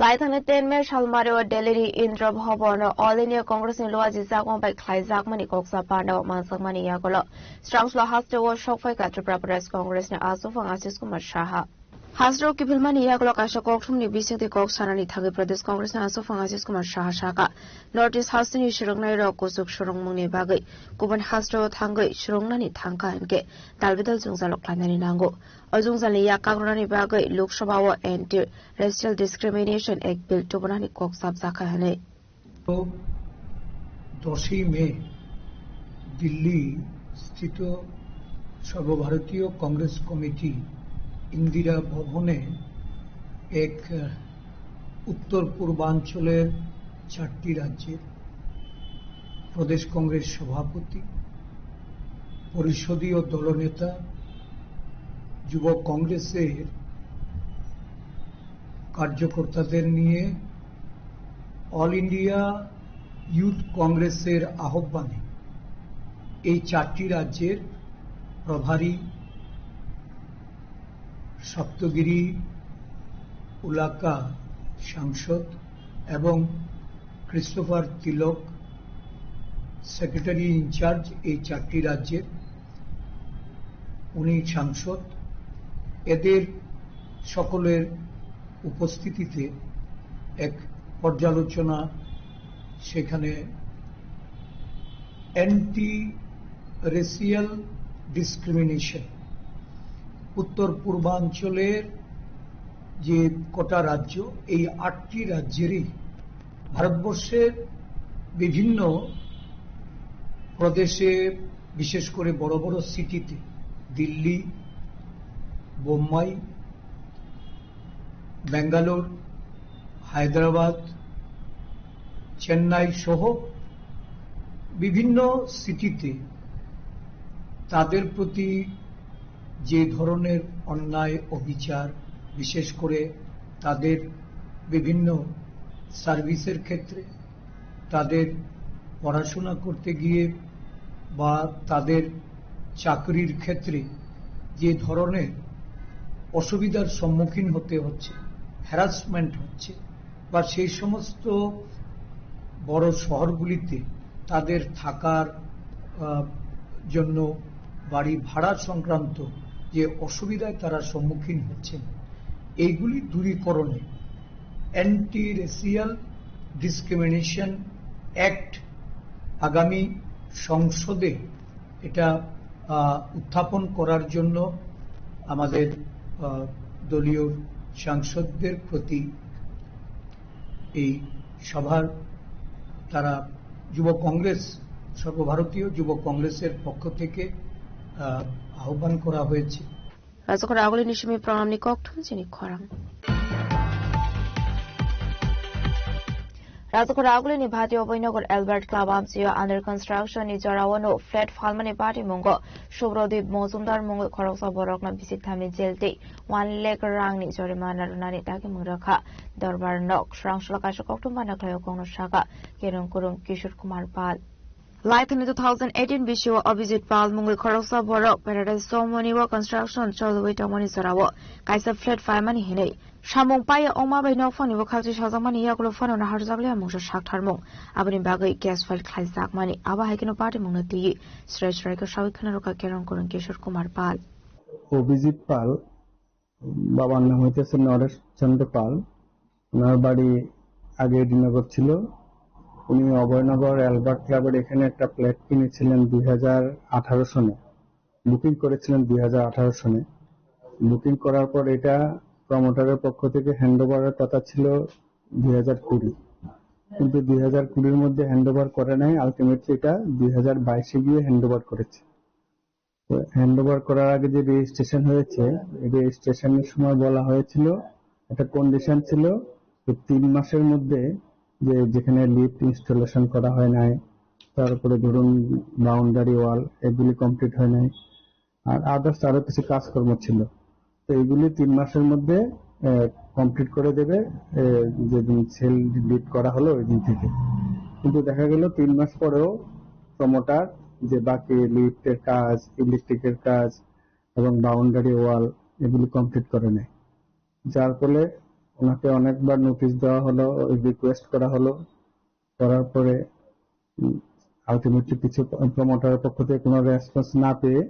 Laithane tenme shalmario Delhi Indra Bhavan All India Congress in Luaji Zakon by Klaizak Mani Koksa Panda Mansak Mani Yakolo Strangla Hasto was Shofai Katra Press Congress ne Asufang Asis Kumar Shaha Hasro Kipilmani Yakolo Kasha Kokum ni Bisi the Kok Sanani Thagi Pradesh Congress ne Asufang Asis Kumar Shaha Shaka Northeast Hastini Shurungnai Kusuk Shurung Muni Bagai Kuban Hastro Tangai Shurungnani Tanka and Ge Dalvidal Zungzalok Planani Nango Ozungzali Yakagrani Bagai Luk Shabawa and Racial Discrimination Act Bill Tubonani Kok Sab Zakahane 10 মে দিল্লি স্থিত সর্বভারতীয় Congress committee Indira ভবনে এক উত্তর পূর্বাঞ্চলের 4টি রাজ্যের প্রদেশ কংগ্রেস সভাপতি পরিষদীয় দলনেতা যুব কংগ্রেসের কার্যকর্তাদের নিয়ে অল ইন্ডিয়া ইউথ কংগ্রেসের আহ্বানে এই 4টি রাজ্যের প্রভারী সপ্তগিরি উলাকা সাংসদ এবং ক্রিস্টোফার তিলক সেক্রেটারি ইনচার্জ এই 4টি রাজ্যের উনি সাংসদ এদের সকলের উপস্থিতিতে এক পর্যালোচনা সেখানে অ্যান্টি রেসিয়াল ডিসক্রিমিনেশন উত্তর পূর্বাঞ্চলের যে কটা রাজ্য এই 8টি রাজ্যেরই ভারতবর্ষের বিভিন্ন প্রদেশে বিশেষ করে বড় বড় সিটিতে দিল্লি বোম্বাই বেঙ্গালোর হায়দ্রাবাদ চেন্নাই সহ বিভিন্ন সিটিতে তাদের প্রতি যে ধরনের অন্যায় অবিচার বিশেষ করে তাদের বিভিন্ন সার্ভিসের ক্ষেত্রে তাদের পড়াশোনা করতে গিয়ে বা তাদের চাকরির ক্ষেত্রে যে ধরনের অসুবিধার সম্মুখীন হতে হচ্ছে হ্যারাসমেন্ট হচ্ছে বা সেই সমস্ত বড় শহরগুলিতে তাদের থাকার জন্য বাড়ি ভাড়া সংক্রান্ত যে অসুবিধায় তারা সম্মুখীন হচ্ছেন এইগুলি দূরীকরণে অ্যান্টি রেসিয়াল ডিসক্রিমিনেশন অ্যাক্ট আগামী সংসদে এটা উত্থাপন করার জন্য আমাদের দলীয় সাংসদদের প্রতি এই সভার তারা যুব কংগ্রেস সর্বভারতীয় যুব কংগ্রেসের পক্ষ থেকে আহ্বান করা হয়েছে রাজকর আগলি নিশমি প্রণামনি ককঠন চিনি খরাং রাজকর আগলি নি ভাতি অবৈনগর এলবার্ট ক্লাব আমসিও আন্ডার কনস্ট্রাকশন নি জরাওনো ফ্ল্যাট ফালমানি পার্টি মঙ্গ সুব্রদীপ মজুমদার মঙ্গ খরকসা বরকনা বিসিক থামি জেলতে 1 লাখ রাংনি জরিমানা রুনানি তাকে মুরাখা দরবার নক শ্রাংশলকাশ ককঠন মানাক্লায় কংগ্রেস শাখা কেরং Kurung Kishore Kumar Pal Laithane 2018 Bishiwa Abhijit Pal Mungi Khoroksa Borok Paradise Somoni wa construction Cholwei Tamani Sarawo Kaisa flat Famani Hine Shamong Paya Oma by no funny wa Khati Shazamani Yakulo Fun on Harzaglia Mungsha Shaktarmong Abani Bagai gas file Klaizak Mani Aba Hikino Party Mungati Stretch Rika Shawikanaroka Keron Kurun Kishore Kumar Pal Abhijit Pal Baban নাম হইতেছে নরেশ চন্দ্র পাল ওনার বাড়ি আগে ডিনগর ছিল উনি Abhaynagar Albert ক্লাবের এখানে একটা flat কিনেছিলেন 2018 সনে বুকিং করেছিলেন 2018 সনে বুকিং করার পর এটা প্রমোটারের পক্ষ থেকে হ্যান্ডওভারের কথা ছিল 2020 কিন্তু 2020 এর মধ্যে হ্যান্ডওভার করে নাই আলটিমেটলি এটা 2022 এ গিয়ে হ্যান্ডওভার করেছে তো হ্যান্ডওভার করার আগে যে রেজিস্ট্রেশন হয়েছে এই রেজিস্ট্রেশনের সময় বলা হয়েছিল একটা কন্ডিশন ছিল যে 3 মাসের মধ্যে যেখানে লিফট ইনস্টলেশন করা হয় নাই তারপরে ধরুন বাউন্ডারি ওয়াল এগুলি কমপ্লিট হয় নাই আর আদার্স আরো কিছু কাজকর্ম ছিল তো এগুলি 3 মাসের মধ্যে কমপ্লিট করে দেবে যেদিন সেল লিফট করা হলো ওই দিন থেকে কিন্তু দেখা গেল 3 মাস পরেও প্রমোটার যে বাকি লিফটের কাজ ইলেকট্রিকের কাজ এবং বাউন্ডারি ওয়াল এগুলি কমপ্লিট করে নাই যার ফলে ওনাকে অনেকবার নোটিশ দেওয়া হলো, রিকোয়েস্ট করা হলো, করার পরে আলটিমেটলি কিছু প্রমোটারের পক্ষ থেকে কোনো রেসপন্স না পেয়ে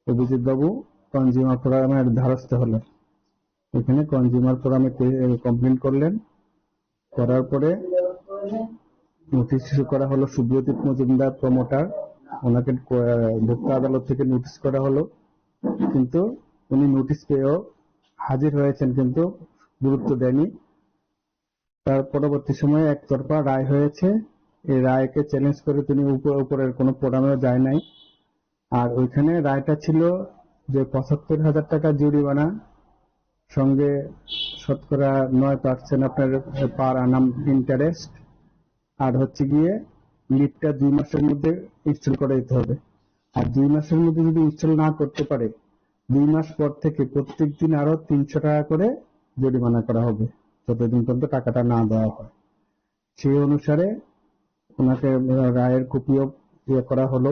অভিজিৎ বাবু কনজিউমার ফোরামের দ্বারস্থ হলেন। এখানে কনজিউমার ফোরামে কমপ্লেন করলেন, করার পরে নোটিশ ইস্যু করা হলো সুব্রজিৎ মজুমদার প্রমোটার, ওনাকে ভোক্তা আদালত থেকে নোটিশ করা হলো, কিন্তু উনি নোটিশ পেয়েও হাজির হয়েছেন কিন্তু গুরুত্ব দেয়নি। তার পরবর্তী সময়ে একতরফা রায় হয়েছে, এই রায়কে চ্যালেঞ্জ করে তিনি উপরের কোনো ফোরামেও যায় নাই। আর ওইখানে রায়টা ছিল যে ৭৫,০০০ টাকা জরিমানা, সঙ্গে শতকরা ৯% আপনার পার আনাম ইন্টারেস্ট, আর হচ্ছে গিয়ে লিফটটা ২ মাসের মধ্যে ইনস্টল করে দিতে হবে। আর ২ মাসের মধ্যে যদি ইনস্টল না করতে পারে ২ মাস পর থেকে প্রত্যেক দিন আরো ৩০০ টাকা করে জরিমানা করা হবে, যতদিন পর্যন্ত টাকাটা না দেওয়া হয়। সেই অনুসারে ওনাকে রায়ের কপিও করা হলো,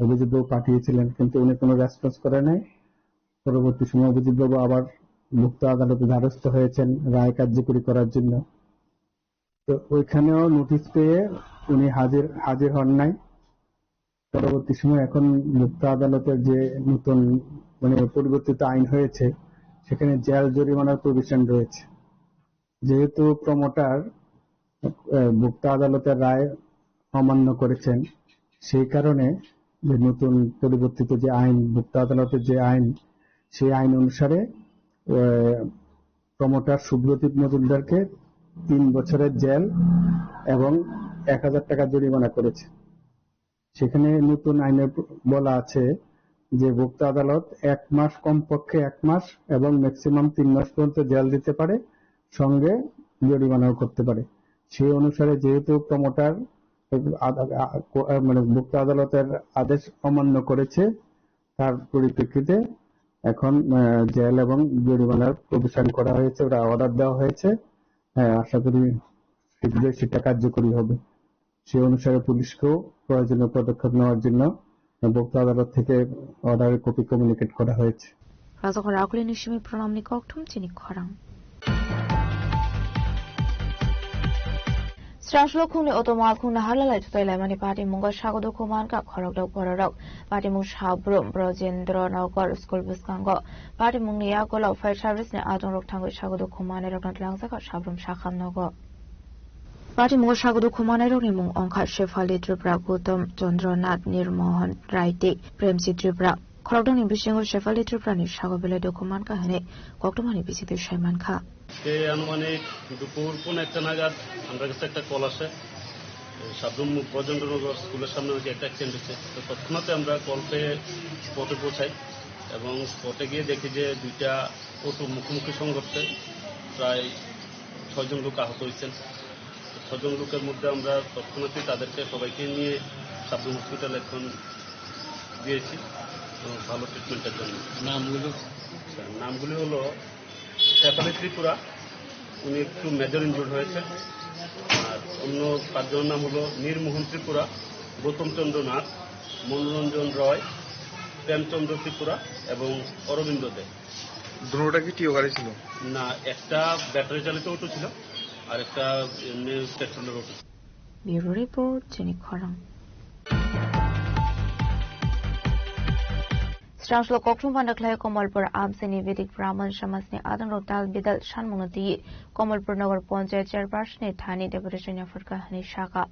অভিজিৎ বাবু পাঠিয়েছিলেন, কিন্তু উনি কোনো রেসপন্স করে নাই। পরবর্তী সময় অভিজিৎ বাবু আবার ভোক্তা আদালতে দ্বারস্থ হয়েছেন রায় কার্যকরী করার জন্য। তো ওইখানেও নোটিশ পেয়ে উনি হাজির হন নাই। পরবর্তী সময় এখন ভোক্তা আদালতের যে নতুন পরিবর্তিত আইন হয়েছে, সেখানে জেল জরিমানার প্রভিশন রয়েছে। যেহেতু প্রমোটার ভোক্তা আদালতের রায় অমান্য করেছেন, সেই কারণে যে নতুন পরিবর্তিত যে আইন, ভোক্তা আদালতের যে আইন, সেই আইন অনুসারে প্রমোটার সুব্রজিৎ মজুমদারকে ৩ বছরের জেল এবং ১,০০০ টাকা জরিমানা করেছে। সেখানে নতুন আইনে বলা আছে যে ভোক্তা আদালত ১ মাস, কমপক্ষে ১ মাস এবং ম্যাক্সিমাম ৩ মাস পর্যন্ত জেল দিতে পারে, সঙ্গে জরিমানাও করতে পারে। সেই অনুসারে যেহেতু প্রমোটার ভোক্তা আদালতের আদেশ অমান্য করেছে, তার পরিপ্রেক্ষিতে এখন জেল এবং জরিমানার প্রভিশন করা হয়েছে, ওটা অর্ডার দেওয়া হয়েছে। আশা করি শীঘ্রই সেটা কার্যকরী হবে। সেই অনুসারে পুলিশকেও প্রয়োজনীয় পদক্ষেপ নেওয়ার জন্য ভোক্তা আদালত থেকে অর্ডারের কপি কমিউনিকেট করা হয়েছে। রাজকর আকুলি নিশিমি প্রণামনি ককঠুম চিনি খরাং স্রাংশলখুংনি অটোমালখুংনা হালালাই তুতাইলাইমানি পার্টি মুঙ্গ স্বাগত কুমানকা খরকদক বড়রক পার্টি মুং সাব্রুম ব্রজেন্দ্রনগর স্কুল বিস্কাঙ্গ পার্টি মুংনি ইয়াগলাও ফায়ার সার্ভিসনি আদংরক থাঙ্গই স্বাগত কুমানে রকনাত লাংসাকা সাব্রুম শাখানগ পার্টি মুঙ্গ স্বাগত কুমানে রকনি মুং অংখা শেফালি ত্রিপুরা গৌতম চন্দ্রনাথ নির্মোহন রাইতে প্রেমজি ত্রিপুরা খরকদংনি বিশিঙ্গ শেফালি ত্রিপুরানি সাগবেলে ডকুমানকা হেনে কক্টমানি বিসিতে সাইমানখা আনুমানিক দুপুর 1:15 নাগাদ আমরা কাছে একটা কল আসে, সাবরুম ব্রজেন্দ্রনগর স্কুলের সামনে হচ্ছে একটা অ্যাক্সিডেন্ট হচ্ছে। তো তৎক্ষণাৎ আমরা কল পেয়ে স্পটে পৌঁছাই এবং স্পটে গিয়ে দেখি যে 2টা অটো মুখোমুখি সংঘর্ষে প্রায় 6 জন লোক আহত হয়েছেন। 6 জন লোকের মধ্যে আমরা তৎক্ষণাৎই তাদেরকে সবাইকে নিয়ে সাবরুম হসপিটাল এখন দিয়েছি ভালো ট্রিটমেন্টের জন্য। নামগুলি হলো শেফালি ত্রিপুরা, উনি একটু মেজর ইনজুর্ড হয়েছে। আর অন্য 5 জনের নাম হলো নির্মোহন ত্রিপুরা, গৌতম চন্দ্রনাথ, মনোরঞ্জন রয়, প্রেমচন্দ্র ত্রিপুরা এবং অরবিন্দ দে। দুটোটা কি টিও গাড়ি ছিল? না, একটা ব্যাটারি চালিত অটো ছিল আর একটা পেট্রোলের অটো। ব্যুরো রিপোর্ট চিনি খরাং স্রাংশল ককঠুম পান্ডাক্লায় কমলপুর আমসিনি বেদিক ব্রাহ্মণ সমাজনি আদংরক দাল বিদাল সানমুনতি কমলপুর নগর পঞ্চায়েত চেয়ারপারসনি থানি ডেপুটেশন ফরকা হানি শাখা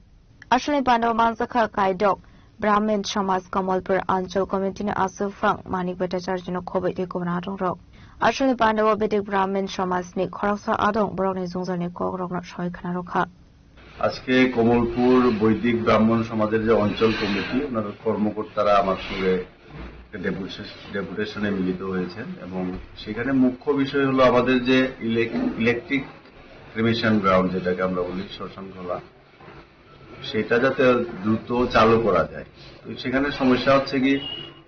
আসলে পান্ডব মানসাখা কাইডক ব্রাহ্মণ সমাজ কমলপুর অঞ্চল কমিটিনি আসুফাং মানিক ভট্টাচার্য খবর দিয়ে কোন আদংরক আসলে পান্ডব বেদিক ব্রাহ্মণ সমাজনি খরকসা আদং বরকনি জুংজানি ককরক সয়খানা রক্ষা আজকে কমলপুর বৈদিক ব্রাহ্মণ সমাজের যে অঞ্চল কমিটি, ওনার কর্মকর্তারা আমার সঙ্গে ডেপুটেশনে মিলিত হয়েছেন এবং সেখানে মুখ্য বিষয় হলো আমাদের যে ইলেকট্রিক ক্রিমেশন গ্রাউন্ড, যেটাকে আমরা বলি শ্মশানখোলা, সেটা যাতে দ্রুত চালু করা যায়। তো সেখানে সমস্যা হচ্ছে কি,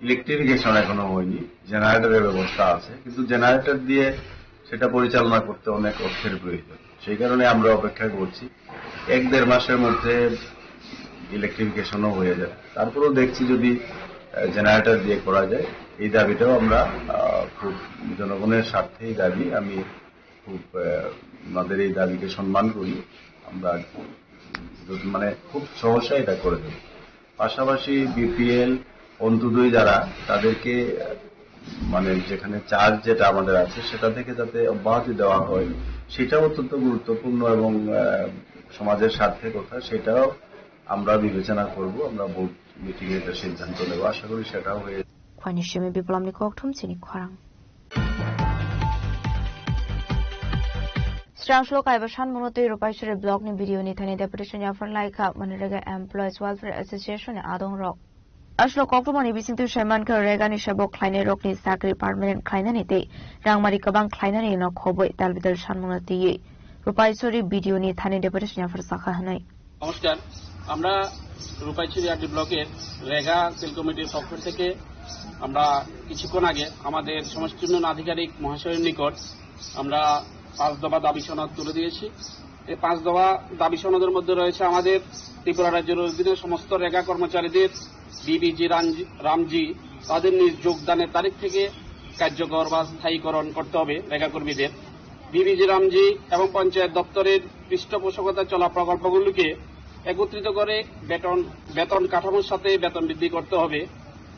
ইলেকট্রিফিকেশন এখনো হয়নি, জেনারেটরের ব্যবস্থা আছে, কিন্তু জেনারেটর দিয়ে সেটা পরিচালনা করতে অনেক অর্থের প্রয়োজন। সেই কারণে আমরা অপেক্ষা করছি 1-1.5 মাসের মধ্যে ইলেকট্রিফিকেশনও হয়ে যায়। তারপরেও দেখছি যদি জেনারেটর দিয়ে করা যায়। এই দাবিটাও আমরা খুব জনগণের স্বার্থেই দাবি, আমি খুব ওনাদের এই দাবিকে সম্মান করি। আমরা মানে খুব সহসায় এটা করে দেব। পাশাপাশি বিপিএল অন্তোদয় যারা তাদেরকে মানে যেখানে চার্জ যেটা আমাদের আছে সেটা থেকে যাতে অব্যাহতি দেওয়া হয় সেটাও অত্যন্ত গুরুত্বপূর্ণ এবং সমাজের স্বার্থে কথা, সেটাও আমরা বিবেচনা করব। আমরা বোর্ড মিটিং এ এটা সিদ্ধান্ত নেব, আশা করি সেটাও হয়ে যাবে। খনিশ্রমে বিপ্লবনি ককঠুম চিনি খরাং Strangelo Kaibasan Monoto Europaichuri blog ni video ni thani deputation Yafran Laika Manrega Employees Welfare Association Adong Rock Ashlo Koktomani Bisintu Shaman ka Rega ni Shabo Kleine Rock ni Sakri Permanent Kleine ni te Rangmari Kabang Kleine ni no Khoboi Talbidal Shan Monoti Europaichuri video ni thani deputation Yafran Sakha Hanai নমস্কার, আমরা Rupaichhari RD ব্লকের রেগা sell কমিটির পক্ষ থেকে আমরা কিছুক্ষণ আগে আমাদের সমষ্টি উন্নয়ন আধিকারিক মহাশয়ের নিকট আমরা 5 দফা দাবি সনদ তুলে দিয়েছি। এই 5 দফা দাবি সনদের মধ্যে রয়েছে আমাদের ত্রিপুরা রাজ্যের অধীনে সমস্ত রেগা কর্মচারীদের বিবিজি রামজি তাদের নিজ যোগদানের তারিখ থেকে কার্যকর বা স্থায়ীকরণ করতে হবে। রেগা কর্মীদের বিবিজি রামজি এবং পঞ্চায়েত দপ্তরের পৃষ্ঠপোষকতা চলা প্রকল্পগুলিকে একত্রিত করে বেতন কাঠামোর সাথে বেতন বৃদ্ধি করতে হবে।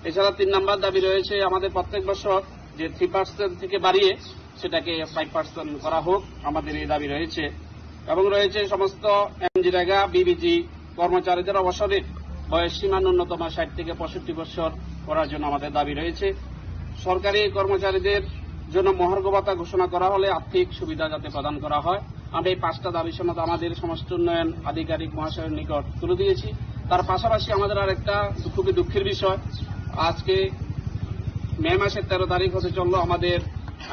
এছাড়া 3 নম্বর দাবি রয়েছে আমাদের প্রত্যেক বছর যে 3% থেকে বাড়িয়ে সেটাকে 5% করা হোক, আমাদের এই দাবি রয়েছে। এবং রয়েছে সমস্ত এমজিরেগা বিবিজি কর্মচারীদের অবসরের বয়স সীমা ন্যূনতম 60 থেকে 65 বছর করার জন্য আমাদের দাবি রয়েছে। সরকারি কর্মচারীদের জন্য মহার্ঘ ভাতা ঘোষণা করা হলে আর্থিক সুবিধা যাতে প্রদান করা হয়। আমরা এই 5টা দাবি সনদ আমাদের সমষ্টি উন্নয়ন আধিকারিক মহাশয়ের নিকট তুলে দিয়েছি। তার পাশাপাশি আমাদের আর একটা খুবই দুঃখের বিষয়, আজকে মে মাসের 13 তারিখ হতে চললো, আমাদের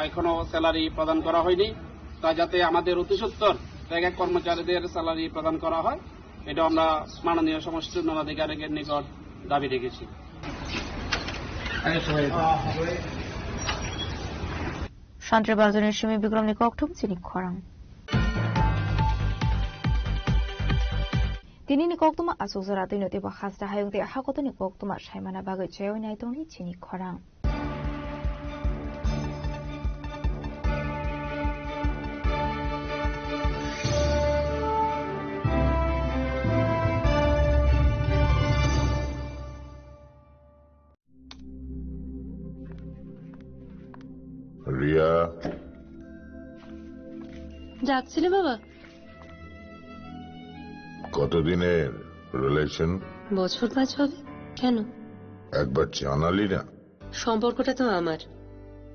এখনো স্যালারি প্রদান করা হয়নি। তাই যাতে আমাদের অতিসত্বর রেগা কর্মচারীদের স্যালারি প্রদান করা হয়, এটা আমরা মাননীয় সমষ্টি উন্নয়ন আধিকারিকের নিকট দাবি রেখেছি। Shantre Barzani Shimi Bikromni Koktum Chini Khorang Tini ni Koktuma Asuzarati no Tiba Hasta Hayung de Hakotoni Koktuma Shaimana Bago Cheo Naitoni Chini Khorang Riya যাচ্ছিলে বাবা? কতদিনের রিলেশন? বছর 5 হবে। কেন? একবার জানালি না? সম্পর্কটা তো আমার,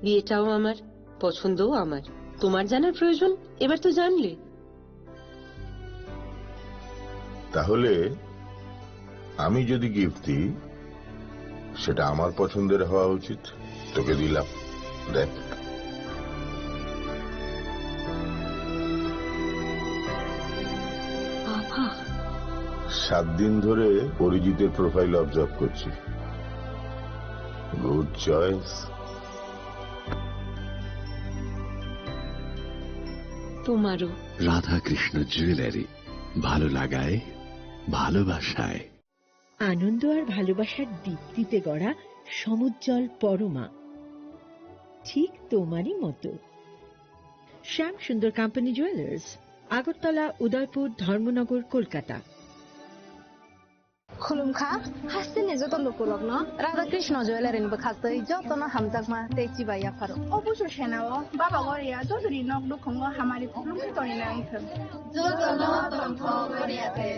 বিয়েটাও আমার, পছন্দও আমার। তোমার জানার প্রয়োজন? এবার তো জানলে। তাহলে আমি যদি গিফট দিই সেটা আমার পছন্দের হওয়া উচিত। তোকে দিলাম, দেখ। বাবা, 7 দিন ধরে অরিজিতের প্রোফাইল অবজার্ভ করছি। Good choice. তোমারও। রাধাকৃষ্ণ জুয়েলারি, ভালো লাগায় ভালোবাসায়। আনন্দ আর ভালোবাসার দীপ্তিতে গড়া সমুজ্জ্বল পরমা, ঠিক তোমারই মতো। শ্যাম সুন্দর কোম্পানি জুয়েলার্স, আগরতলা, উদয়পুর, ধর্মনগর, কলকাতা। খুলুমখা হাসতে নে যত লোক লগ্ন রাধাকৃষ্ণ জুয়েলারি নিব খাস্তে যত না হামজাকমা তেচি বাইয়া ফারো অবশ্য সেনাও বাবা গরিয়া যতরি নক দুখঙ্গ হামারি খুলুমখা তনি না আইথম যত না তন্থ গরিয়াতে।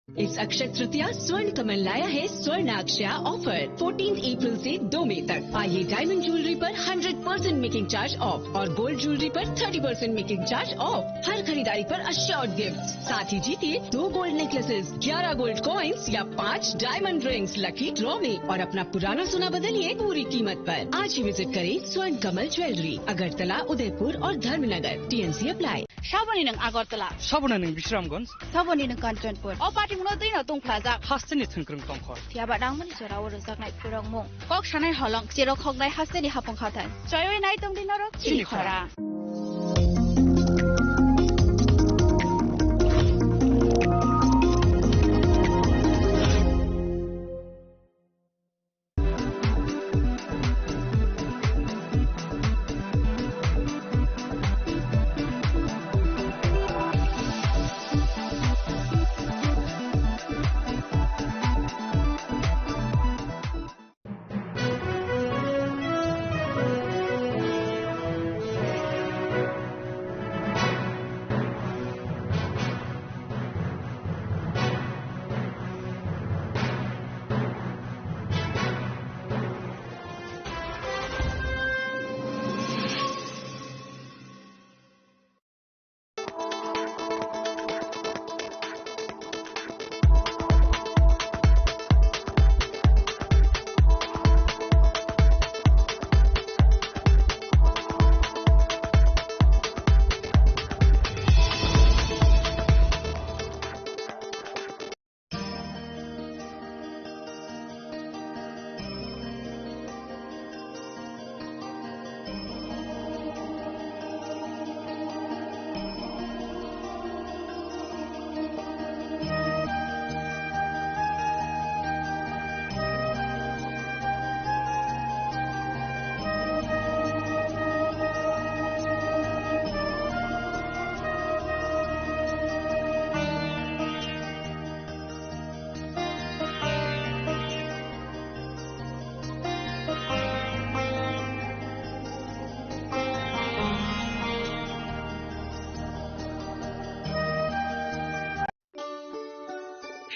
इस अक्षय तृतीया स्वर्ण कमल लाया है स्वर्ण अक्षया ऑफर 14 अप्रैल से 2 मई तक। आइए डायमंड ज्वेलरी पर 100% मेकिंग चार्ज ऑफ और गोल्ड ज्वेलरी पर 30% मेकिंग चार्ज ऑफ। हर खरीदारी पर अश्योर्ड गिफ्ट, साथ ही जीतिए 2 गोल्ड नेकलेसेस, 11 गोल्ड कॉइन्स या 5 डायमंड रिंग्स लकी ड्रॉ में और अपना पुराना सोना बदलिए पूरी कीमत पर। आज ही विजिट करें स्वर्ण कमल ज्वेलरी, अगरतला, उदयपुर और धर्मनगर। TNC apply. साबनी नंग आगरतला, साबना नंग विश्रामगंज, साबनी नंग कांचनपुर, और पार्टी मुनो दैनो दं प्लाजा हास्तेनि थंख्रं तंखर थियाबा दांमनि जरा वर जागनाय पुरंगमु कक सानाय हलं जेरो खगनाय हास्तेनि हापं खाथाय जयय नाय दं दिनरो चिखरा।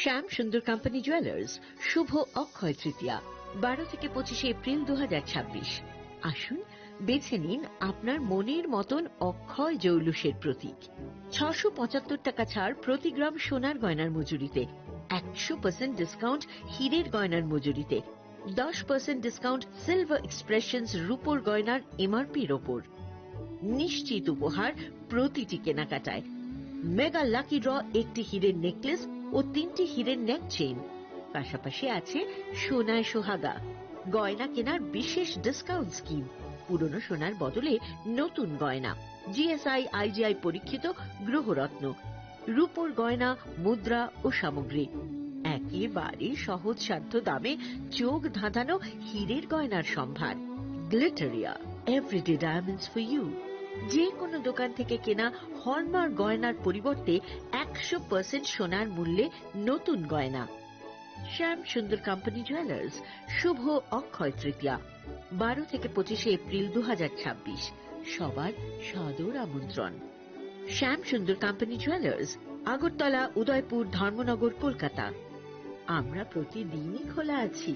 শ্যাম সুন্দর কোম্পানি জুয়েলার্স শুভ অক্ষয় তৃতীয়া 12 থেকে 25 এপ্রিল 2026। আসুন বেছে নিন আপনার মনের মতন অক্ষয় জৌলুসের প্রতীক। 675 টাকা ছাড় প্রতি গ্রাম সোনার গয়নার মজুরিতে, 100% ডিসকাউন্ট হীরের গয়নার মজুরিতে, 10% ডিসকাউন্ট সিলভার এক্সপ্রেশনস রূপোর গয়নার এমআরপির ওপর। নিশ্চিত উপহার প্রতিটি কেনাকাটায়। মেগা লাকি ড্র একটি হীরের নেকলেস ও 3টি হীরের নেক চেইন। পাশাপাশি আছে সোনায় সোহাগা। গয়না কেনার বিশেষ ডিসকাউন্ট স্কিম। পুরনো সোনার বদলে নতুন গয়না। জিএসআই আইজিআই পরীক্ষিত গ্রহরত্ন, রূপোর গয়না, মুদ্রা ও সামগ্রী। একেবারে সহজসাধ্য দামে চোখ ধাঁধানো হীরের গয়নার সম্ভার। Glitteria, everyday diamonds for you. যে কোনো দোকান থেকে কেনা হলমার্ক গয়নার পরিবর্তে 100% সোনার মূল্যে নতুন গয়না। শ্যাম সুন্দর কোম্পানি জুয়েলার্স শুভ অক্ষয় তৃতীয়া 12 থেকে 25 এপ্রিল 2026। সবার সাদর আমন্ত্রণ। শ্যাম সুন্দর কোম্পানি জুয়েলার্স, আগরতলা, উদয়পুর, ধর্মনগর, কলকাতা। আমরা প্রতিদিনই খোলা আছি।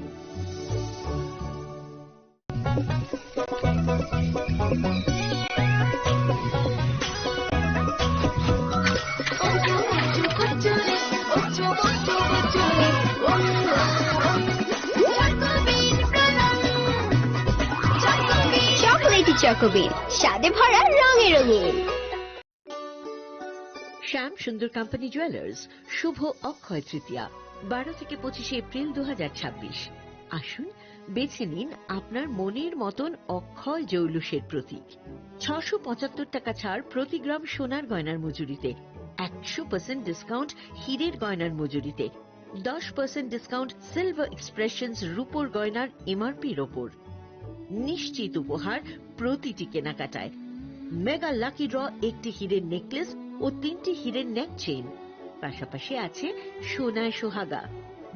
চকোলেটি চকোবিন, স্বাদে ভরা রঙে রঙিন। শ্যাম সুন্দর কোম্পানি জুয়েলার্স শুভ অক্ষয় তৃতীয়া 12 থেকে 25 এপ্রিল 2026। আসুন বেছে নিন আপনার মনের মতন অক্ষয় জৌলুসের প্রতীক। 675 টাকা ছাড় প্রতি গ্রাম সোনার গয়নার মজুরিতে, 100% ডিসকাউন্ট হীরের গয়নার মজুরিতে, 10% ডিসকাউন্ট সিলভার এক্সপ্রেশনস রূপোর গয়নার এমআরপির ওপর। নিশ্চিত উপহার প্রতিটি কেনাকাটায়। মেগা লাকি ড্র একটি হীরের নেকলেস ও 3টি হীরের নেক চেইন। পাশাপাশি আছে সোনায় সোহাগা।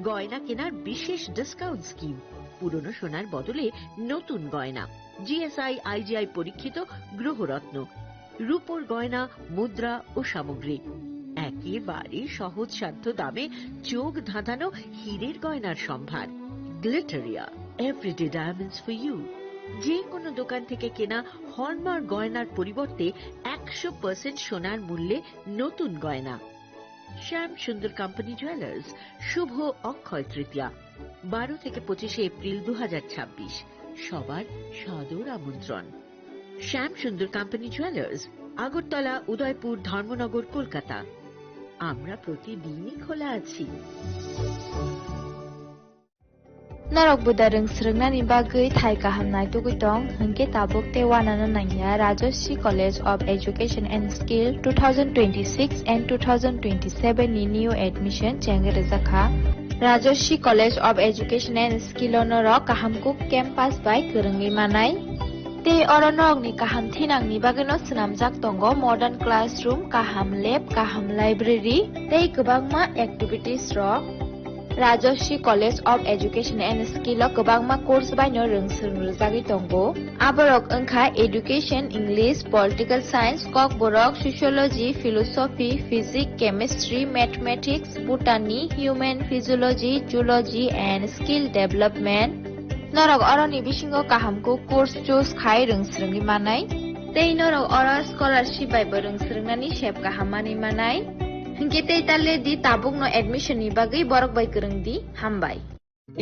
গয়না কেনার বিশেষ ডিসকাউন্ট স্কিম। পুরনো সোনার বদলে নতুন গয়না। জিএসআই আইজিআই পরীক্ষিত গ্রহরত্ন, রূপোর গয়না, মুদ্রা ও সামগ্রী। একেবারে সহজসাধ্য দামে চোখ ধাঁধানো হীরের গয়নার সম্ভার। Glitteria, everyday diamonds for you. যে কোনো দোকান থেকে কেনা হলমার্ক গয়নার পরিবর্তে 100% সোনার মূল্যে নতুন গয়না। শ্যাম সুন্দর কোম্পানি জুয়েলার্স শুভ অক্ষয় তৃতীয়া 12 থেকে 25 এপ্রিল 2026। সবার সাদর আমন্ত্রণ। শ্যাম সুন্দর কোম্পানি জুয়েলার্স, আগরতলা, উদয়পুর, ধর্মনগর, কলকাতা। আমরা প্রতিদিনই খোলা আছি। Narok budareng srengna bagui thai kahamnai tugutong hingke tabuk te wanana nangya Rajoshi College of Education and Skill 2026 and 2027 ni new admission chengere zakha Rajoshi College of Education and Skill onorok kahamkuk campus by kerengli manai te oronok ni kaham thinang ni bageno snamjak tongo modern classroom, kaham lab, kaham library tei kwbangma activities rok Rajoshi College of Education and Skill o kwbangma course baino rungsung rujagui tongo. Aborok wngkha Education, English, Political Science, Kok borok Sociology, Philosophy, Physics, Chemistry, Mathematics, Botany, Human Physiology, Zoology and Skill Development. Norok oroni bisingo kahamko course choose khai rungsrungui manai. Tei norok oro scholarship bai bo rungsrungnani sep kahamani manai. Hingke tale di tabuk no admission ni bagui borok bai kereng di hambai.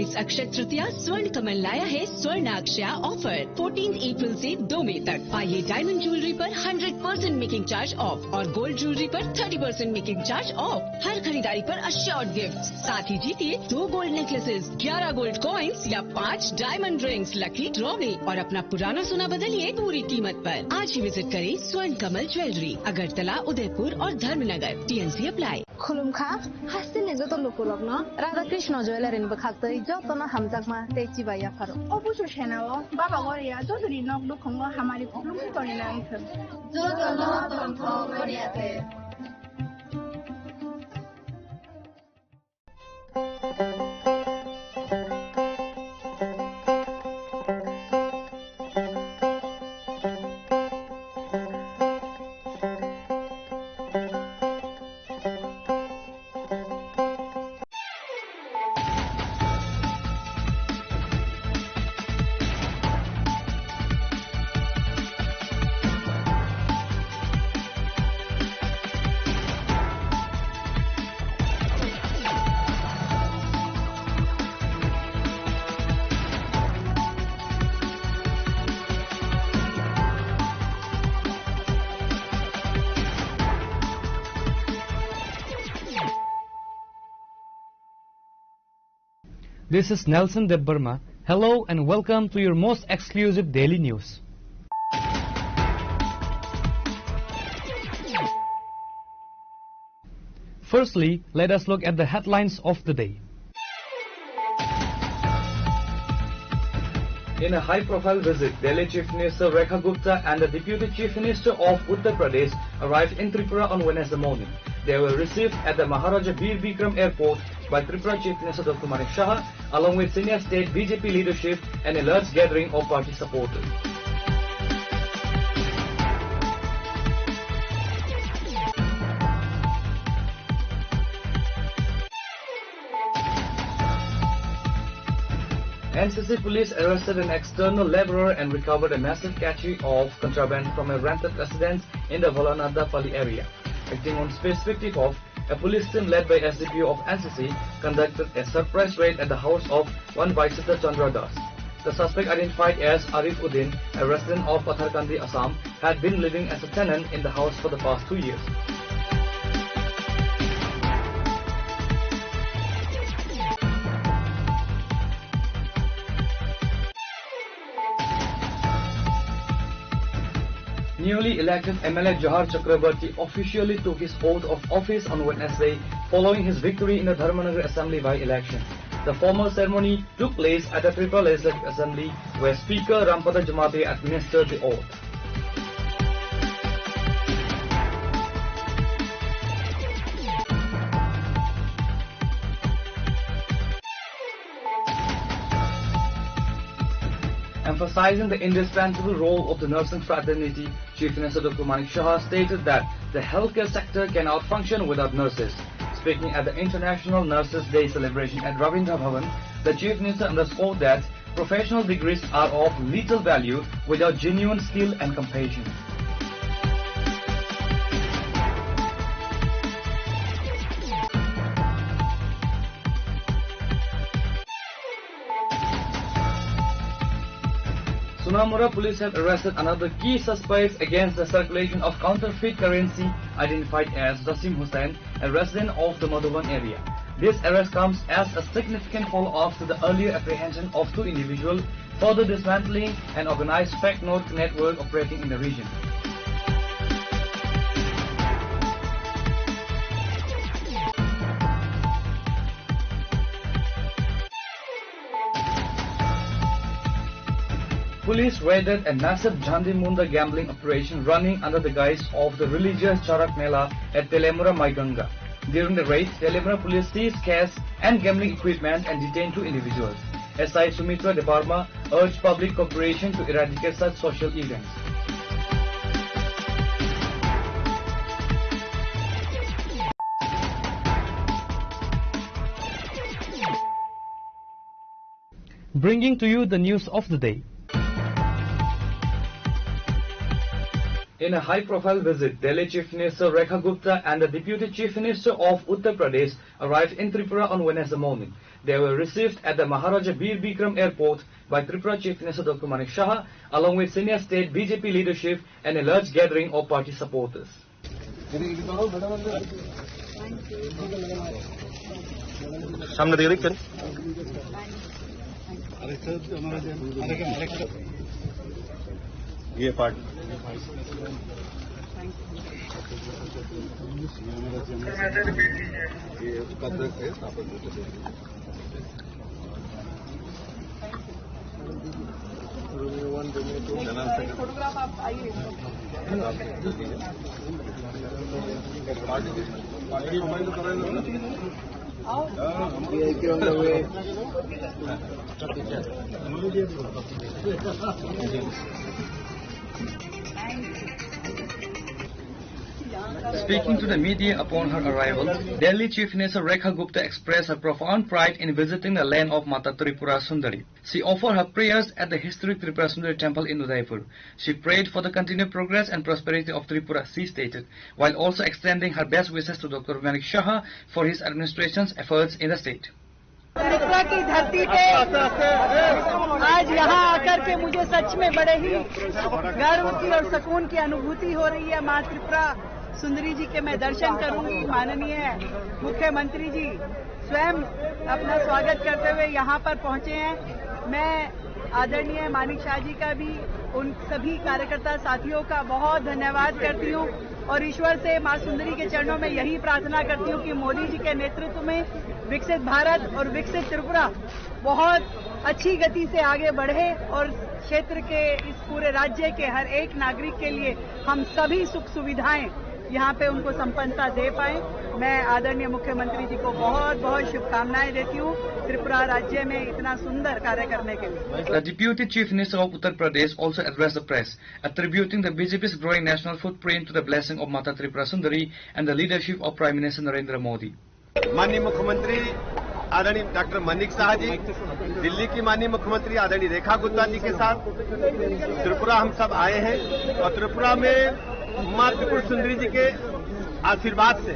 इस अक्षय तृतीया स्वर्ण कमल लाया है स्वर्ण अक्षया offer 14 अप्रैल से 2 मई तक। पाइए diamond jewellery पर 100% making charge of और गोल्ड ज्वेलरी पर 30% मेकिंग चार्ज ऑफ। हर खरीदारी पर अश्योर्ड गिफ्ट, साथ ही जीतिए 2 गोल्ड नेकलेसेस, 11 गोल्ड कॉइन्स या 5 डायमंड रिंग्स लकी ड्रॉ में और अपना पुराना सोना बदलिए पूरी कीमत पर। आज ही विजिट करें स्वर्ण कमल ज्वेलरी, अगरतला, उदयपुर और धर्मनगर। TNC apply. खुलुमखा हासिन जत लोकलक न राधा कृष्ण ज्वेलरी बखातै जतन हामजाकमा तेची बाया फारो অবশ্য সেনাও বাবা গরিয়া যদি নক দুখঙ্গ হামারি খুলুমকি করে না আইছে জতন তন্ত্র গরিয়াতে This is Nelson Debbarma. Hello and welcome to your most exclusive daily news. Firstly, let us look at the headlines of the day. In a high-profile visit, Delhi Chief Minister Rekha Gupta and the Deputy Chief Minister of Uttar Pradesh arrived in Tripura on Wednesday morning. They were received at the Maharaja Bir Bikram Airport by Tripura Chief Minister Dr. Manik Shah, along with senior state BJP leadership and a large gathering of party supporters. NCC police arrested an external laborer and recovered a massive cache of contraband from a rented residence in the Valanadapalli area. Acting on specific tip-off, a police team led by SDPO of NCC conducted a surprise raid at the house of one Vaisita Chandra Das. The suspect, identified as Arif Uddin, a resident of Patharkandi, Assam, had been living as a tenant in the house for the past 2 years. Newly elected MLA Johar Chakrabarti officially took his oath of office on Wednesday following his victory in the Dharmanagar Assembly by-election. The formal ceremony took place at the Tripura Legislative Assembly where Speaker Rampada Jamate administered the oath. Emphasizing the indispensable role of the nursing fraternity, Chief Minister Dr. Manik Shah stated that the healthcare sector cannot function without nurses. Speaking at the International Nurses Day celebration at Ravindra Bhavan, the Chief Minister underscored that professional degrees are of little value without genuine skill and compassion. Sunamura police have arrested another key suspect against the circulation of counterfeit currency, identified as Zasim Hussain, a resident of the Madhuban area. This arrest comes as a significant follow-up to the earlier apprehension of 2 individuals, further dismantling an organized fake note network operating in the region. Police raided a massive Jhandi Munda gambling operation running under the guise of the religious Charak Mela at Telemura Maiganga. During the raid, Telemura police seized cash and gambling equipment and detained 2 individuals. SI Sumitra Debarma urged public cooperation to eradicate such social events. Bringing to you the news of the day. In a high-profile visit, Delhi Chief Minister Rekha Gupta and the Deputy Chief Minister of Uttar Pradesh arrived in Tripura on Wednesday morning. They were received at the Maharaja Bir Bikram Airport by Tripura Chief Minister Dr. Manik Shah, along with senior state BJP leadership and a large gathering of party supporters. Speaking to the media upon her arrival, Delhi Chief Minister Rekha Gupta expressed her profound pride in visiting the land of Mata Tripura Sundari. She offered her prayers at the historic Tripura Sundari temple in Udaipur. She prayed for the continued progress and prosperity of Tripura, she stated, while also extending her best wishes to Dr. Manik Shah for his administration's efforts in the state. Tripura की धरती पे आज यहाँ आकर के मुझे सच में बड़े ही गर्व की और सुकून की अनुभूति हो रही है। माँ त्रिपुरा सुंदरी जी के मैं दर्शन करूंगी। माननीय मुख्यमंत्री जी स्वयं अपना स्वागत करते हुए यहाँ पर पहुंचे हैं। मैं आदरणीय मानिक शाह जी का भी, उन सभी कार्यकर्ता साथियों का बहुत धन्यवाद करती हूँ और ईश्वर से मां सुंदरी के चरणों में यही प्रार्थना करती हूँ कि मोदी जी के नेतृत्व में विकसित भारत और विकसित त्रिपुरा बहुत अच्छी गति से आगे बढ़े और क्षेत्र के, इस पूरे राज्य के हर एक नागरिक के लिए हम सभी सुख सुविधाएं यहाँ पे उनको संपन्नता दे पाए। मैं आदरणीय मुख्यमंत्री जी को बहुत बहुत शुभकामनाएं देती हूँ त्रिपुरा राज्य में इतना सुंदर कार्य करने के लिए। The Deputy Chief Minister of Uttar Pradesh also addressed the press, attributing the BJP's growing national footprint to the blessing of Mata Tripura Sundari and the leadership of Prime Minister Narendra Modi. माननीय मुख्यमंत्री आदरणीय doctor मनिक शाह जी, दिल्ली की माननीय मुख्यमंत्री आदरणीय रेखा गुप्ता जी के साथ त्रिपुरा हम सब आए हैं और त्रिपुरा में मां त्रिपुरा सुंदरी जी के आशीर्वाद से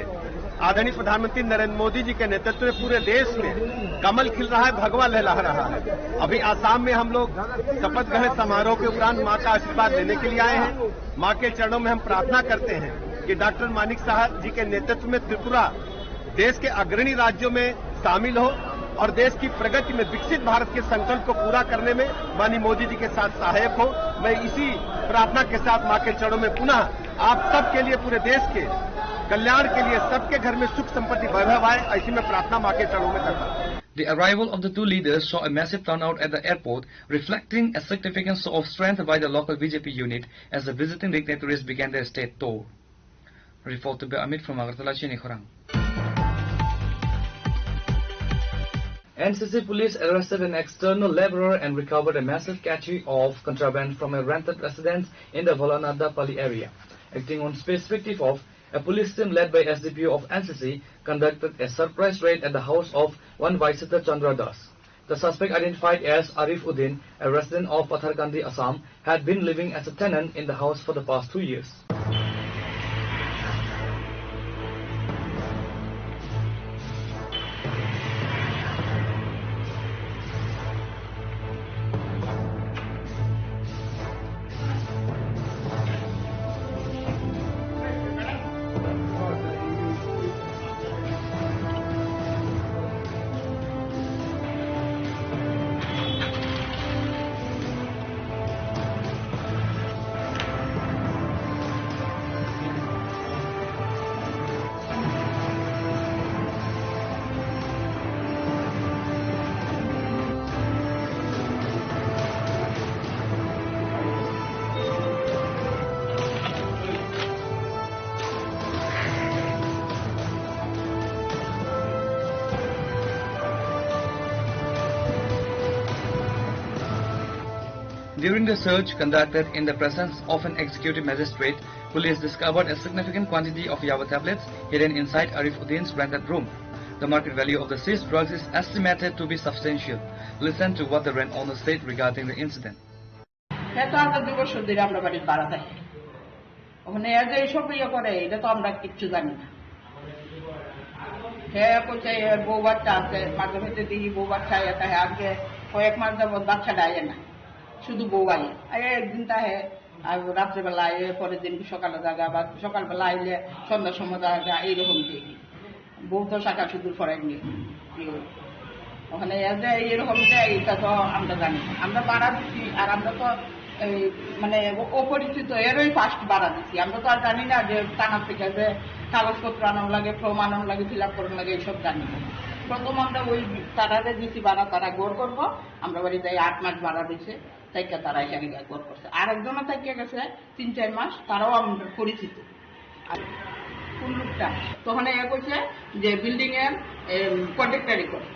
आदरणीय प्रधानमंत्री नरेंद्र मोदी जी के नेतृत्व में पूरे देश में कमल खिल रहा है, भगवा लहरा रहा है। अभी आसाम में हम लोग शपथ ग्रहण समारोह के उपरांत मां का आशीर्वाद लेने के लिए आए हैं। मां के चरणों में हम प्रार्थना करते हैं कि डॉक्टर मानिक शाह जी के नेतृत्व में त्रिपुरा देश के अग्रणी राज्यों में शामिल हो और देश की प्रगति में विकसित भारत के संकल्प को पूरा करने में माननीय मोदी जी के साथ सहायक हो। मैं इसी प्रार्थना के साथ मां के चरणों में पुनः आप सबके लिए, पूरे देश के कल्याण के लिए, सबके घर में सुख संपत्ति वैभव आए, ऐसी मैं प्रार्थना मां के चरणों में करता हूं। The arrival of the two leaders saw a massive turnout at the airport, reflecting a significance of strength by the local BJP unit as the visiting dignitaries began their state tour. Reported by Amit from Agartala, Chinikhorang. NCC police arrested an external laborer and recovered a massive catchy of contraband from a rented residence in the Volanada Pali area. Acting on specific of a police team led by SDPO of NCC conducted a surprise raid at the house of one Vaisita Chandra Das. The suspect, identified as Arif Uddin, a resident of Patharkandi, Assam, had been living as a tenant in the house for the past 2 years. During the search conducted in the presence of an executive magistrate, police discovered a significant quantity of Yava tablets hidden inside Arif Uddin's rented room. The market value of the seized drugs is estimated to be substantial. Listen to what the rent owner said regarding the incident. শুধু বউ আয় একদিন তাহে আর রাত্রেবেলা আয়, পরের দিন সকালে জাগা বা সকালবেলা আইলে সন্ধ্যার সময় জাগা, এইরকম দেখি। বউ তো শাখা শুধু ফরাইনি ওখানে এরকম এটা তো আমরা জানি না। আমরা বাড়া দিচ্ছি আর আমরা তো মানে অপরিচিত এরই ফার্স্ট বাড়া দিচ্ছি। আমরা তো আর জানি না যে থানার থেকে যে কাগজপত্র আনানো লাগে, ফর্ম আনানো লাগে, ফিল আপ করানো লাগে, এইসব জানি না। প্রথম আমরা ওই তারারে দিচ্ছি বাড়া, তারা গোর করবো, আমরা বাড়ি যাই 8 মাস বাড়া দিচ্ছে, তাইকে তারা এখানে গোর করছে। আর একজনও তাইকে গেছে 3-4 মাস, তারাও আমরা পরিচিত। কোন লোকটা তখন এ কইছে যে বিল্ডিং এর কন্ট্রাক্টরি করে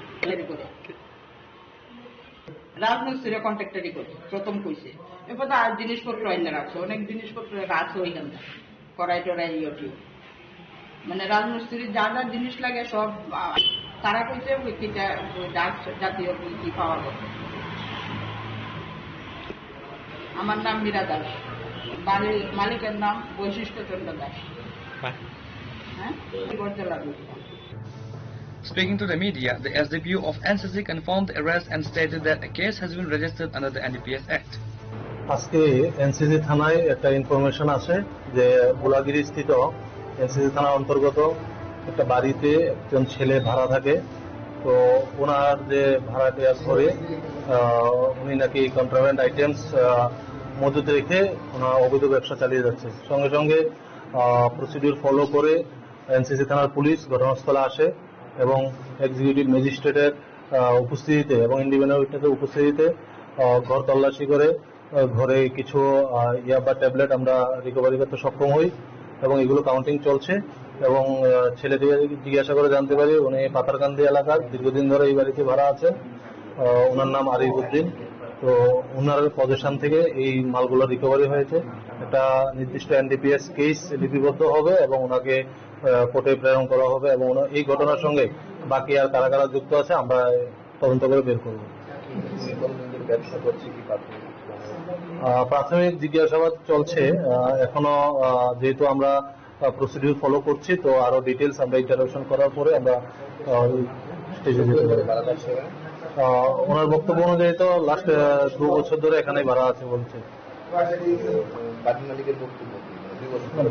রাজমিস্ত্রি কন্ট্রাক্টরি করে প্রথম কইছে। এরপর আর জিনিসপত্র আইনে রাখছে, অনেক জিনিসপত্র রাখছে ওইখান কড়াই টড়াই ইয়ে, মানে রাজমিস্ত্রির যা যা জিনিস লাগে সব তারা কইছে উইকিটা জাতীয় কি পাওয়া গেছে। আমার নাম মীরা দাস, মালিকের নাম বৈশিষ্ট্য Chandra Das. Speaking to the media, the SDPO of NCC confirmed the arrest and stated that a case has been registered under the NDPS Act. আজকে এনসিসি থানায় একটা ইনফরমেশন আছে যে বোলাগিরি স্থিত এনসিসি থানার অন্তর্গত একটা বাড়িতে একজন ছেলে ভাড়া থাকে। তো ওনার যে ভাড়াটিয়া ঘরে উনি নাকি কন্ট্রাব্যান্ড আইটেমস মজুত রেখে ওনার অবৈধ ব্যবসা চালিয়ে যাচ্ছে। সঙ্গে সঙ্গে প্রসিডিউর ফলো করে এনসিসি থানার পুলিশ ঘটনাস্থলে আসে এবং এক্সিকিউটিভ ম্যাজিস্ট্রেটের উপস্থিতিতে এবং ইন্ডিপেন্ডেন্ট উইটনেসের উপস্থিতিতে ঘর তল্লাশি করে ঘরে কিছু ইয়াবা ট্যাবলেট আমরা রিকভারি করতে সক্ষম হই এবং এগুলো কাউন্টিং চলছে। এবং ছেলেটিকে জিজ্ঞাসা করে জানতে পারি উনি পাতারকান্দি এলাকার, দীর্ঘদিন ধরে এই বাড়িতে ভাড়া আছেন। ওনার নাম আরিফ উদ্দিন। তো ওনার পজিশন থেকে এই মালগুলো রিকভারি হয়েছে। একটা নির্দিষ্ট এনডিপিএস কেস লিপিবদ্ধ হবে এবং ওনাকে কোর্টে প্রেরণ করা হবে এবং এই ঘটনার সঙ্গে বাকি আর কারা কারা যুক্ত আছে আমরা তদন্ত করে বের করব। প্রাথমিক জিজ্ঞাসাবাদ চলছে এখনো, যেহেতু আমরা প্রসিডিউর ফলো করছি তো আরো ডিটেলস আমরা ইন্টারভিউশন করার পরে আমরা স্টেজে যেতে পারি। ওনার বক্তব্য অনুযায়ী তো লাস্ট 2 বছর ধরে এখানেই ভাড়া আছে বলছে।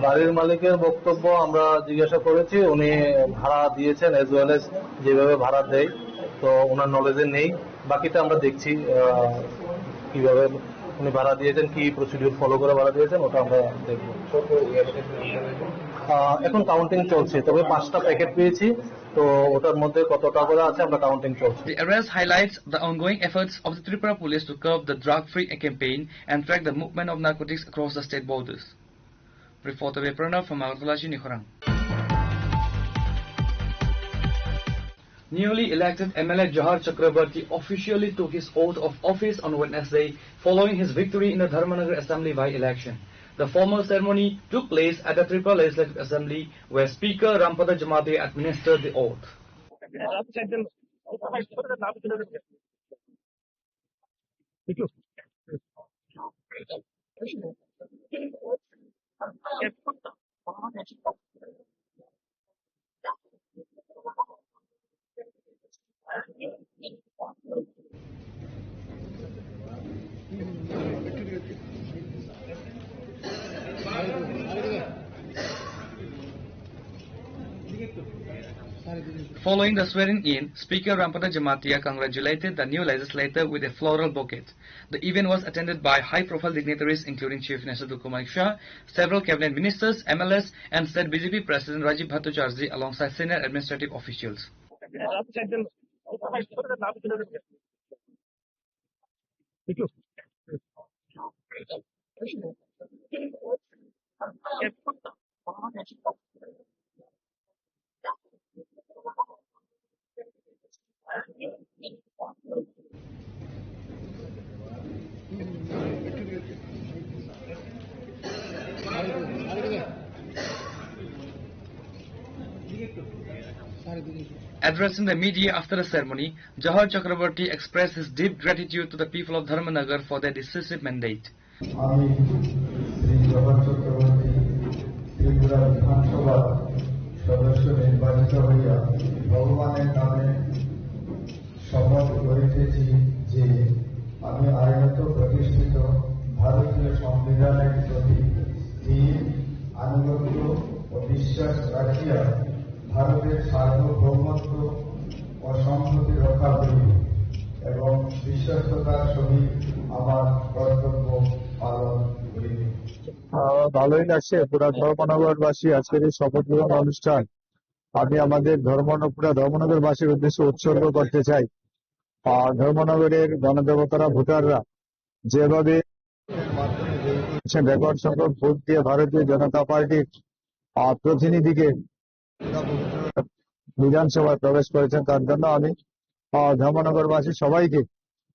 বাড়ির মালিকের বক্তব্য আমরা জিজ্ঞাসা করেছি, উনি ভাড়া দিয়েছেন এজ ওয়েল এজ যেভাবে ভাড়া দেয়, তো ওনার নলেজে নেই। বাকিটা আমরা দেখছি কিভাবে উনি ভাড়া দিয়েছেন, কি প্রসিডিউর ফলো করে ভাড়া দিয়েছেন ওটা আমরা দেখব। এখন কাউন্টিং চলছে, তবে 5টা প্যাকেট পেয়েছি, তো ওটার মধ্যে কতটা করে আছে আমরা কাউন্টিং চলছে। The arrest highlights the ongoing efforts of the Tripura police to curb the drug-free campaign and track the movement of narcotics across the state borders. Reporter Pranav from Agartala, Nikhorang. Newly elected MLA Johar Chakrabarti officially took his oath of office on Wednesday following his victory in the Dharmanagar Assembly by-election. The formal ceremony took place at the Tripura Legislative Assembly where Speaker Rampada Jamatia administered the oath. Following the swearing-in, Speaker Rampada Jamatia congratulated the new legislator with a floral bouquet. The event was attended by high-profile dignitaries including Chief Minister Tulku Malik Shah, several cabinet ministers, MLAs, and State BJP President Rajiv Bhattacharjee alongside senior administrative officials. Addressing the media after the ceremony, Johar Chakrabarti expressed his deep gratitude to the people of Dharmanagar for their decisive mandate. আমি শ্রী জহর চক্রবর্তী ত্রিপুরা বিধানসভার সদস্য নির্বাচিত হইয়া ভগবানের নামে শপথ করিতেছি যে আমি আইনত প্রতিষ্ঠিত ভারতীয় সংবিধানের প্রতি স্থির আনুগত্য ও বিশ্বাস রাখিয়া ভারতের সার্বভৌমত্ব ও সম্প্রতি রক্ষা করিব এবং বিশ্বস্ততার সহিত আমার কর্তব্য পালন করিব। ভালোই লাগছে পুরা ধর্মনগরবাসী আজকের এই শপথ গ্রহণ অনুষ্ঠান আমি আমাদের পুরা ধর্মনগরবাসীর উদ্দেশ্যে উৎসর্গ করতে চাই। ধর্মনগরের গণদেবতারা ভোটাররা যেভাবে রেকর্ড সংখ্যক ভোট দিয়ে ভারতীয় জনতা পার্টির প্রতিনিধিকে বিধানসভায় প্রবেশ করেছেন, তার জন্য আমি ধর্মনগরবাসী সবাইকে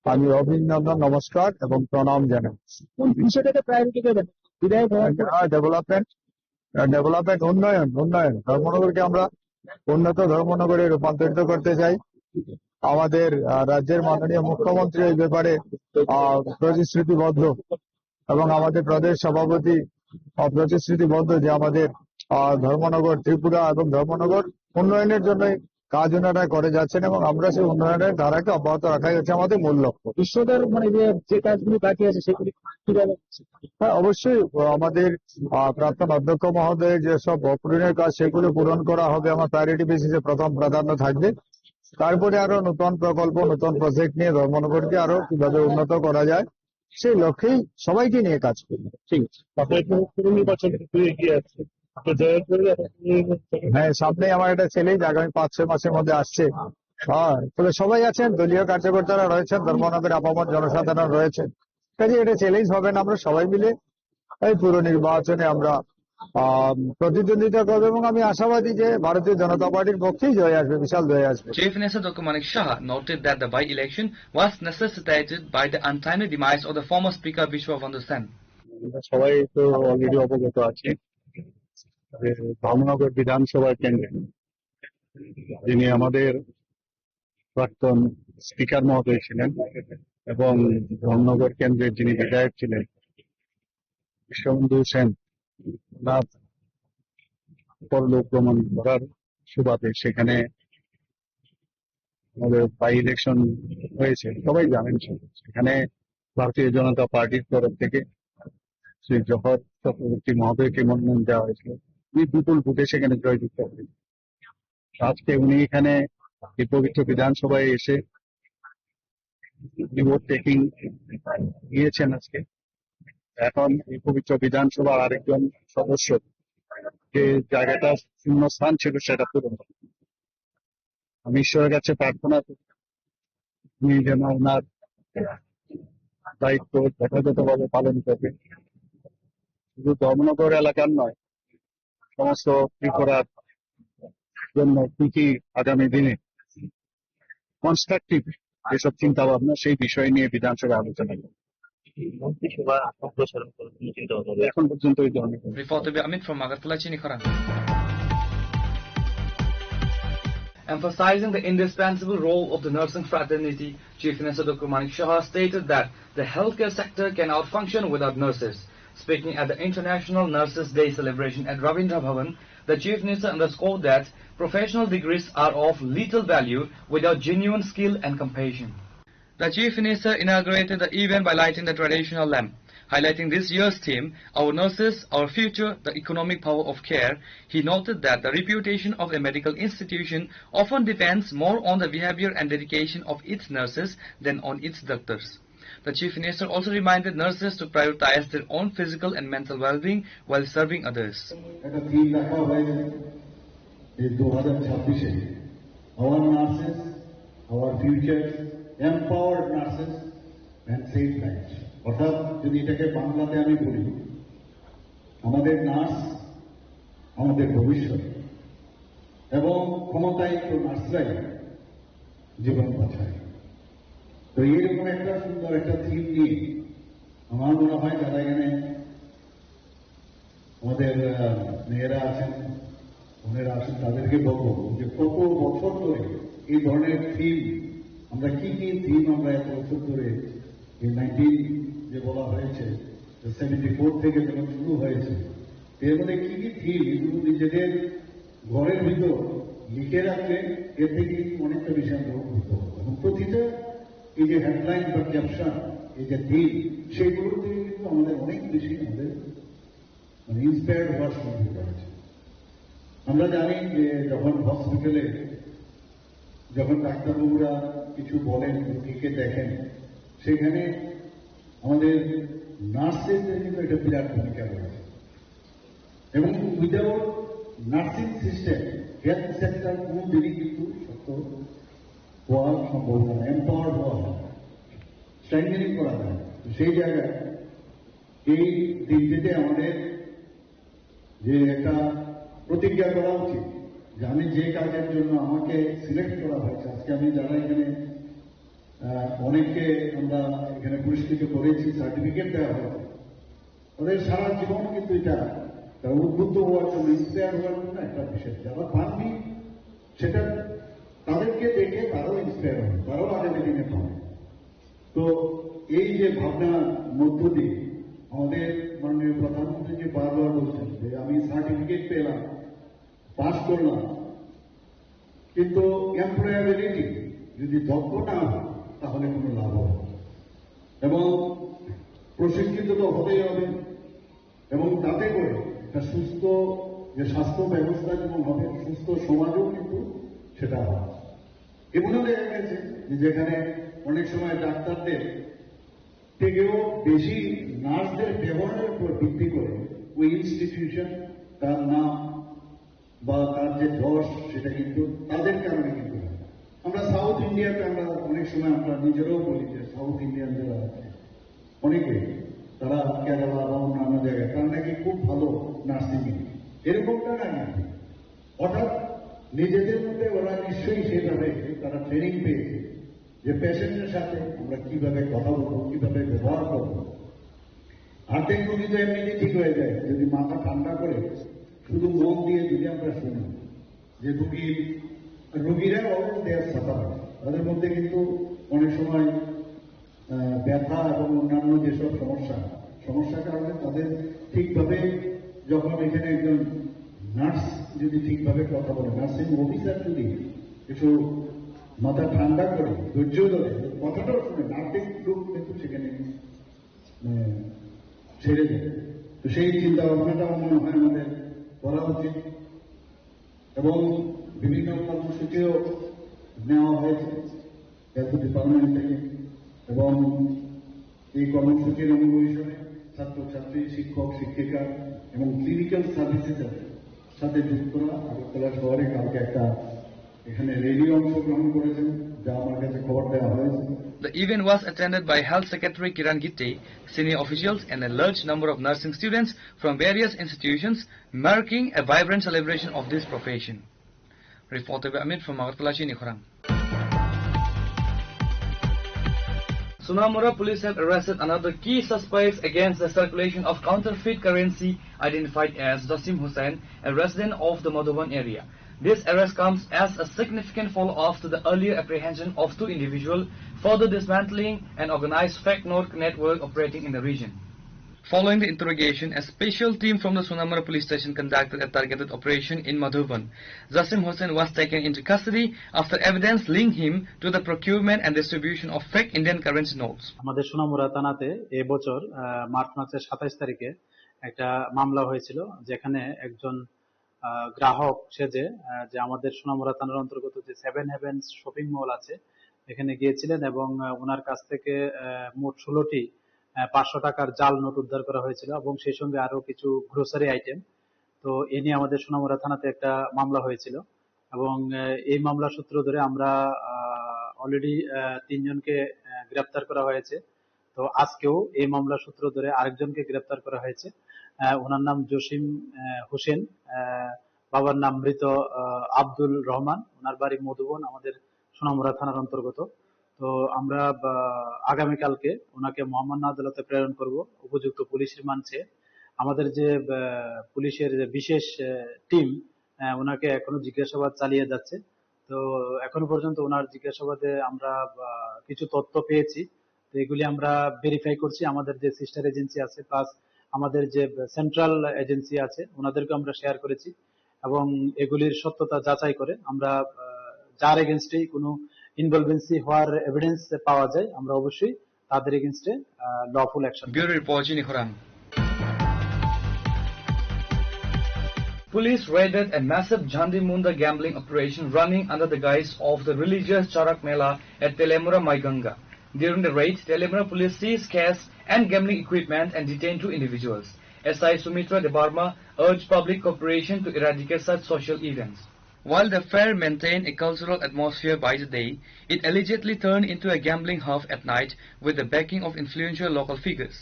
আমি অভিনন্দন, নমস্কার এবং প্রণাম জানাই। বিষয়টাকে প্রায়োরিটি দেবেন ডেভেলপমেন্ট, উন্নয়ন। ধর্মনগরকে আমরা উন্নত ধর্মনগরে রূপান্তরিত করতে চাই। আমাদের রাজ্যের মাননীয় মুখ্যমন্ত্রী এই ব্যাপারে প্রতিশ্রুতিবদ্ধ এবং আমাদের প্রদেশ সভাপতি প্রতিশ্রুতিবদ্ধ যে আমাদের ধর্মনগর, ত্রিপুরা এবং ধর্মনগর উন্নয়নের জন্য কাজ ওনারা করে যাচ্ছেন এবং আমরা সেই উন্নয়নের ধারাকে অব্যাহত রাখাই হচ্ছে আমাদের মূল লক্ষ্য। বিশ্বদের মানে যে কাজগুলি বাকি আছে সেগুলি কিভাবে? হ্যাঁ, অবশ্যই আমাদের প্রাক্তন অধ্যক্ষ মহোদয়ের যেসব অপূরণের কাজ সেগুলো পূরণ করা হবে আমার প্রায়োরিটি বেসিসে প্রথম প্রাধান্য থাকবে। তারপরে আরো নতুন প্রকল্প নতুন প্রজেক্ট নিয়ে ধর্মনগরকে আরো কিভাবে উন্নত করা যায় সেই লক্ষ্যেই সবাইকে নিয়ে কাজ করবে। ঠিক আছে, হ্যাঁ, সামনে আমার একটা ছেলে আগামী 5-6 মাসের মধ্যে আসছে। হ্যাঁ, তবে সবাই আছেন, দলীয় কার্যকর্তারা রয়েছেন, ধর্মনগরের আপামর জনসাধারণ রয়েছেন, কাজে এটা চ্যালেঞ্জ হবে না। আমরা সবাই মিলে এই পুরো নির্বাচনে আমরা প্রতিদ্বন্দ্বিতা করবো এবং আমি আশাবাদী যে ভারতীয় জনতা পার্টির পক্ষেই জয় আসবে, বিশাল জয় আসবে। Chief Minister Dr. Manik Shah noted that the by-election was necessitated by the untimely demise of the former Speaker Vishwabandhu Sen. সবাই তো অলরেডি অবগত আছে ধর্মনগর বিধানসভা কেন্দ্রে যিনি আমাদের প্রাক্তন স্পিকার মহোদয় ছিলেন এবং ধর্মনগর কেন্দ্রের যিনি বিধায়ক ছিলেন বিশ্ববন্ধু সেন, তার পরলোক গমন করার সুবাদে সেখানে আমাদের বাই ইলেকশন হয়েছে, সবাই জানেন। সেখানে ভারতীয় জনতা পার্টির তরফ থেকে শ্রী জহর চক্রবর্তী মহোদয়কে মনোনয়ন দেওয়া হয়েছিল। উনি বিপুল ভোটে সেখানে জয়যুক্ত হবেন। আজকে উনি এখানে এই পবিত্র বিধানসভায় এসে ভোট টেকিং গিয়েছেন আজকে। এখন এই পবিত্র বিধানসভার আরেকজন সদস্য যে জায়গাটা শূন্য স্থান ছিল সেটা পূরণ। আমি ঈশ্বরের কাছে প্রার্থনা করি উনি যেন ওনার দায়িত্ব যথাযথভাবে পালন করবেন, শুধু ধর্মনগর এলাকার নয়, সমস্ত ত্রিপুরার জন্য কি আগামী দিনে কনস্ট্রাকটিভ যেসব চিন্তা ভাবনা সেই বিষয় নিয়ে বিধানসভায় আলোচনা করবে। এখন পর্যন্ত এই ধরনের Reporter Amit from Agartala, Chinikhara. Emphasizing the indispensable role of the nursing fraternity, Chief Minister Dr. Manik Shah stated that the healthcare sector cannot function without nurses. Speaking at the International Nurses Day celebration at Ravindra Bhavan, the Chief Minister underscored that professional degrees are of little value without genuine skill and compassion. The Chief Minister inaugurated the event by lighting the traditional lamp. Highlighting this year's theme, Our Nurses, Our Future, the Economic Power of Care, he noted that the reputation of a medical institution often depends more on the behavior and dedication of its nurses than on its doctors. The Chief Minister also reminded nurses to prioritize their own physical and mental well-being while serving others. Our nurses, our future, empowered nurses and safe lives. অর্থাৎ যদি এটাকে বাংলাতে আমি বলি, আমাদের nurse আমাদের ভবিষ্যৎ এবং ক্ষমতায়িত নার্সরাই জীবন বাঁচায়। তো এইরকম একটা সুন্দর একটা থিম নিয়ে আমার মনে হয় যারা এখানে আমাদের মেয়েরা আছেন, বোনেরা আছেন, তাদেরকে বলবো যে কত বছর ধরে এই ধরনের থিম আমরা কি থিম আমরা এত বছর ধরে এই 19 যে বলা হয়েছে 74 থেকে যখন শুরু হয়েছে, এর মধ্যে কি থিম এগুলো নিজেদের ঘরের ভিতর লিখে রাখলে এর থেকে অনেকটা বেশি আমরা উপকৃত হবো। এবং প্রতিটা এই যে হেডলাইন বা ক্যাপশন, এই যে থিম, সেগুলোর থেকে কিন্তু আমাদের অনেক বেশি আমাদের মানে ইন্সপায়ার্ড হওয়ার সুযোগ রয়েছে। আমরা জানি যে যখন হসপিটালে যখন ডাক্তারবাবুরা কিছু বলেন, রোগীকে দেখেন, সেখানে আমাদের নার্সেসদের কিন্তু এটা বিরাট ভূমিকা রয়েছে। এবং without nursing system health sector কোনো দিনই কিন্তু সত্য হওয়া সম্ভব নয়, এম্পাওয়ার্ড হওয়া হয়, স্ট্রেংথেনিং করা হয়। সেই জায়গায় এই দিনটিতে আমাদের যে একটা প্রতিজ্ঞা করা উচিত যে আমি যে কাজের জন্য আমাকে সিলেক্ট করা হয়েছে, আজকে আমি যারা এখানে অনেককে আমরা এখানে পুরস্কৃত করেছি, সার্টিফিকেট দেওয়া হয়েছে, ওদের সারা জীবন কিন্তু এটা উদ্বুদ্ধ হওয়ার জন্য, ইন্সপায়ার হওয়ার জন্য একটা বিষয়। যারা পাননি সেটা তাদেরকে দেখে তারাও ইন্সপায়ার হবে, তারাও আগামী দিনে পাবে। তো এই যে ভাবনার মধ্য দিয়ে আমাদের মাননীয় প্রধানমন্ত্রী যে বারবার বলছেন যে আমি সার্টিফিকেট পেলাম, পাস করলাম, কিন্তু এমপ্লয়াবিলিটি যদি দক্ষ না হয় তাহলে কোনো লাভ হবে না। এবং প্রশিক্ষিত তো হতেই হবে, এবং তাতে করে একটা সুস্থ যে স্বাস্থ্য ব্যবস্থা যেমন হবে, সুস্থ সমাজও কিন্তু সেটা হবে। এমনও দেখা গেছে যে যেখানে অনেক সময় ডাক্তারদের থেকেও বেশি নার্সদের ব্যবহারের উপর ভিত্তি করে ওই ইনস্টিটিউশন তার নাম বা তার যে ধস সেটা কিন্তু তাদের কারণে কিন্তু আমরা সাউথ ইন্ডিয়াতে আমরা অনেক সময় আমরা নিজেরাও বলি যে সাউথ ইন্ডিয়ান যারা আছে অনেকে তারা কেরালা বা অন্যান্য জায়গায় তারা নাকি খুব ভালো নার্সিং এরকমটা না কিন্তু হঠাৎ নিজেদের মধ্যে ওরা নিশ্চয়ই সেভাবে তারা ট্রেনিং পেয়েছে যে পেশেন্টের সাথে আমরা কিভাবে কথা বলবো, কিভাবে ব্যবহার করবো। হার্টের রোগী তো এমনিতেই ঠিক হয়ে যায় যদি মাথা ঠান্ডা করে শুধু মন দিয়ে যদি আমরা শুনি যে রোগীরা অলরেডি দেয়ার সাফার, তাদের মধ্যে কিন্তু অনেক সময় ব্যথা এবং অন্যান্য যেসব সমস্যার কারণে তাদের ঠিকভাবে যখন এখানে একজন নার্স যদি ঠিকভাবে কথা বলে, নার্সিং অফিসার যদি কিছু মাথা ঠান্ডা করে ধৈর্য ধরে কথাটাও শুনে নার্সিং লোক কিন্তু সেখানে ছেড়ে দেয়। তো সেই চিন্তা ভাবনাটাও মনে হয় আমাদের করা উচিত এবং বিভিন্ন কর্মসূচিও নেওয়া হয়েছে হেলথ ডিপার্টমেন্ট থেকে এবং এই কর্মসূচির অনুমোদনে ছাত্রছাত্রী, শিক্ষক, শিক্ষিকা এবং ক্লিনিক্যাল সার্ভিসেসের সাথে যুক্তরা আগরতলা শহরে কালকে একটা এখানে রেডিও অংশগ্রহণ করেছেন যা আমার কাছে খবর দেওয়া হয়েছে। The event was attended by Health Secretary Kiran Gitte, senior officials and a large number of nursing students from various institutions, marking a vibrant celebration of this profession. Reported by Amit from Agartala, Nikhorang. Sonamura police have arrested another key suspect against the circulation of counterfeit currency identified as Jasim Hussain, a resident of the Madhuban area. This arrest comes as a significant follow-up to the earlier apprehension of two individuals, further dismantling an organized fake note network operating in the region. Following the interrogation, a special team from the Sonamura police station conducted a targeted operation in Madhuban. Jasim Hussain was taken into custody after evidence linked him to the procurement and distribution of fake Indian currency notes. আমাদের সোনামুড়া থানাতে এই বছর March মাসের 27 তারিখে একটা মামলা হয়েছিল যেখানে একজন গ্রাহক সেজে যে আমাদের সোনামুড়া থানার অন্তর্গত যে 7 হেভেন্স শপিং মল আছে এখানে গিয়েছিলেন এবং ওনার কাছ থেকে মোট 16টি 500 টাকার জাল নোট উদ্ধার করা হয়েছিল এবং সেই সঙ্গে আরো কিছু গ্রোসারি আইটেম। তো এ নিয়ে আমাদের সোনামুড়া থানাতে একটা মামলা হয়েছিল এবং এই মামলা সূত্র ধরে আমরা অলরেডি 3 জনকে গ্রেফতার করা হয়েছে। তো আজকেও এই মামলা সূত্র ধরে আরেকজনকে গ্রেফতার করা হয়েছে। ওনার নাম জসিম হোসেন, বাবার নাম মৃত আব্দুল রহমান, ওনার বাড়ি মধুবন, আমাদের সোনামুড়া থানার অন্তর্গত। তো আমরা আগামীকালকে ওনাকে মহামান্য আদালতে প্রেরণ করব উপযুক্ত পুলিশ রিমান্ডে। আমাদের যে পুলিশের যে বিশেষ টিম ওনাকে এখনো জিজ্ঞাসাবাদ চালিয়ে যাচ্ছে। তো এখনো পর্যন্ত ওনার জিজ্ঞাসাবাদে আমরা কিছু তথ্য পেয়েছি, তো এগুলি আমরা ভেরিফাই করছি। আমাদের যে সিস্টার এজেন্সি আছে প্লাস আমাদের যে সেন্ট্রাল এজেন্সি আছে ওনাদেরকে আমরা শেয়ার করেছি এবং এগুলির সত্যতা যাচাই করে আমরা যার এগেনস্টে কোনো ইনভলভেন্সি হওয়ার এভিডেন্স পাওয়া যায় আমরা অবশ্যই তাদের এগেনস্টে লফুল অ্যাকশন। ব্যুরো রিপোর্ট নিখোরাং। Police raided a massive Jhandi Munda gambling operation running under the guise of the religious Charak Mela at Telemura Maiganga. During the raid, Telemura police seized cash and gambling equipment and detained 2 individuals. SI Sumitra Debarma urged public cooperation to eradicate such social events. While the fair maintained a cultural atmosphere by the day, it allegedly turned into a gambling hub at night with the backing of influential local figures.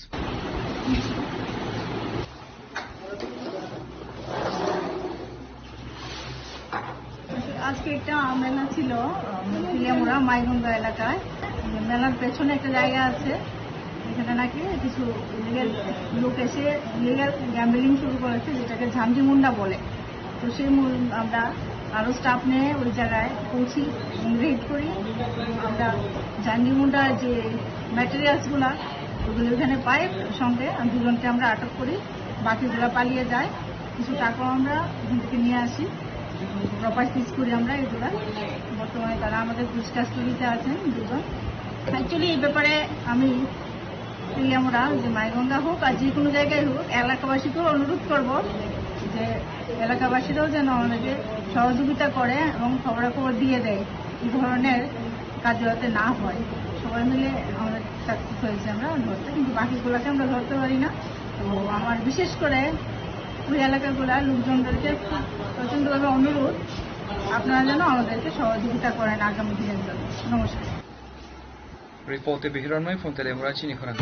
আজকে একটা মেলা ছিল তেলিয়ামুড়া মাইগঙ্গা এলাকায়। মেলার পেছনে একটা জায়গা আছে, এখানে নাকি কিছু ইলিগাল লোক এসে ইলিগাল গ্যাম্বলিং শুরু করেছে, যেটাকে ঝান্ডি মুন্ডা বলে। তো সেই আমরা আরো স্টাফ নিয়ে ওই জায়গায় পৌঁছি, রেড করি। আমরা ঝান্ডি মুন্ডার যে ম্যাটেরিয়ালসগুলা ওগুলো ওখানে পাই, সঙ্গে 2 জনকে আমরা আটক করি, বাকিগুলা পালিয়ে যায়। কিছু টাকা আমরা ওখান থেকে নিয়ে আসি। প্রপার সিজ করি আমরা এগুলা। বর্তমানে তারা আমাদের পুলিশ কাস্টডিতে আছেন দুজন। অ্যাকচুয়ালি এই ব্যাপারে আমি আমরা যে মাইগঙ্গা হোক আর যে কোনো জায়গায় হোক এলাকাবাসীকেও অনুরোধ করব যে এলাকাবাসীরাও যেন আমাদেরকে সহযোগিতা করে এবং খবরাখবর দিয়ে দেয় এই ধরনের কাজ যাতে না হয়। সবাই মিলে আমাদের সাকসেস হয়েছে আমরা ধরতে, কিন্তু বাকিগুলোকে আমরা ধরতে পারি না। তো আমার বিশেষ করে ওই এলাকাগুলার লোকজনদেরকে প্রচণ্ডভাবে অনুরোধ আপনারা যেন আমাদেরকে সহযোগিতা করেন আগামী দিনের জন্য। নমস্কার। Reporter Bihiranmay from Telemura Chinikhorang.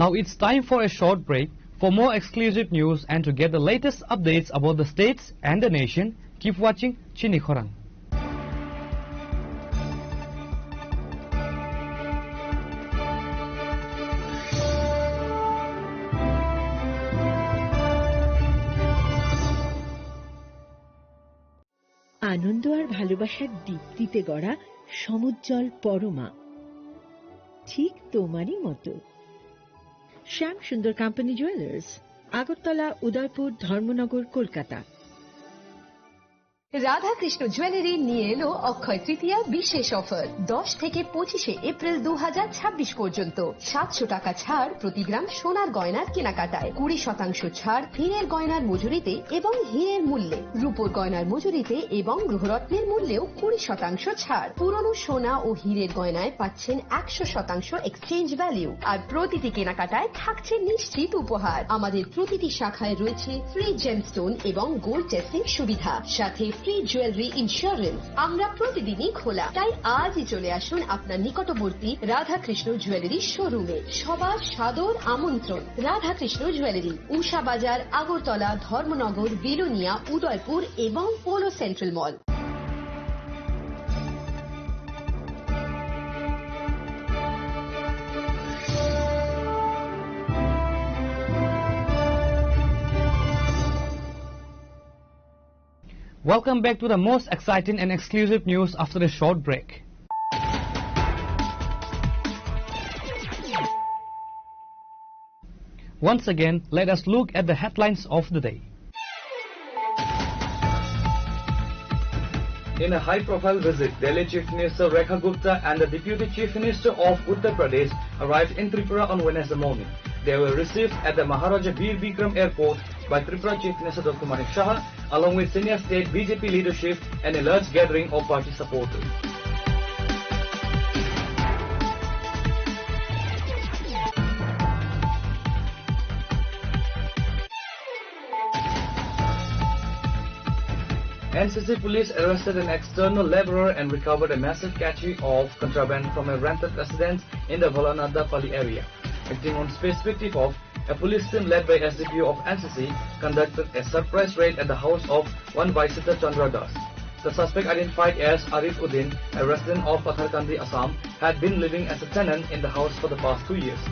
Now it's time for a short break. For more exclusive news and to get the latest updates about the states and the nation, keep watching Chinikhorang. আনন্দ আর ভালোবাসার দীপ্তিতে গড়া সমুজ্জ্বল পরমা, ঠিক তোমারই মতো। শ্যাম সুন্দর company jewellers, Agartala, Udaipur, Dharmanagar, Kolkata. Radhakrishna jewellery নিয়ে এলো অক্ষয় তৃতীয়া বিশেষ offer. 10 থেকে 25 এপ্রিল 2026 পর্যন্ত 700 টাকা ছাড় প্রতি গ্রাম সোনার গয়নার কেনাকাটায়, 20% ছাড় হীরের গয়নার মজুরিতে এবং হীরের মূল্যে, রূপোর গয়নার মজুরিতে এবং গ্রহরত্নের মূল্যেও 20% ছাড়। পুরনো সোনা ও হীরের গয়নায় পাচ্ছেন 100% এক্সচেঞ্জ ভ্যালু, আর প্রতিটি কেনাকাটায় থাকছে নিশ্চিত উপহার। আমাদের প্রতিটি শাখায় রয়েছে ফ্রি জেমস্টোন এবং গোল্ড টেস্টিং সুবিধা, সাথে ফ্রি জুয়েলারি ইন্স্যুরেন্স। আমরা প্রতিদিনই খোলা, তাই আজই চলে আসুন আপনার নিকটবর্তী রাধাকৃষ্ণ জুয়েলারি শোরুমে। সবার সাদর আমন্ত্রণ। রাধাকৃষ্ণ জুয়েলারি, উষা বাজার, আগরতলা, ধর্মনগর, বিলোনিয়া, উদয়পুর এবং polo central mall. Welcome back to the most exciting and exclusive news after a short break. Once again, let us look at the headlines of the day. In a high-profile visit, Delhi Chief Minister Rekha Gupta and the Deputy Chief Minister of Uttar Pradesh arrived in Tripura on Wednesday morning. They were received at the Maharaja Veer Bikram Airport by Tripura Chief Minister Dr. Manik Shah, along with senior state BJP leadership and a large gathering of party supporters. NCC police arrested an external laborer and recovered a massive cache of contraband from a rented residence in the Volanada Pali area. Acting on specific tip-off, a police team led by SDPO of NCC conducted a surprise raid at the house of one Vaisita Chandra Das. The suspect, identified as Arif Uddin, a resident of Patharkandi, Assam, had been living as a tenant in the house for the past 2 years.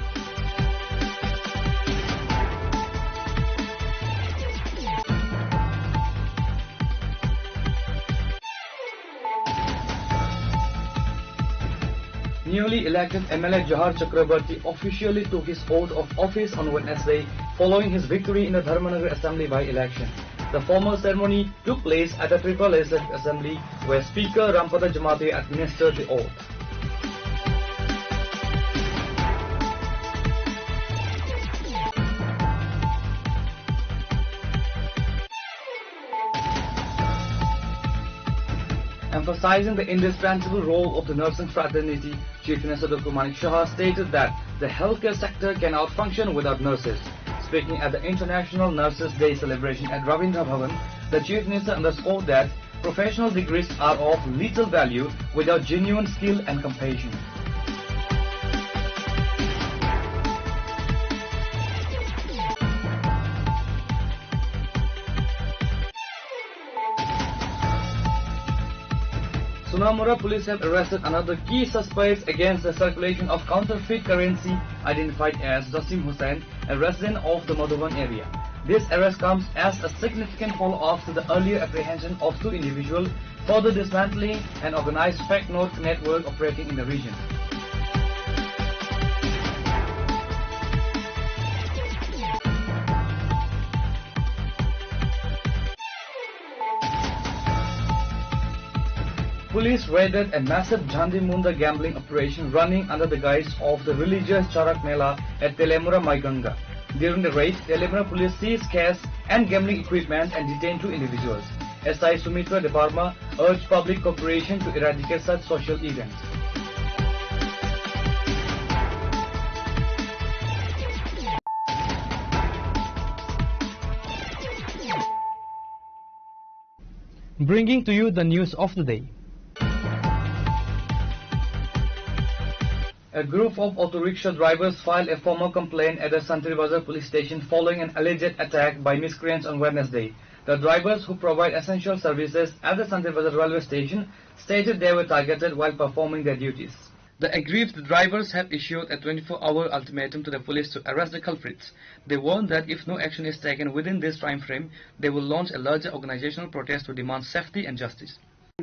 Newly elected MLA Jahar Chakrabarti officially took his oath of office on Wednesday following his victory in the Dharmanagar Assembly by-election. The formal ceremony took place at the Tripura Legislative Assembly where Speaker Rampada Jamatia administered the oath. Emphasizing the indispensable role of the nursing fraternity, Chief Minister Dr. Manik Shah stated that the healthcare sector cannot function without nurses. Speaking at the International Nurses Day celebration at Ravindra Bhavan, the Chief Minister underscored that professional degrees are of little value without genuine skill and compassion. Sunamura police have arrested another key suspect against the circulation of counterfeit currency, identified as Jasim Hussain, a resident of the Madhuban area. This arrest comes as a significant follow-up to the earlier apprehension of 2 individuals, further dismantling an organized fake note network operating in the region. police raided a massive Jhandi Munda gambling operation running under the guise of the religious Charak Mela at Telemura Maiganga. During the raid, Telemura police seized cash and gambling equipment and detained 2 individuals. SI Sumitra Deparma urged public cooperation to eradicate such social events. Bringing to you the news of the day. A group of auto rickshaw drivers filed a formal complaint at the Santri Bazar police station following an alleged attack by miscreants on Wednesday. The drivers, who provide essential services at the Santri Bazar railway station, stated they were targeted while performing their duties. The aggrieved drivers have issued a 24-hour ultimatum to the police to arrest the culprits. They warned that if no action is taken within this time frame, they will launch a larger organizational protest to demand safety and justice.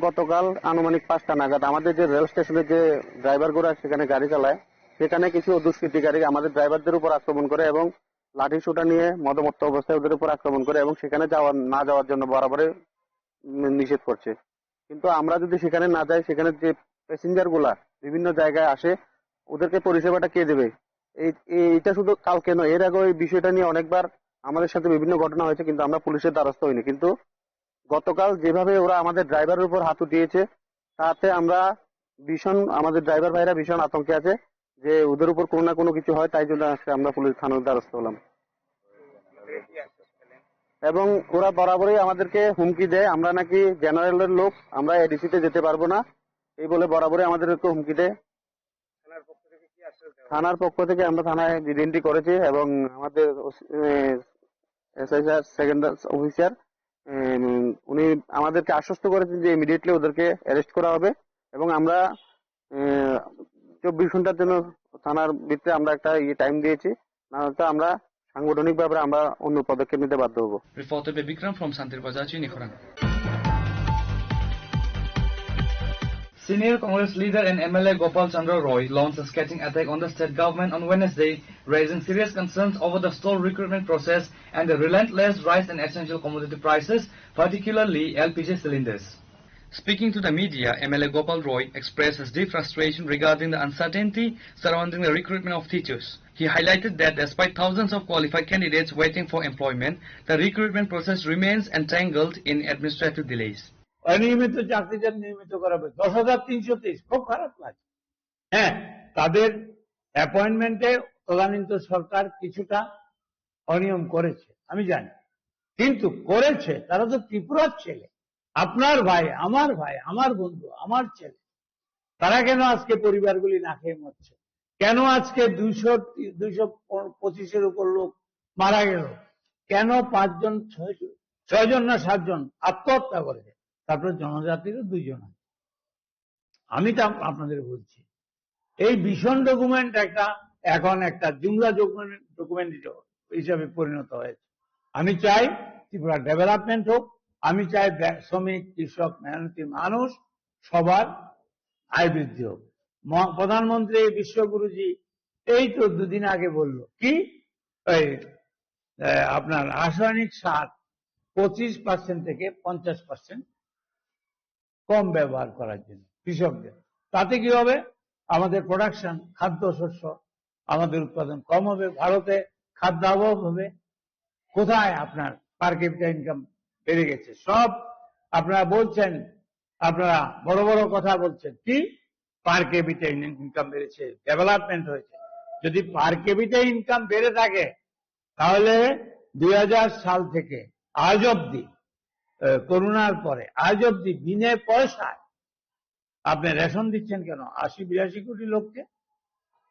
গতকাল আনুমানিক 5টা নাগাদ আমাদের যে rail স্টেশনে যে ড্রাইভারগুলো সেখানে গাড়ি চালায়, সেখানে কিছু দুষ্কৃতিকারী আমাদের ড্রাইভারদের উপর আক্রমণ করে এবং লাঠি সোঁটা নিয়ে মদমত্ত অবস্থায় ওদের উপর আক্রমণ করে এবং সেখানে না যাওয়ার জন্য বরাবরই নিষেধ করছে। কিন্তু আমরা যদি সেখানে না যাই, সেখানে যে প্যাসেঞ্জার গুলা বিভিন্ন জায়গায় আসে, ওদেরকে পরিষেবাটা কে দেবে? এইটা শুধু কালকে নয়, এর আগে এই বিষয়টা নিয়ে অনেকবার আমাদের সাথে বিভিন্ন ঘটনা হয়েছে, কিন্তু আমরা পুলিশের দ্বারস্থ হইনি। কিন্তু গতকাল যেভাবে ওরা আমাদের ড্রাইভারের উপর হাত উঠিয়েছে, তাতে আমরা আমাদের ড্রাইভার ভাইরা ভীষণ আতঙ্কে আছে যে ওদের উপর কোনো না কোনো কিছু হয়, তাই জন্য আজকে আমরা পুলিশ থানার দ্বারস্থ হলাম। এবং ওরা বরাবরই আমাদেরকে হুমকি দেয়, আমরা নাকি জেনারেলের লোক, আমরা এডিসিতে যেতে পারবো না, এই বলে বরাবরই আমাদেরকে হুমকি দেয়। থানার পক্ষ থেকে আমরা থানায় এন্ট্রি করেছি এবং আমাদের এসআই স্যার, সেকেন্ড অফিসার, উনি আমাদেরকে আশ্বস্ত করেছেন যে ইমিডিয়েটলি ওদেরকে অ্যারেস্ট করা হবে এবং আমরা 24 ঘন্টার জন্য থানার ভিতরে আমরা একটা টাইম দিয়েছি, না হলে আমরা সাংগঠনিকভাবে আমরা অন্য পদক্ষেপ নিতে বাধ্য হব। Reported by Bikram from Santir Bazar, Chinikhorana. Senior Congress leader and MLA Gopal Chandra Roy launched a scathing attack on the state government on Wednesday, raising serious concerns over the stalled recruitment process and the relentless rise in essential commodity prices, particularly LPG cylinders. Speaking to the media, MLA Gopal Roy expressed his deep frustration regarding the uncertainty surrounding the recruitment of teachers. He highlighted that despite thousands of qualified candidates waiting for employment, the recruitment process remains entangled in administrative delays. অনিয়মিত চাকরিদের নিয়মিত করা হবে 10,323, খুব খারাপ লাগে। হ্যাঁ, তাদের অ্যাপয়েন্টমেন্টে তদানীন্তন সরকার কিছুটা অনিয়ম করেছে, আমি জানি, কিন্তু করেছে তারা তো ত্রিপুরার ছেলে, আপনার ভাই, আমার বন্ধু, আমার ছেলে। তারা কেন আজকে পরিবারগুলি না খেয়ে মরছে? কেন আজকে 225-এর উপর লোক মারা গেল? কেন 5জন 6জন না 7জন আত্মহত্যা করেছে? তারপরে জনজাতিরও 2জন আছে। আমি তা আপনাদের বলছি, এই ভীষণ ডকুমেন্ট এখন একটা জুমলা ডকুমেন্ট হিসাবে পরিণত হয়েছে। আমি চাই ত্রিপুরা ডেভেলপমেন্ট হোক, আমি চাই শ্রমিক, কৃষক, মেহনতি মানুষ সবার আয় বৃদ্ধি হোক। প্রধানমন্ত্রী বিশ্বগুরুজি এই তো 2 দিন আগে বলল কি, আপনার রাসায়নিক সার 25% থেকে 50% কম ব্যবহার করার জন্য কৃষকদের। তাতে কি হবে? আমাদের প্রোডাকশন, খাদ্যশস্য, আমাদের উৎপাদন কম হবে, ভারতে খাদ্যাভাব হবে। কোথায় আপনার পার ক্যাপিটা ইনকাম বেড়ে গেছে? সব আপনারা বলছেন, আপনারা বড় বড় কথা বলছেন, কি পার ক্যাপিটা ইনকাম বেড়েছে, ডেভেলপমেন্ট হয়েছে। যদি পার ক্যাপিটা ইনকাম বেড়ে থাকে, তাহলে 2000 সাল থেকে আজ অব্দি, করোনার পরে আজ অব্দি বিনা পয়সায় আপনি রেশন দিচ্ছেন কেন 80-82 কোটি লোককে?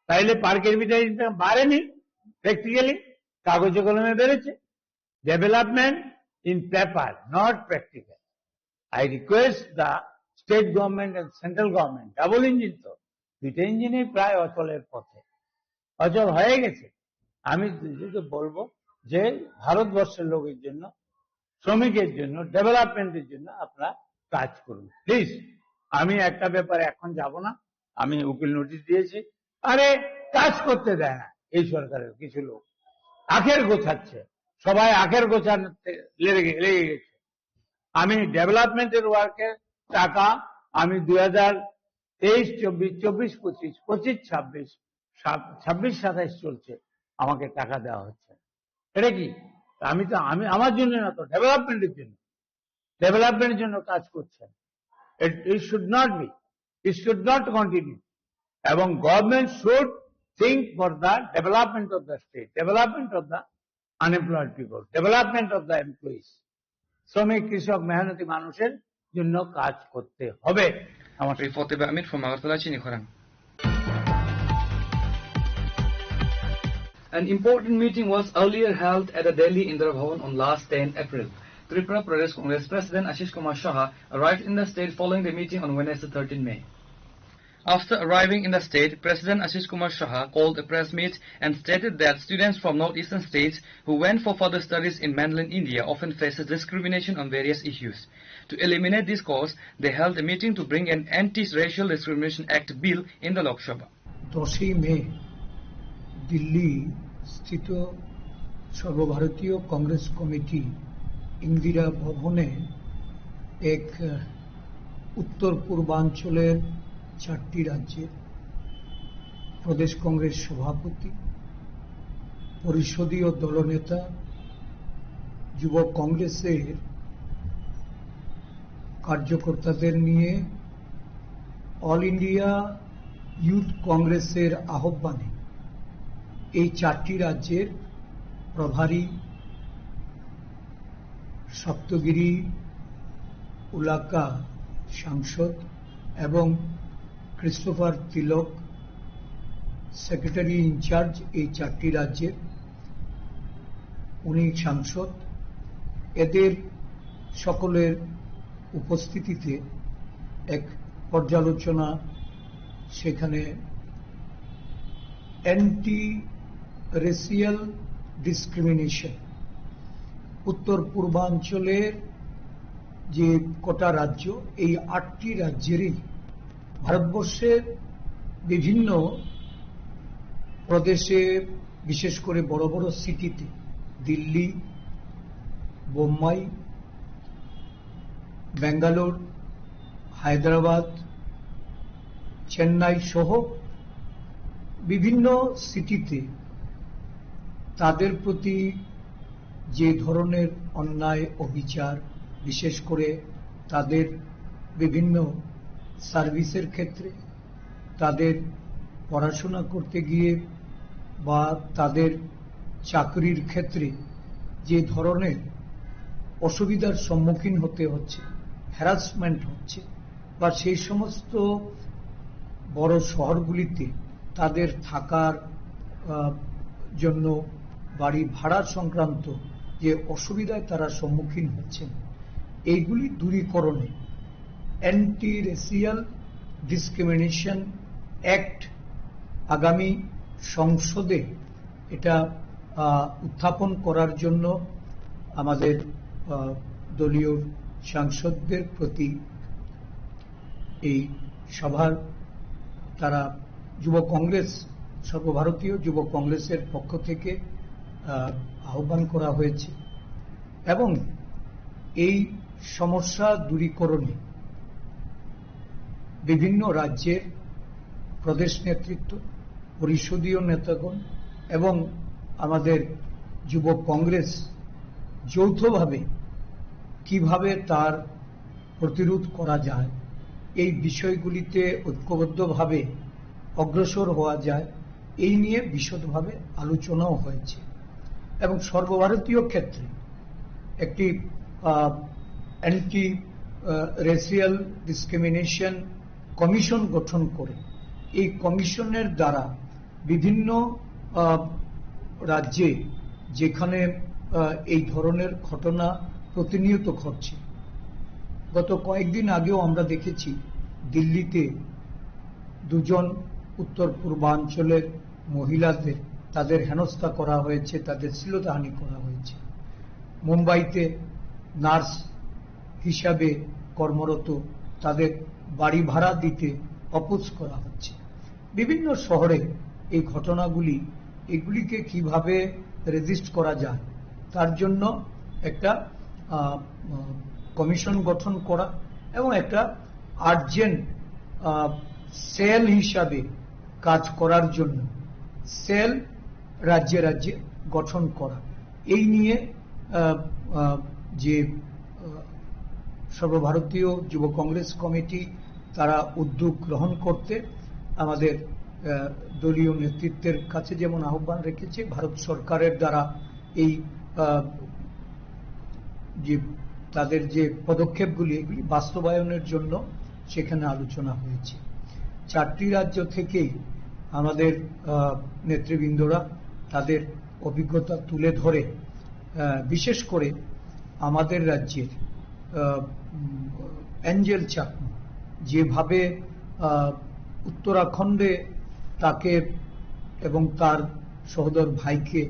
তাইলে পার ক্যাপিটা ইনকাম বাড়েনি, প্র্যাকটিক্যালি কাগজে কলমে বেড়েছে। Development in paper, not practical. I request the state government and central government, double engine তো, 2টা ইঞ্জিনই প্রায় অচলের পথে, অচল হয়ে গেছে। আমি বলবো যে ভারতবর্ষের লোকের জন্য, শ্রমিকের জন্য, ডেভেলপমেন্টের জন্য আপনারা কাজ করুন প্লিজ। আমি একটা ব্যাপারে এখন যাব না, আমি উকিল নোটিশ দিয়েছি। আরে কাজ করতে দেয় না এই সরকারের কিছু লোক, আখের গোছাচ্ছে, সবাই আখের গোছাতে লেগে গেছে। আমি ডেভেলপমেন্টের ওয়ার্কের টাকা আমি 2023-24, 24-25, 25-26, 26-27 চলছে, আমাকে টাকা দেওয়া হচ্ছে। এটা কি? আমি আমার জন্য না তো, ডেভেলপমেন্টের জন্য কাজ করছেন। It should not be. It should not continue. এবং government should think for the development of the state, development of the unemployed people, development of the employees. শ্রমিক, কৃষক, মেহনতি মানুষের জন্য কাজ করতে হবে। Reported by Amir from Agartala, Chinikhorang. An important meeting was earlier held at the Delhi Indira Bhavan on last 10 April. Tripura Pradesh Congress President Ashish Kumar Saha arrived in the state following the meeting on Wednesday 13 May. After arriving in the state, President Ashish Kumar Saha called a press meet and stated that students from northeastern states who went for further studies in mainland India often faces discrimination on various issues. To eliminate this cause, they held a meeting to bring an Anti-Racial Discrimination Act bill in the Lok Sabha. 10 মে দিল্লি স্থিত সর্বভারতীয় Congress committee Indira ভবনে এক উত্তর পূর্বাঞ্চলের 4টি রাজ্যের প্রদেশ কংগ্রেস সভাপতি, পরিষদীয় দলনেতা, যুব কংগ্রেসের কার্যকর্তাদের নিয়ে অল ইন্ডিয়া ইউথ কংগ্রেসের আহ্বানে এই 4টি রাজ্যের প্রভারী, সপ্তগিরি এলাকা সাংসদ এবং ক্রিস্টোফার তিলক সেক্রেটারি ইনচার্জ এই 4টি রাজ্যের, উনি সাংসদ, এদের সকলের উপস্থিতিতে এক পর্যালোচনা সেখানে অ্যান্টি রেসিয়াল ডিসক্রিমিনেশন, উত্তর পূর্বাঞ্চলের যে কটা রাজ্য, এই 8টি রাজ্যেরই ভারতবর্ষের বিভিন্ন প্রদেশে, বিশেষ করে বড় বড় সিটিতে, দিল্লি, বোম্বাই, বেঙ্গালোর, হায়দ্রাবাদ, চেন্নাই সহ বিভিন্ন সিটিতে তাদের প্রতি যে ধরনের অন্যায় অবিচার, বিশেষ করে তাদের বিভিন্ন সার্ভিসের ক্ষেত্রে, তাদের পড়াশোনা করতে গিয়ে বা তাদের চাকরির ক্ষেত্রে যে ধরনের অসুবিধার সম্মুখীন হতে হচ্ছে, হ্যারাসমেন্ট হচ্ছে, বা সেই সমস্ত বড় শহরগুলিতে তাদের থাকার জন্য বাড়ি ভাড়া সংক্রান্ত যে অসুবিধায় তারা সম্মুখীন হচ্ছেন, এইগুলি দূরীকরণে অ্যান্টি রেসিয়াল ডিসক্রিমিনেশন অ্যাক্ট আগামী সংসদে এটা উত্থাপন করার জন্য আমাদের দলীয় সাংসদদের প্রতি এই সভার তারা যুব কংগ্রেস, সর্বভারতীয় যুব কংগ্রেসের পক্ষ থেকে আহ্বান করা হয়েছে এবং এই সমস্যা দূরীকরণে বিভিন্ন রাজ্যের প্রদেশ নেতৃত্ব, পরিষদীয় নেতাগণ এবং আমাদের যুব কংগ্রেস যৌথভাবে কিভাবে তার প্রতিরোধ করা যায়, এই বিষয়গুলিতে ঐক্যবদ্ধভাবে অগ্রসর হওয়া যায়, এই নিয়ে বিশদভাবে আলোচনাও হয়েছে এবং সর্বভারতীয় ক্ষেত্রে একটি অ্যান্টি রেসিয়াল ডিসক্রিমিনেশন কমিশন গঠন করে এই কমিশনের দ্বারা বিভিন্ন রাজ্যে যেখানে এই ধরনের ঘটনা প্রতিনিয়ত ঘটছে, গত কয়েকদিন আগেও আমরা দেখেছি দিল্লিতে 2 জন উত্তর পূর্বাঞ্চলের মহিলাদের তাদের হেনস্থা করা হয়েছে, তাদের শ্লীলতাহানি করা হয়েছে। মুম্বাইতে নার্স হিসাবে কর্মরত তাদের বাড়ি ভাড়া দিতে অপোজ করা হচ্ছে। বিভিন্ন শহরে এই ঘটনাগুলি, এগুলিকে কিভাবে রেজিস্ট করা যায় তার জন্য একটা কমিশন গঠন করা এবং একটা আর্জেন্ট সেল হিসাবে কাজ করার জন্য সেল রাজ্যে রাজ্যে গঠন করা, এই নিয়ে যে সর্বভারতীয় যুব কংগ্রেস কমিটি তারা উদ্যোগ গ্রহণ করতে আমাদের দলীয় নেতৃত্বের কাছে যেমন আহ্বান রেখেছে, ভারত সরকারের দ্বারা এই যে তাদের যে পদক্ষেপগুলি এগুলি বাস্তবায়নের জন্য সেখানে আলোচনা হয়েছে। 4টি রাজ্য থেকেই আমাদের নেতৃবৃন্দরা তাদের অভিজ্ঞতা তুলে ধরে বিশেষ করে আমাদের রাজ্যের অ্যাঞ্জেল চাকমা যেভাবে উত্তরাখণ্ডে তাকে এবং তার সহোদর ভাইকে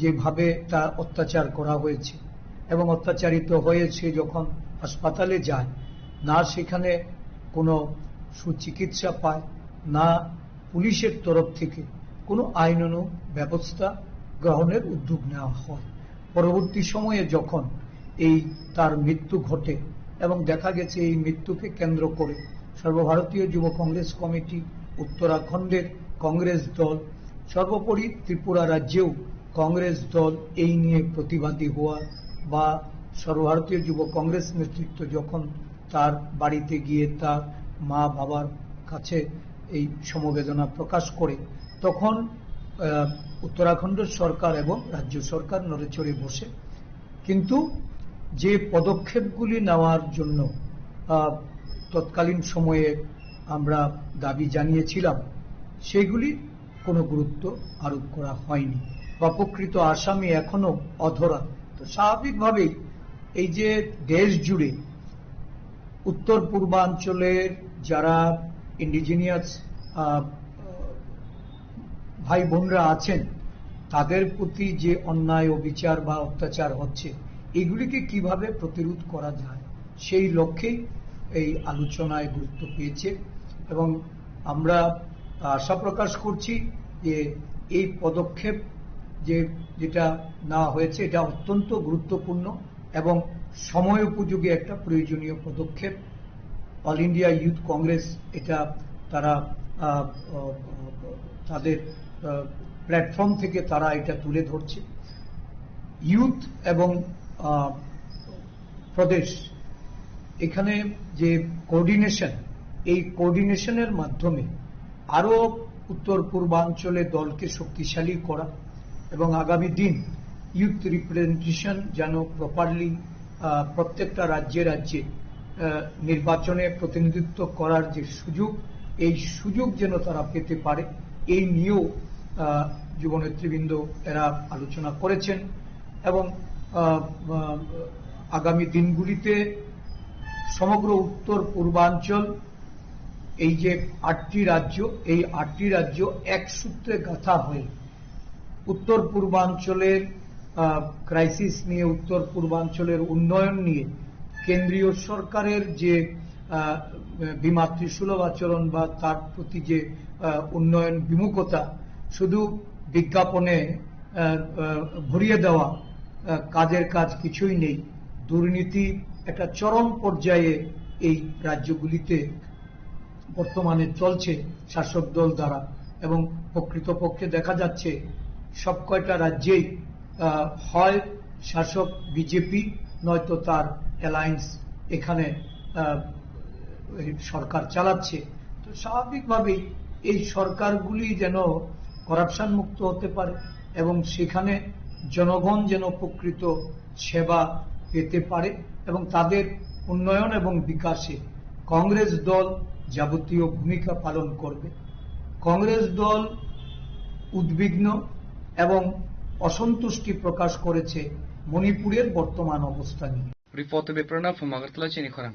যেভাবে তার অত্যাচার করা হয়েছে এবং অত্যাচারিত হয়েছে যখন হাসপাতালে যায়, না সেখানে কোনো সুচিকিৎসা পায়, না পুলিশের তরফ থেকে কোনো আইনানু ব্যবস্থা গ্রহণের উদ্যোগ নেওয়া হয়। পরবর্তী সময়ে যখন এই তার মৃত্যু ঘটে এবং দেখা গেছে এই মৃত্যুকে কেন্দ্র করে সর্বভারতীয় যুব কংগ্রেস কমিটি, উত্তরাখণ্ডের কংগ্রেস দল, সর্বোপরি ত্রিপুরা রাজ্যেও কংগ্রেস দল এই নিয়ে প্রতিবাদী হওয়া বা সর্বভারতীয় যুব কংগ্রেস নেতৃত্ব যখন তার বাড়িতে গিয়ে তার মা বাবার কাছে এই সমবেদনা প্রকাশ করে, তখন উত্তরাখণ্ড সরকার এবং রাজ্য সরকার নড়েচড়ে বসে। কিন্তু যে পদক্ষেপগুলি নেওয়ার জন্য তৎকালীন সময়ে আমরা দাবি জানিয়েছিলাম সেগুলি কোনো গুরুত্ব আরোপ করা হয়নি। অপকৃত আসামি এখনো অধরা। তো স্বাভাবিকভাবেই এই যে দেশ জুড়ে উত্তর পূর্বাঞ্চলের যারা ইন্ডিজিনিয়াস ভাই বোনরা আছেন তাদের প্রতি যে অন্যায় অবিচার বা অত্যাচার হচ্ছে, এগুলিকে কিভাবে প্রতিরোধ করা যায় সেই লক্ষ্যেই এই আলোচনায় গুরুত্ব পেয়েছে এবং আমরা আশা প্রকাশ করছি যে এই পদক্ষেপ যেটা নেওয়া হয়েছে এটা অত্যন্ত গুরুত্বপূর্ণ এবং সময় উপযোগী একটা প্রয়োজনীয় পদক্ষেপ। অল ইন্ডিয়া ইউথ কংগ্রেস এটা তারা তাদের প্ল্যাটফর্ম থেকে তারা এটা তুলে ধরছে। ইউথ এবং প্রদেশ এখানে যে কোঅর্ডিনেশন, এই কোঅর্ডিনেশনের মাধ্যমে আরো উত্তর পূর্বাঞ্চলে দলকে শক্তিশালী করা এবং আগামী দিন ইউথ রিপ্রেজেন্টেশন যেন প্রপারলি প্রত্যেকটা রাজ্যে রাজ্যে নির্বাচনে প্রতিনিধিত্ব করার যে সুযোগ, এই সুযোগ যেন তারা পেতে পারে, এই নিয়েও যুব নেতৃবৃন্দ এরা আলোচনা করেছেন এবং আগামী দিনগুলিতে সমগ্র উত্তর পূর্বাঞ্চল এই যে 8টি রাজ্য, এই 8টি রাজ্য এক সূত্রে গাঁথা হয়ে উত্তর পূর্বাঞ্চলের ক্রাইসিস নিয়ে, উত্তর পূর্বাঞ্চলের উন্নয়ন নিয়ে কেন্দ্রীয় সরকারের যে বিমাতৃসুলভ আচরণ বা তার প্রতি যে উন্নয়ন বিমুখতা, শুধু বিজ্ঞাপনে ভরিয়ে দেওয়া কাজের কাজ কিছুই নেই। দুর্নীতি একটা চরম পর্যায়ে এই রাজ্যগুলিতে বর্তমানে চলছে শাসক দল দ্বারা এবং প্রকৃতপক্ষে দেখা যাচ্ছে সব কয়টা রাজ্যেই হয় শাসক বিজেপি নয়তো তার অ্যালায়েন্স এখানে সরকার চালাচ্ছে। তো স্বাভাবিকভাবেই এই সরকারগুলি যেন করাপশন মুক্ত হতে পারে এবং সেখানে জনগণ যেন প্রকৃত সেবা পেতে পারে এবং তাদের উন্নয়ন এবং বিকাশে কংগ্রেস দল যাবতীয় ভূমিকা পালন করবে। কংগ্রেস দল উদ্বিগ্ন এবং অসন্তুষ্টি প্রকাশ করেছে মণিপুরের বর্তমান অবস্থা নিয়ে। Report by Pranav from Agartala, Chinikhwaram.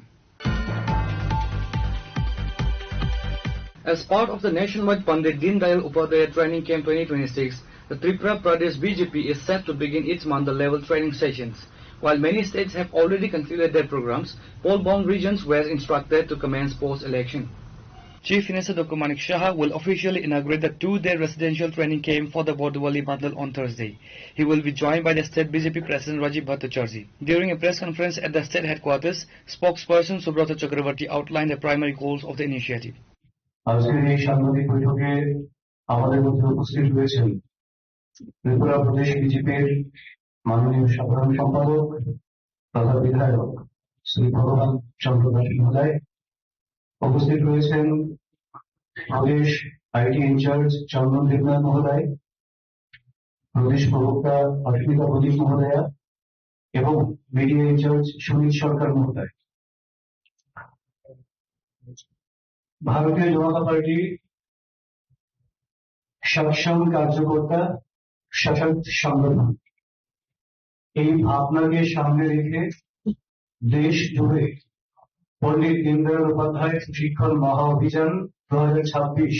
As part of the nationwide Pandit Deen Dayal Upadhyaya Training Camp 2026, the Tripura Pradesh BJP is set to begin its Mandal-level training sessions. While many states have already concluded their programs, poll-bound regions were instructed to commence post-election. Chief Minister Dr. Manik Shah will officially inaugurate the 2-day residential training camp for the Bordewali Mandal on Thursday. He will be joined by the State BJP President Rajiv Bhattacharjee. During a press conference at the state headquarters, spokesperson Subrata Chakrabarty outlined the primary goals of the initiative. আজকের এই সাংবাদিক বৈঠকে আমাদের মধ্যে উপস্থিত হয়েছেন ত্রিপুরা প্রদেশ বিজেপির মাননীয় সাধারণ সম্পাদক তথা বিধায়ক শ্রী ভগবান চন্দ্র দাস মহোদয়, উপস্থিত রয়েছেন প্রদেশ আইটি ইনচার্জ চন্দন দেবনাথ মহোদয়, প্রদেশ প্রবক্তা অস্মিতা প্রদীপ মহোদয়া এবং মিডিয়া ইনচার্জ সুনীল সরকার মহোদয়। ভারতীয় জনতা পার্টি সক্ষম কার্যকর্তা সশক্ত সংগঠন এই ভাবনাকে সামনে রেখে দেশ জুড়ে পণ্ডিত দীনদয়াল উপাধ্যায় শিক্ষণ মহা অভিযান 2026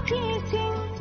Kissing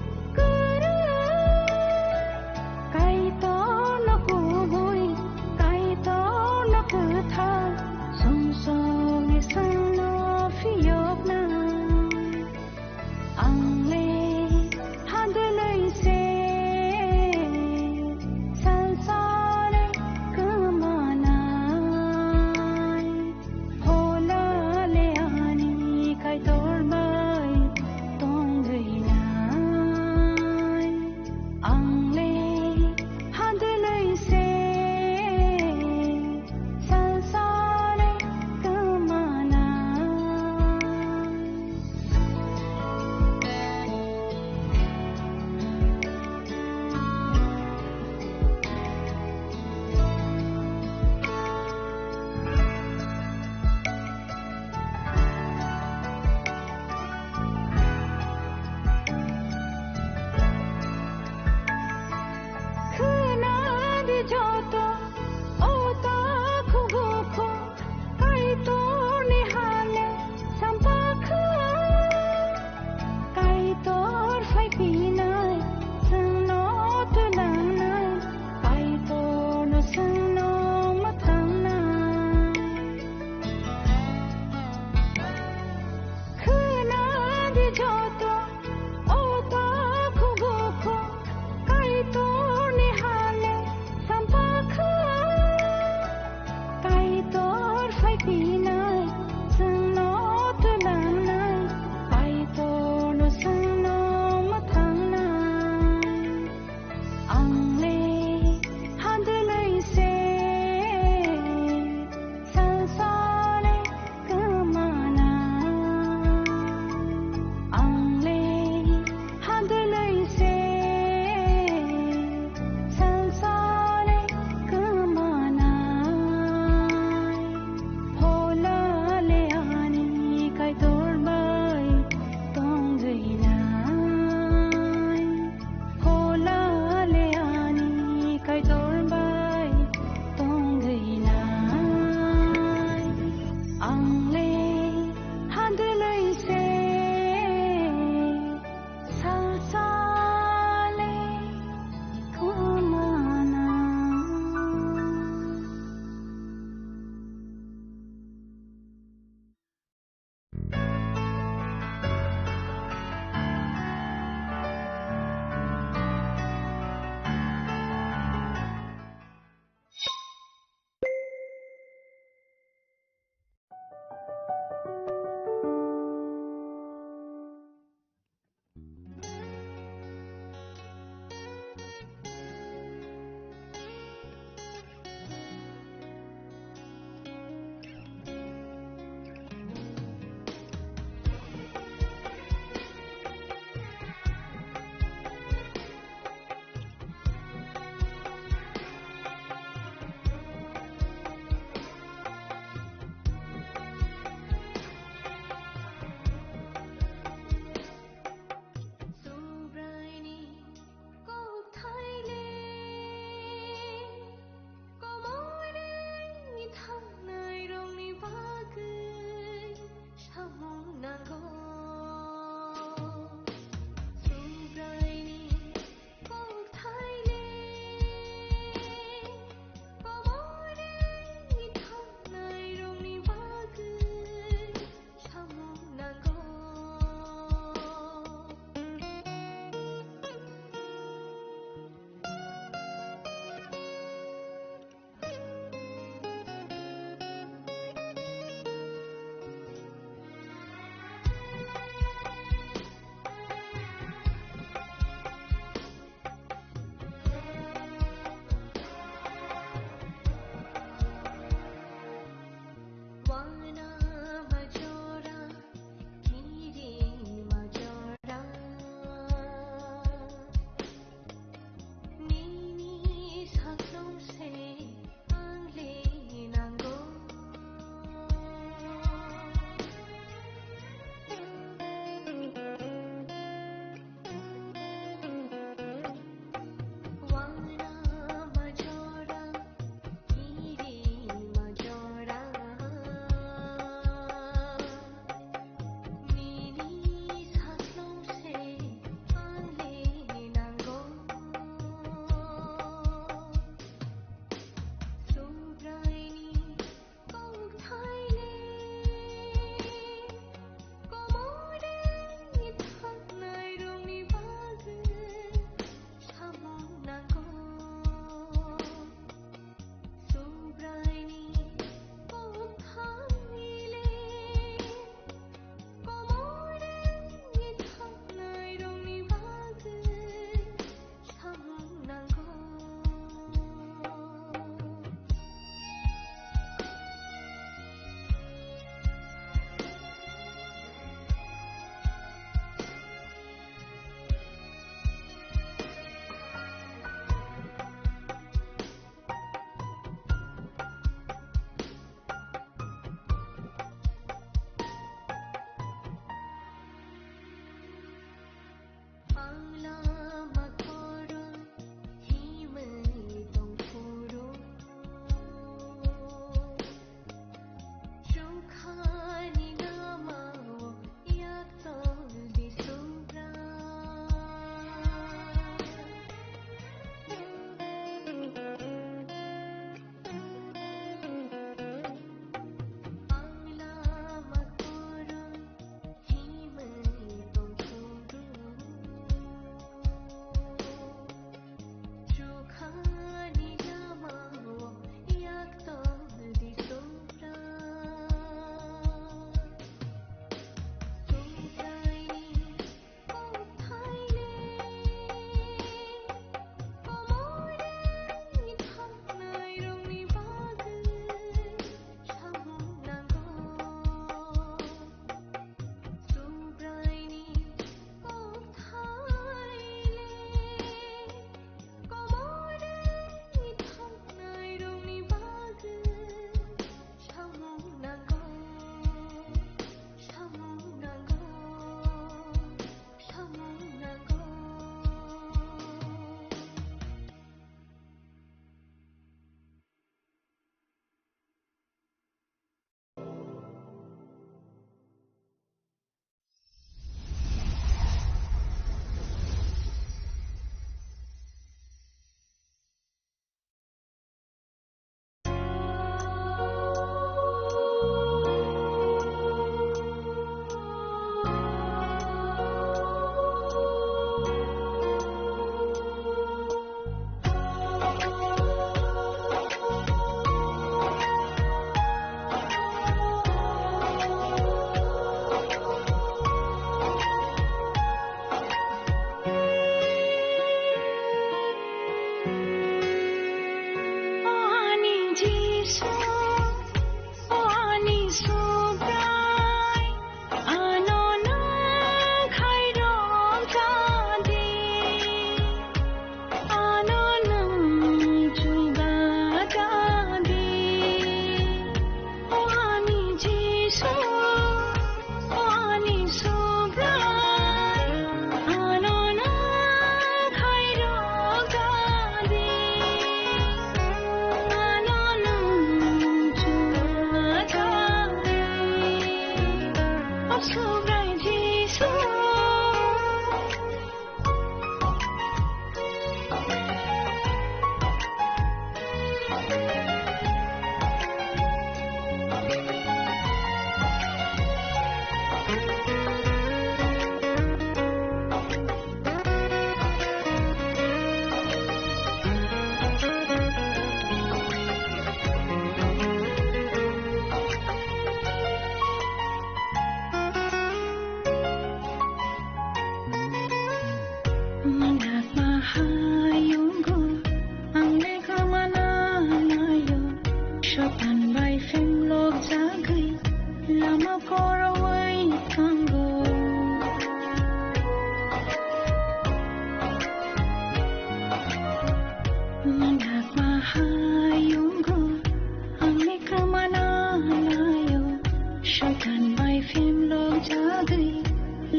जागै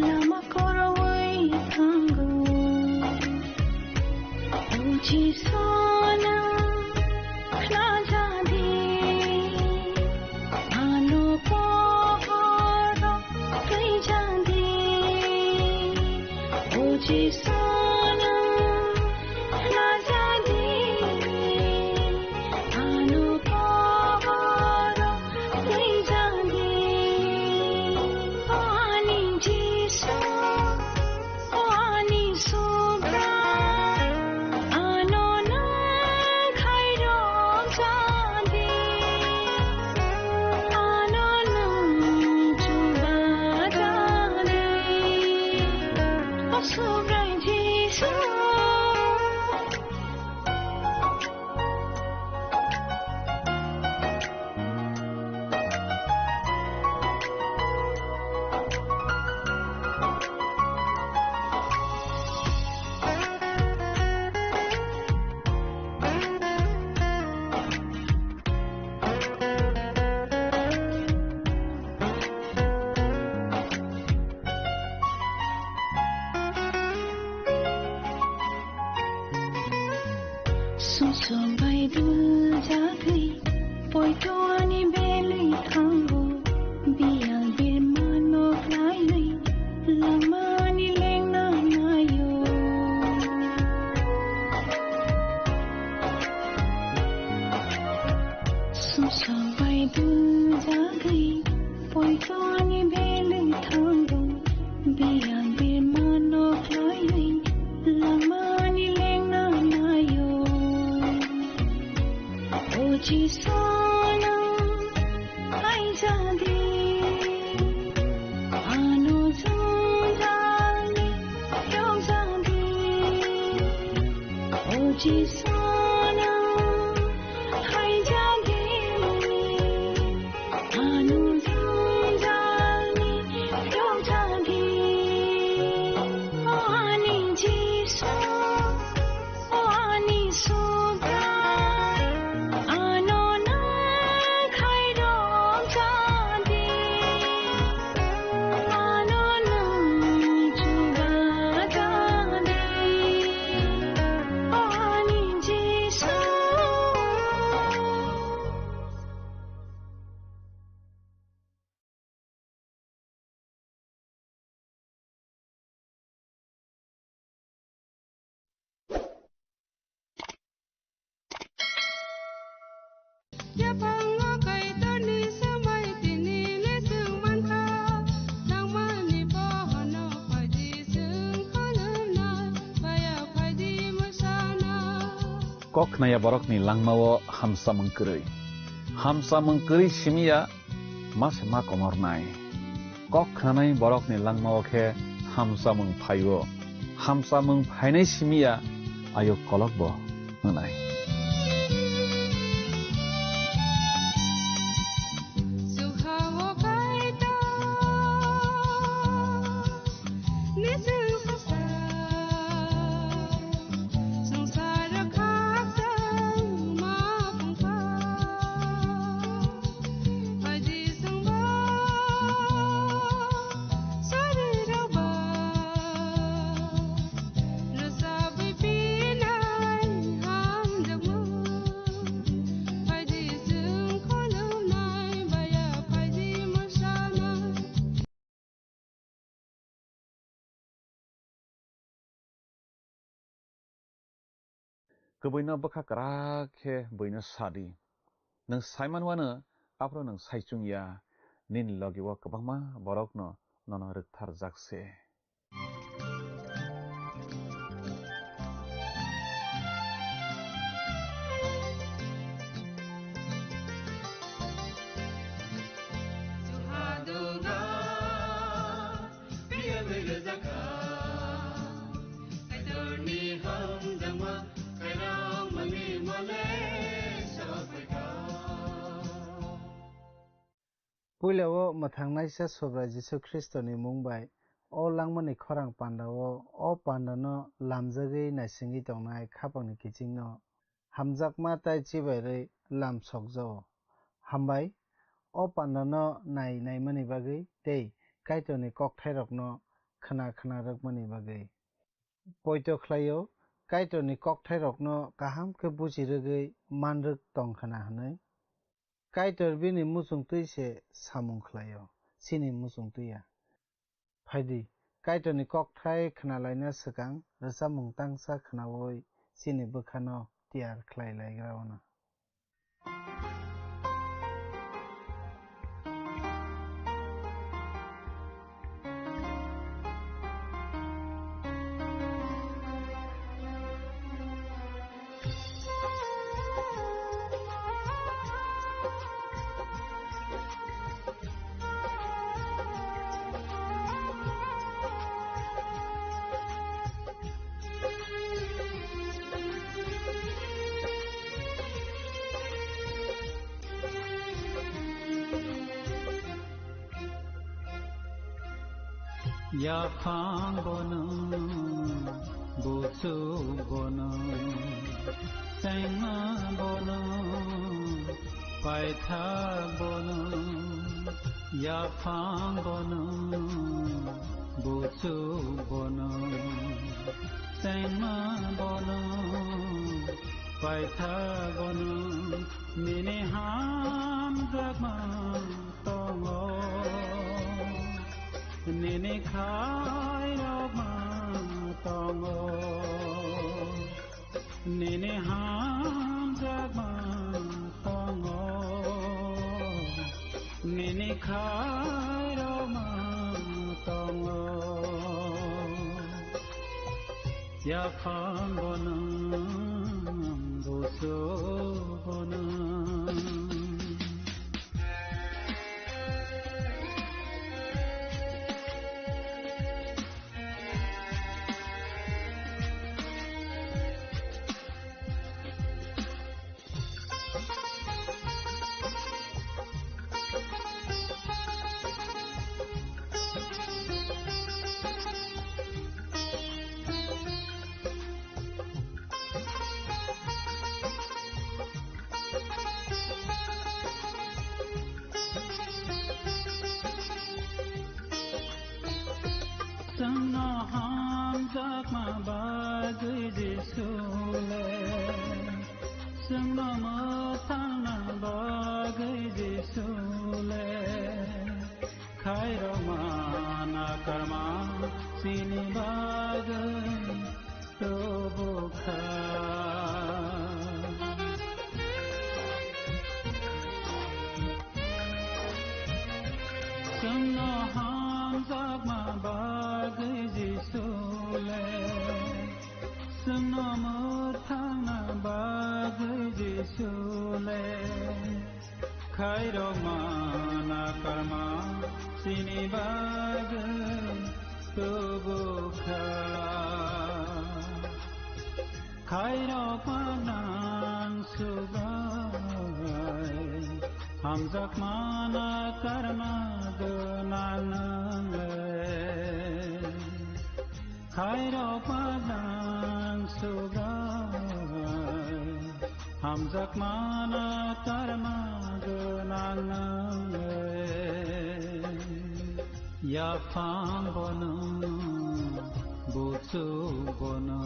लामा करवै थांगौ उची सोना खना जादे आनो पहरो कै जादे उची सोना खना जादे आनो पहरो कै जादे पानी जीसो पानी सोब्रा आनो न खाइरो जादे आनो न चुबा जादे सोब्रा जीसो सुसुबाय दुल जागै पयट'आनि बेलै थांगौ बियाल बिरमानो लायै लामानि लेंना नायो सुसुबाय दुल जागै पयट'आनि बेलै थांगौ बियाल बिरमानो लायै लामानि लेंना नायो ओची सोना खाइ जादे आनो जुंजाले फ्याउ जादे ओची सोना खाइ जादे आनो जुंजाले फ्याउ जादे आनी जीसो आनी सोब्रा आनो न खाइरो जादे आनो न चुबा जादे आनी जीसो Koknaya borokni langmawo hamsa mengkeri simia mas ma komornai koknanai borokni langmawo khe hamsa mengphaio hamsa mengphainai simia ayo kolokbo nai Kebuina baka kerakhe buina sadi nang saiman wana apro nang saicung ya nin logi wa kabangma borokno nono rekthar jakse Puilao mathangnaisa sobra Jisu Kristoni mungbai o langmani khorang pandao o pandano lamjagui naisingi tongnai khapangni kichingno hamjakma tai chibairei lam sogjao hambai o pandano nai naimani bagui tei kaitoni kokthai rokno khana rokmani bagai poito khlaio kaitoni kokthai rokno kaham ke bujirogoi manrok tongkhana hanai kaitor bini musungtui se samung khlaio sini musungtuia phaidi kaitoni kokthai khnalaina swkang rwsamung tangsa khnawoi sini bwkhano tiyar khlailaigrawna Yapang bono, bosu bono, sengma bono, paitha bono. Yapang bono, bosu bono, sengma bono, paitha bono. Nini ham dragma tongo. Nini khai roma tongo Nini ham jagma tongo Nini khai roma tongo Yapang bono boso bono Sangno ham zakma bagai disule Sangno matana bagai disule Khairo mana karma sini bagai tobukha Sangno ham zakma bagai disule Sangno matana bagai disule Khairo mana karma sini bagai tobukha Khairo panan sugai Hamzak mana karma gunanle Khairo panan sugai Hamzak mana karma gunanle Yapang bono bosu bono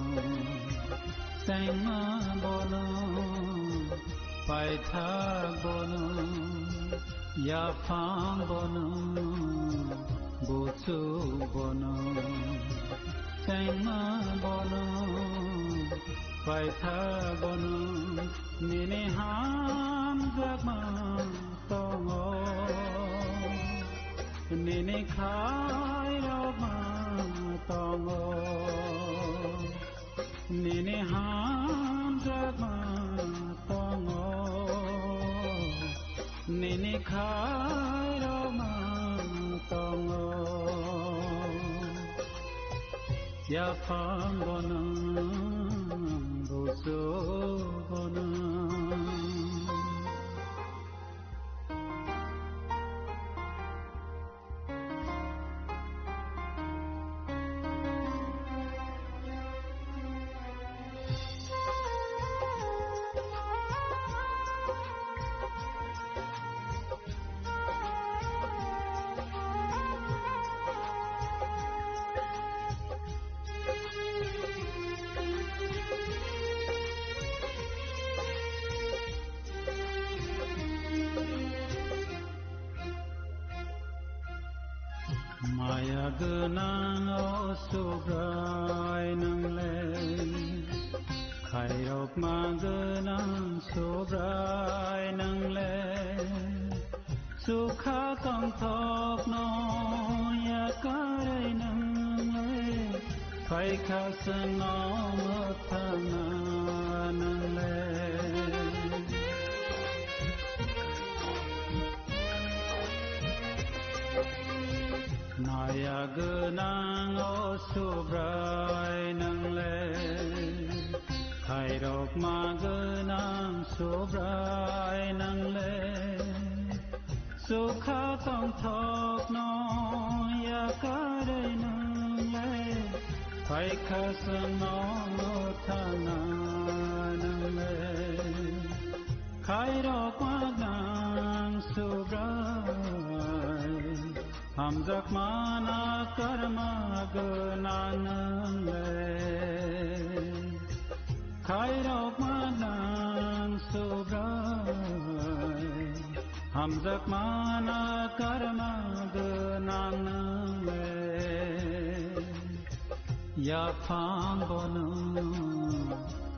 Sengma bono paitha bono Yapang bono bosu bono Sengma bono paitha bono Nini ham jagma tongo Nini khai roma tongo Nini ham jagma tongo Nini khai roma tongo Yapang bono boso bono गोनाङाव सब्राय नोंले खायरब मा गोनां सब्राय नोंले सुखा कंथब नया कारै नोंले फायखा सनाम थाना नोंले नाया गोनाङाव सब्राय नोंले खायरब मा गोनां सब्राय नोंले सुखा कंथब नया कारै नोंले फायखा सनाम थाना नोंले खायरब मा गोनां सब्राय Hamzak mana karma gunanle Khairok manang sobrai Hamzak mana karma gunanle Ya phang bono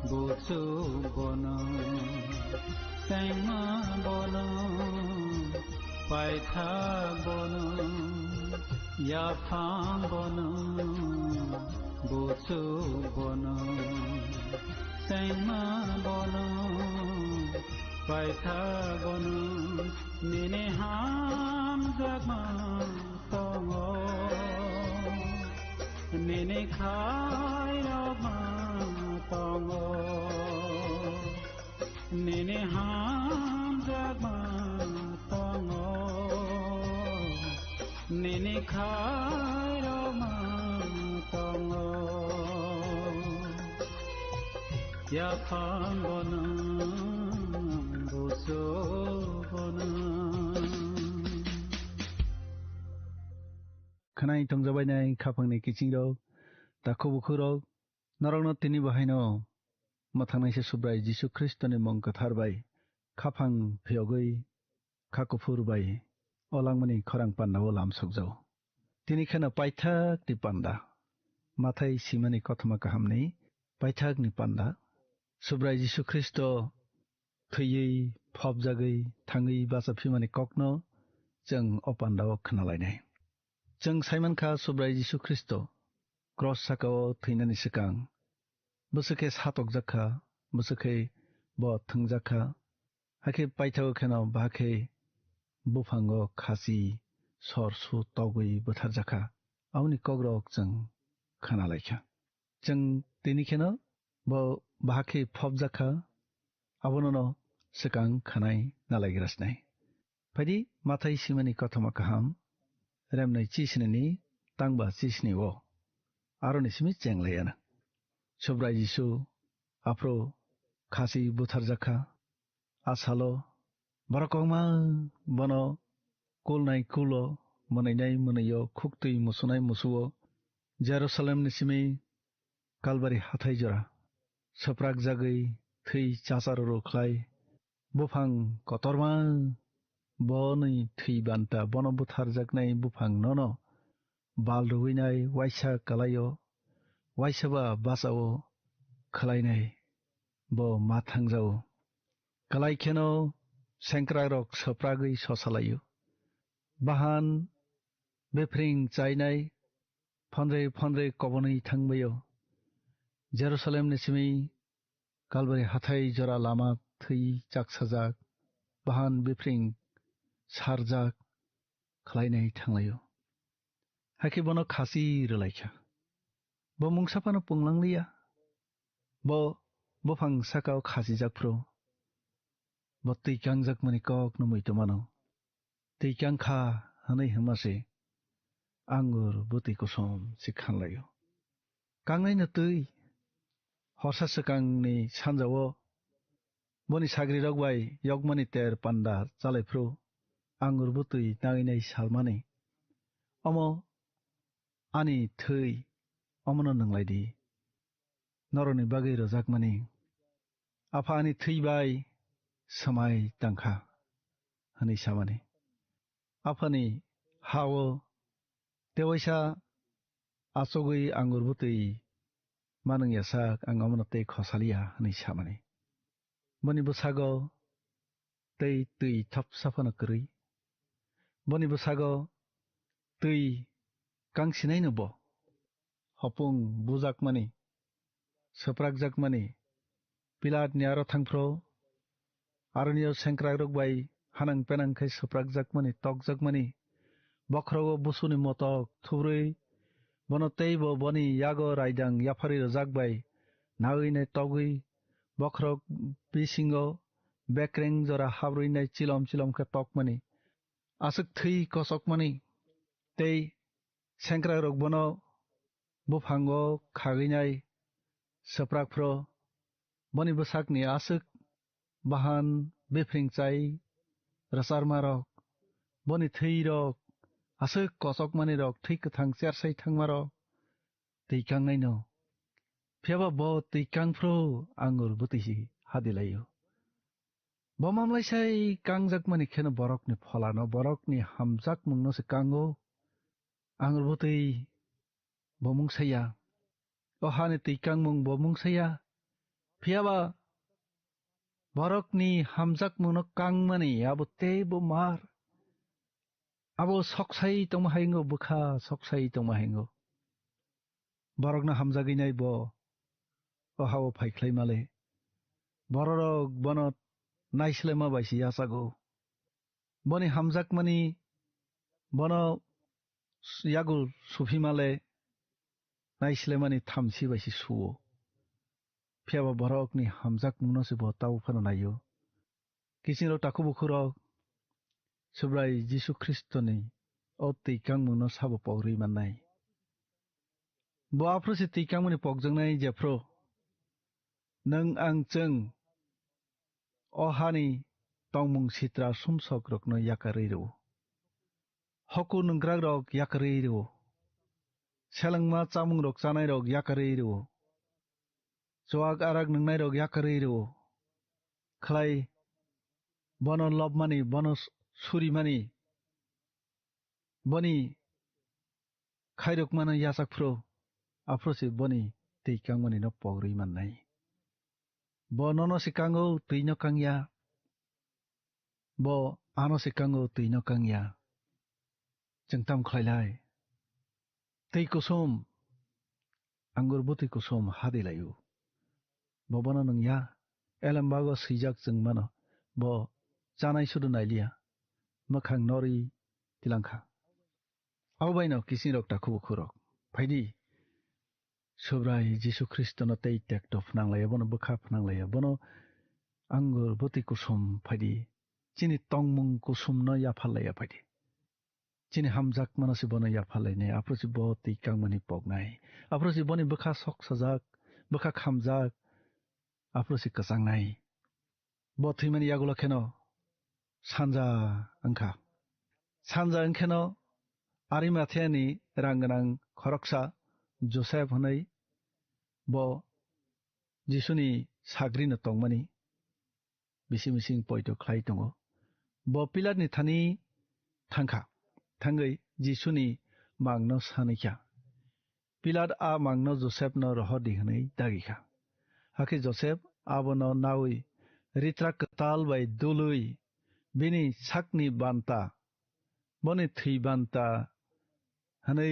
butsu bono Sengma bono Paitha bono ya phang bono butsu bono sengma bono paitha bono nine ham jagma tongo nine khai rama tongo nine ham jagma Nini khairama tongo ya phangona busogona Khanai tongjabai nai khapangni kichingro takobukhuro narangno tini bahaino mathangnaise subrai Jisu Kristoni mong katharbai khapang phiyogoi khakufurbai Olangmani khorang panda o lam sogjau. Tini khana paithak ni panda. Mathai simani kothama kahamni paithak ni panda. Subrai Jisu Kristo thuyei phobjagoi thangai basa phimani kokno jeng o panda o khnalainai. Jeng Simon kha subrai Jisu Kristo cross sakao thuinani sikang. Busake satok jakha busake bo thangjakha. Hake paithak khana bahake Bufango khasi sorsu togui butharjaka awni kogrok jeng khana laikha jeng tini khena bo bahake phobjaka abonono sikang khanai nalaigrasnai phadi mathai simani kothama kaham remnai chisnini tangba chisni o aroni simi chenglayana subrai Jisu apro khasi butharjaka asalo Barakongma bono kulnai kulo monainai monayo khuktui musunai musuo Jerusalem nisimi Kalbari hathai jora saprak jagai thei chasaroro khlai bufang kotorma boni thei banta bono buthar jaknai bufang nono balruinai waisa kalayo waisaba basao khlainai bo mathangjao kalai kheno Sengkrarok sopragui sosalayu. Bahan befring chainai phonre kobonai thangbayo. Jerusalem nisimi Kalbari hathai jora lama thui chaksajak. Bahan befring sarjak khlainai thanglayo. Haki bono khasi relaikha. Bo mungsapano punglanglia. Bo bofang sakao khasi jakpro. Bo tikang jakmani kok no muitomano. Tikang kha hanai hamase. Angur buti kosom sikhanlayo. Kangnai na tui. Horsa sakang ni sanjawo. Boni sagri rogbai yogmani ter panda chalaipro. Angur buti nanginai salmani. Omo ani tui. Omono nanglaidi. Noroni bagai rojakmani. Apa ani tui bai. Samai tangkha. Hani samani. Apani hawo तेवैसा आसगै आंगुर बुतै मानों यासा आं अमनते खसालिया हनै सामाने बनि बसागो तै तै थप साफाना करै बनि बसागो तै कांसिनाय नबो हपुं बुजाक माने सप्राक जाक माने पिलात न्यारो थांफ्रो आरनियो सेंक्रा रगबाय हानां पेनांखै सप्राक जाक माने तक जाक माने बख्रगो बुसुनि मतक थुब्रै बनतैबो बनि यागो रायदां याफारि जाकबाय नागैनाय तगै बख्रग बिसिंगो बेक्रें जरा हाब्रैनाय चिलम चिलम के तक माने आसक थै कसक माने तै सेंक्रा रग बनो बुफांगो खागैनाय सप्राकफ्रो बनि बसाकनि आसक बाहान बेफ्रिंचाय रसारमा रग बनि थै रग आसक कसक माने रग थै कथां सेरसाय थांमा रग तैखांनाय न फियाबा ब तैखांफ्रो आंगुर बुतैसि हादिलायो बमामलायसाय कांजाक माने खेनो बरकनि फलानो बरकनि हामजाक मुंनो से कांगो आंगुर बुतै बमुंसाया अहाने तैखां मुं बमुंसाया फियाबा बरकनि हामजाक मुंनो कां माने आबो तेबो मार आबो सकसाय तंमाहायंगो बुखा सकसाय तंमाहायंगो बरकना हामजागैनाय ब अहाव फाइख्लाय माले बररक बनत नाइसलेमा बायसि यासागो बनि हामजाक माने बन यागुल सुफि माले नाइसलेमानि थामसि बायसि सुओ फियाबा बरकनि हामजाक मुंनो से बताव फनो नायो किसिंरो टाकु बुखुरक सुब्राय जिसु ख्रिस्टनि ओ तैकां मुंनो साबो पौरै माननाय बोआफ्रो से तैकां मुनि पगजोंनाय जेफ्रो नों आं जों अहानि तंमुं सित्रा सुमसक रकनो याकारै हकु नंग्राग रक याकारै सेलंमा चामुं रक जानाय रक याकारै जवाग आराग नंनाय रक याकारै खलाय बन लब माने बन सुरी माने बनि खायरक माने यासाकफ्रो आफ्रोसे बनि तैकां माने न पगरै माननाय बननो सिकांगो तैनो कांया ब आनो सिकांगो तैनो कांया जोंताम खलायलाय तै कुसुम आंगुर बुतै कुसुम हादिलायो बबनो नंया एलमबागो सैजाक जों मानो ब जानाय सुदु नायलिया मोखां नरि तिलांखा आवबायनो किसिं रक टाकु बुखुरक फायदि सुब्राय जिसु ख्रिस्टनो तै टेक्ट फनांलाया बनो बोखा फनांलाया बनो आंगुर बुतै कुसुम फायदि चिनि तंमुं कुसुम न याफालाया फायदि चिनि हामजाक मनसे बनो याफालायनाय आफ्रोसि ब तैकां माने पगनाय आफ्रोसि बनि बोखा सक सजाक बोखा खामजाक आफ्रोसि कसांनाय ब थैमानि यागुला खेनो सानजा अंखेनो आरिमाथियानि रांगोनां खरकसा जोसेफ हनै ब जिसुनि साग्रिनो तंमानि बिसि मिसिं पयतो खलाय दङ ब पिलातनि थानि थांखा थांगै जिसुनि मांनो सानैखा पिलात आ मांनो जोसेफनो रह दिहनै दागिखा हाखि जोसेफ आबनो नावै रित्रा कताल बाय दुलै बिनि साकनि बान्ता बनि थै बान्ता हनै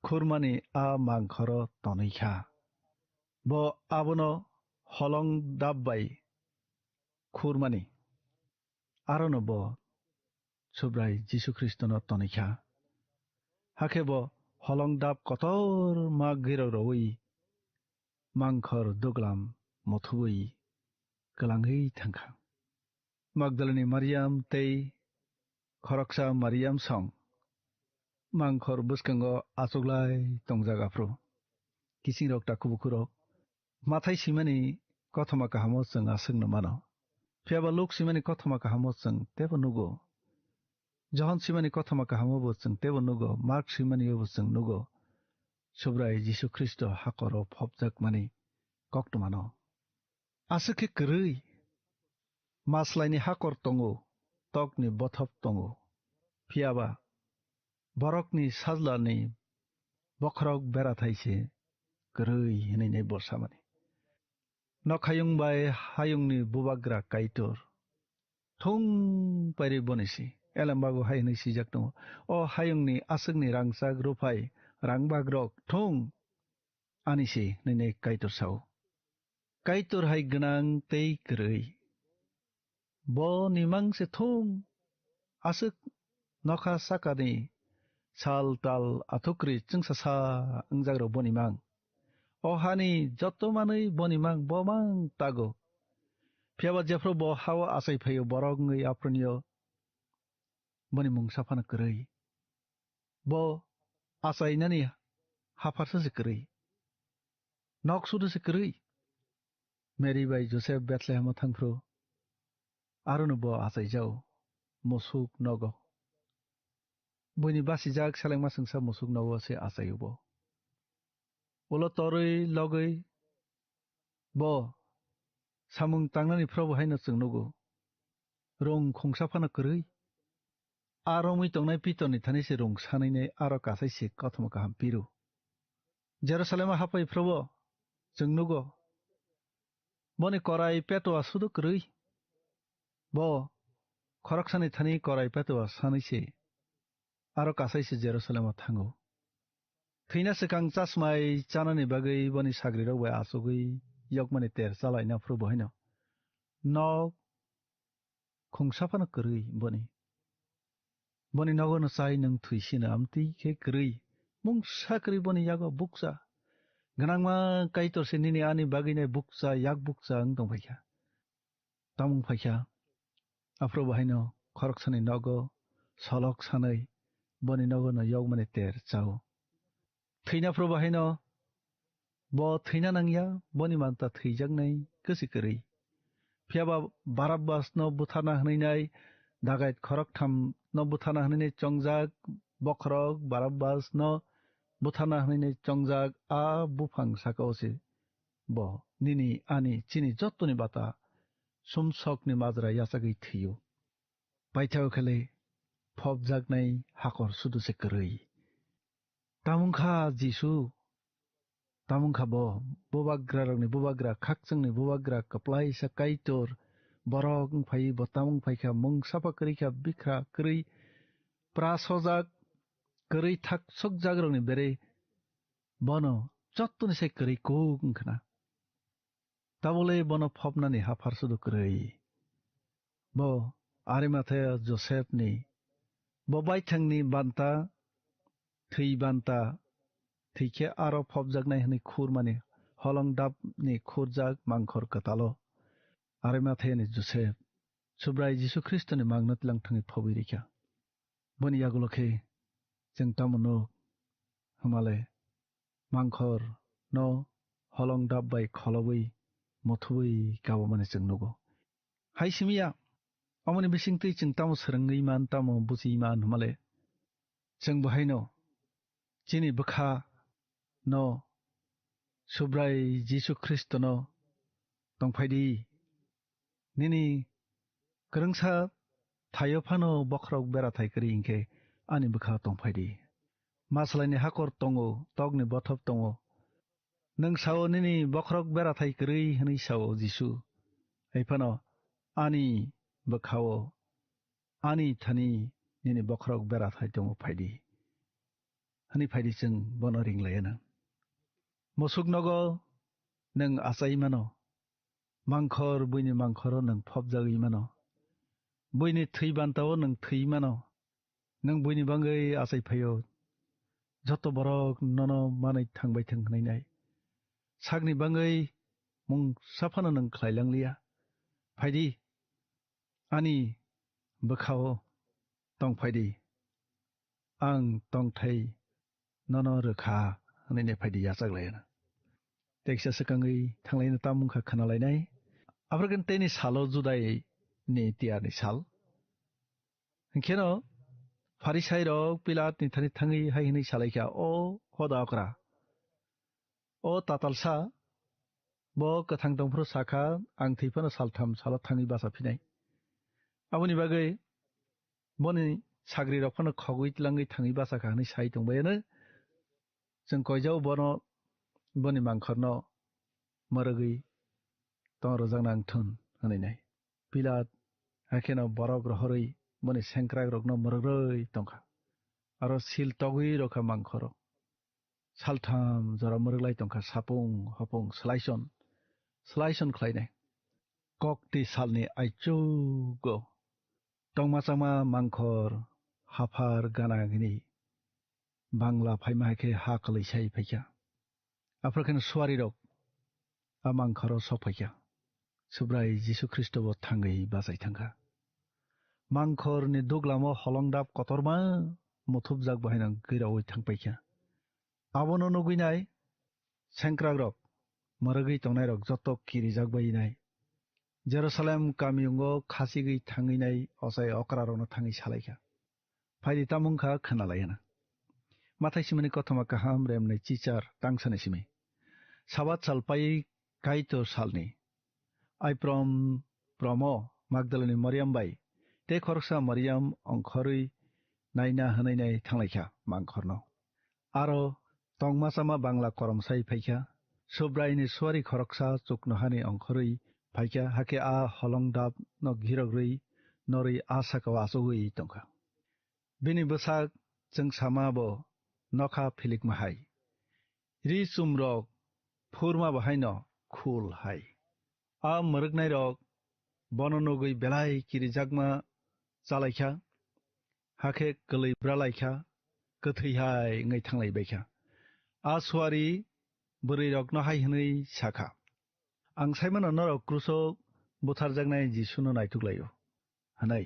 खुरमानि आ मांखर तनैखा ब आबनो हलं दाबबाय खुरमानि आरनो ब सुब्राय जिसु ख्रिस्टनो तनैखा हाखे ब हलं दाब कतर मा गिरो रवै मांखर दुगलाम मथुबै गलांगै थांखा मागदलनि मारियाम तै खरकसा मारियाम सं मांखर बुसकांगो आसुगलाय तंजागाफ्रो किसिं रक टाकु बुखुरक माथाय सिमानि कथमा काहामो जों आसंनो मानो फियाबा लोक सिमानि कथमा काहामो जों तेबो नुगो जहन सिमानि कथमा काहामो जों तेबो नुगो मार्क सिमानि जों नुगो सुब्राय जिसु ख्रिस्ट हाकर फबजाक माने कक्त मानो आसके करै मासलायनि हाकर तंगो तकनि बथब तंगो फियाबा borokni sajlani bokrok berathaise grai hinai borsamani nokhayung bai hayungni bubagra kaitor thung pari bonisi elambago hainai sijak dong o hayungni asukni rangsak rupai rangbagrok thung anisi nai kaitor sao kaitor hai gnang tei grai bo nimang se thung asuk nokha sakani sal tal athukri chungsasa angjagro bonimang o hani joto manui bonimang bomang tago phiaba jefro bo hawa asai phayo borok ngai apronio bonimung safana grai bo asai nani hafarsa se grai nok sudu se grai Mary bai Joseph Bethlehem thangfro aruno bo asai jau mosuk nogo boni basi jak salengma singsa mosuk nogo se asai bo ulo torui logoi bo samung tangnani probo haino chungnogo rong khongsafana grai aromui tongnai pitoni thani se rong sanaine aro kasai se kothoma kaham piru Jerusalem hapai probo chungnogo boni korai peto asudu grai bo khoroksani thani korai peto sanaise aro kasai se Jerusalem thango Thina sekang chasmai chanani bagai boni sagri rok bai asugui yokmani ter chalai na fru bohino nok khungsafana grai boni nogono chai nang thuisina amti khe grai mung sakri boni yago buksa ganangma kaitor se nini ani bagine buksa yak buksa ang tong phaikha tamung phaikha afro bohino khoroksani nogo solok sanai boni nogono yokmani ter chao Thina proba haino bo thina nangya boni manta thijaknai kisi grai phiaba Barabbas no buthana hnainai dagait khorok tham no buthana hnainai chongjak bokrok Barabbas no buthana hnainai chongjak a bufang sakaose bo nini ani chini jottoni bata sumsokni majra yachagui thiyo paithao khale phobjaknai hakor sudu se grai Tamungkha Jisu Tamungkha bo bubagra rokni bubagra khakchungni bubagra kaplai sa kaitor borok phai bo tamung phaikha mung sapa krikha bikha krei prasojak krei thak sokjak rokni bere bono jottoni se krei kungkhna tabole bono phopnani hafar sudu krei bo Arimathea Joseph ni bo baithangni banta Thei banta thike aro phobjaknai hni khurmani holongdap ni khurjak mangkhor katalo Arimathea ni Joseph subrai Jisu Christ ni magnat langthangi phobirikha boni yagulokhe jeng tamono hamale mangkhor no holongdap bai kholobui mothubui kabamani jengnogo haisimiya amoni bisingtui jeng tamo srangui man tamo busi man hamale jeng bahaino Chini bukha no subrai Jisu Christ no tongphaidi nini krungsa thayophano bokrok bera thaikri ingke ani bukha tongphaidi maslaini hakor tongo togni bothop tongo nang sao nini bokrok bera thaikri hni sao Jisu ephano ani bukhao ani thani nini bokrok bera thai tongo phaidi Hani phaidi jeng bono ringlayana mosuk nogo nang asai mano mangkhor buini mangkhoro nang phobjagui mano buini thei bantao nang thei mano nang buini bangai asai phayo joto borok nono manai thangbai thangnai nai sagni bangai mung safana nang khlailanglia phaidi ani bukhao tong phaidi ang tong thai nono rokha hnaine phaidi yachaklayana teksa sakangui thanglaina tamungkha khanalainai abragan teni salo judai ni tiarni sal hingkheno Farisai rok Pilat ni thani thangi hai hinai salaikha o hodakra o tatalsa bo kathang tongphro sakha ang theiphano saltham salo thangi basa phinai aboni bagai boni साग्रि रखनो खगुइ तलांगै थाङै बासा खाहनै साइ दंबायानो जों कयजाव बनो बनि मांखरनो मरगै तंरो जांनां थुन हनैनाय बिलात हाकेनो बरक रहरै बनि सेंक्राग रकनो मरगै तंखा आरो सिल तगै रखा मांखरो सालथाम जरा मरगलाय तंखा सापुं हपुं सलाइसन खलायनाय ककति सालनि आइचुगो तंमाचामा मांखर हाफार गानागिनि बांला फाइमाहाके हा कलैसाय फैया आफ्रखेन सुवारि रक आ मांखरो सफैया सुब्राय जिसु ख्रिस्टबो थांगै बाजाय थांखा मांखरनि दुग्लामो हलंदाब कतरमा मुथुब जाग बाहायना गैरावै थांफैया आबनो नुगैनाय सेंक्राग रक मरगै तंनाय रक जत किरि जाग बायनाय जेरुसालेम कामियुंगो खासिगै थाङैनाय असाय अक्रारनो थाङै सालायखा फाइदि तामुंखा खोनालायना माथायसिमनि कथमा काहाम रेमनै चिचार तांसनेसिमै साबात सालपाय काइतो सालनि आइप्रम प्रमो मागदलनि मरियाम बाय ते खरसा मरियाम अंखरै नायना होनायनाय थांलायखा मांखरनो आरो तंमासामा बांला करमसाय फैखा सुब्रायनि सुवारि खरकसा चुकनहानि अंखरै फैखा हाके आ हलंदाब न घिरग्रै नरै आसाकाव आसगै तंखा बिनि बसाक जों सामाबो नखा फिलिक माहाय रि सुमरक फुरमा बाहायनो खुल हाय आ मरगनाय रक बननगै बेलाय किरि जागमा जालायखा हाके गलैब्रालायखा गोथैहाय ngै थांलायबायखा आ सुवारि बोरै रकनो हाय हनै साखा आं साइमन नरक क्रुसो बुथार जागनाय जिसुनो नायथुगलायो हनै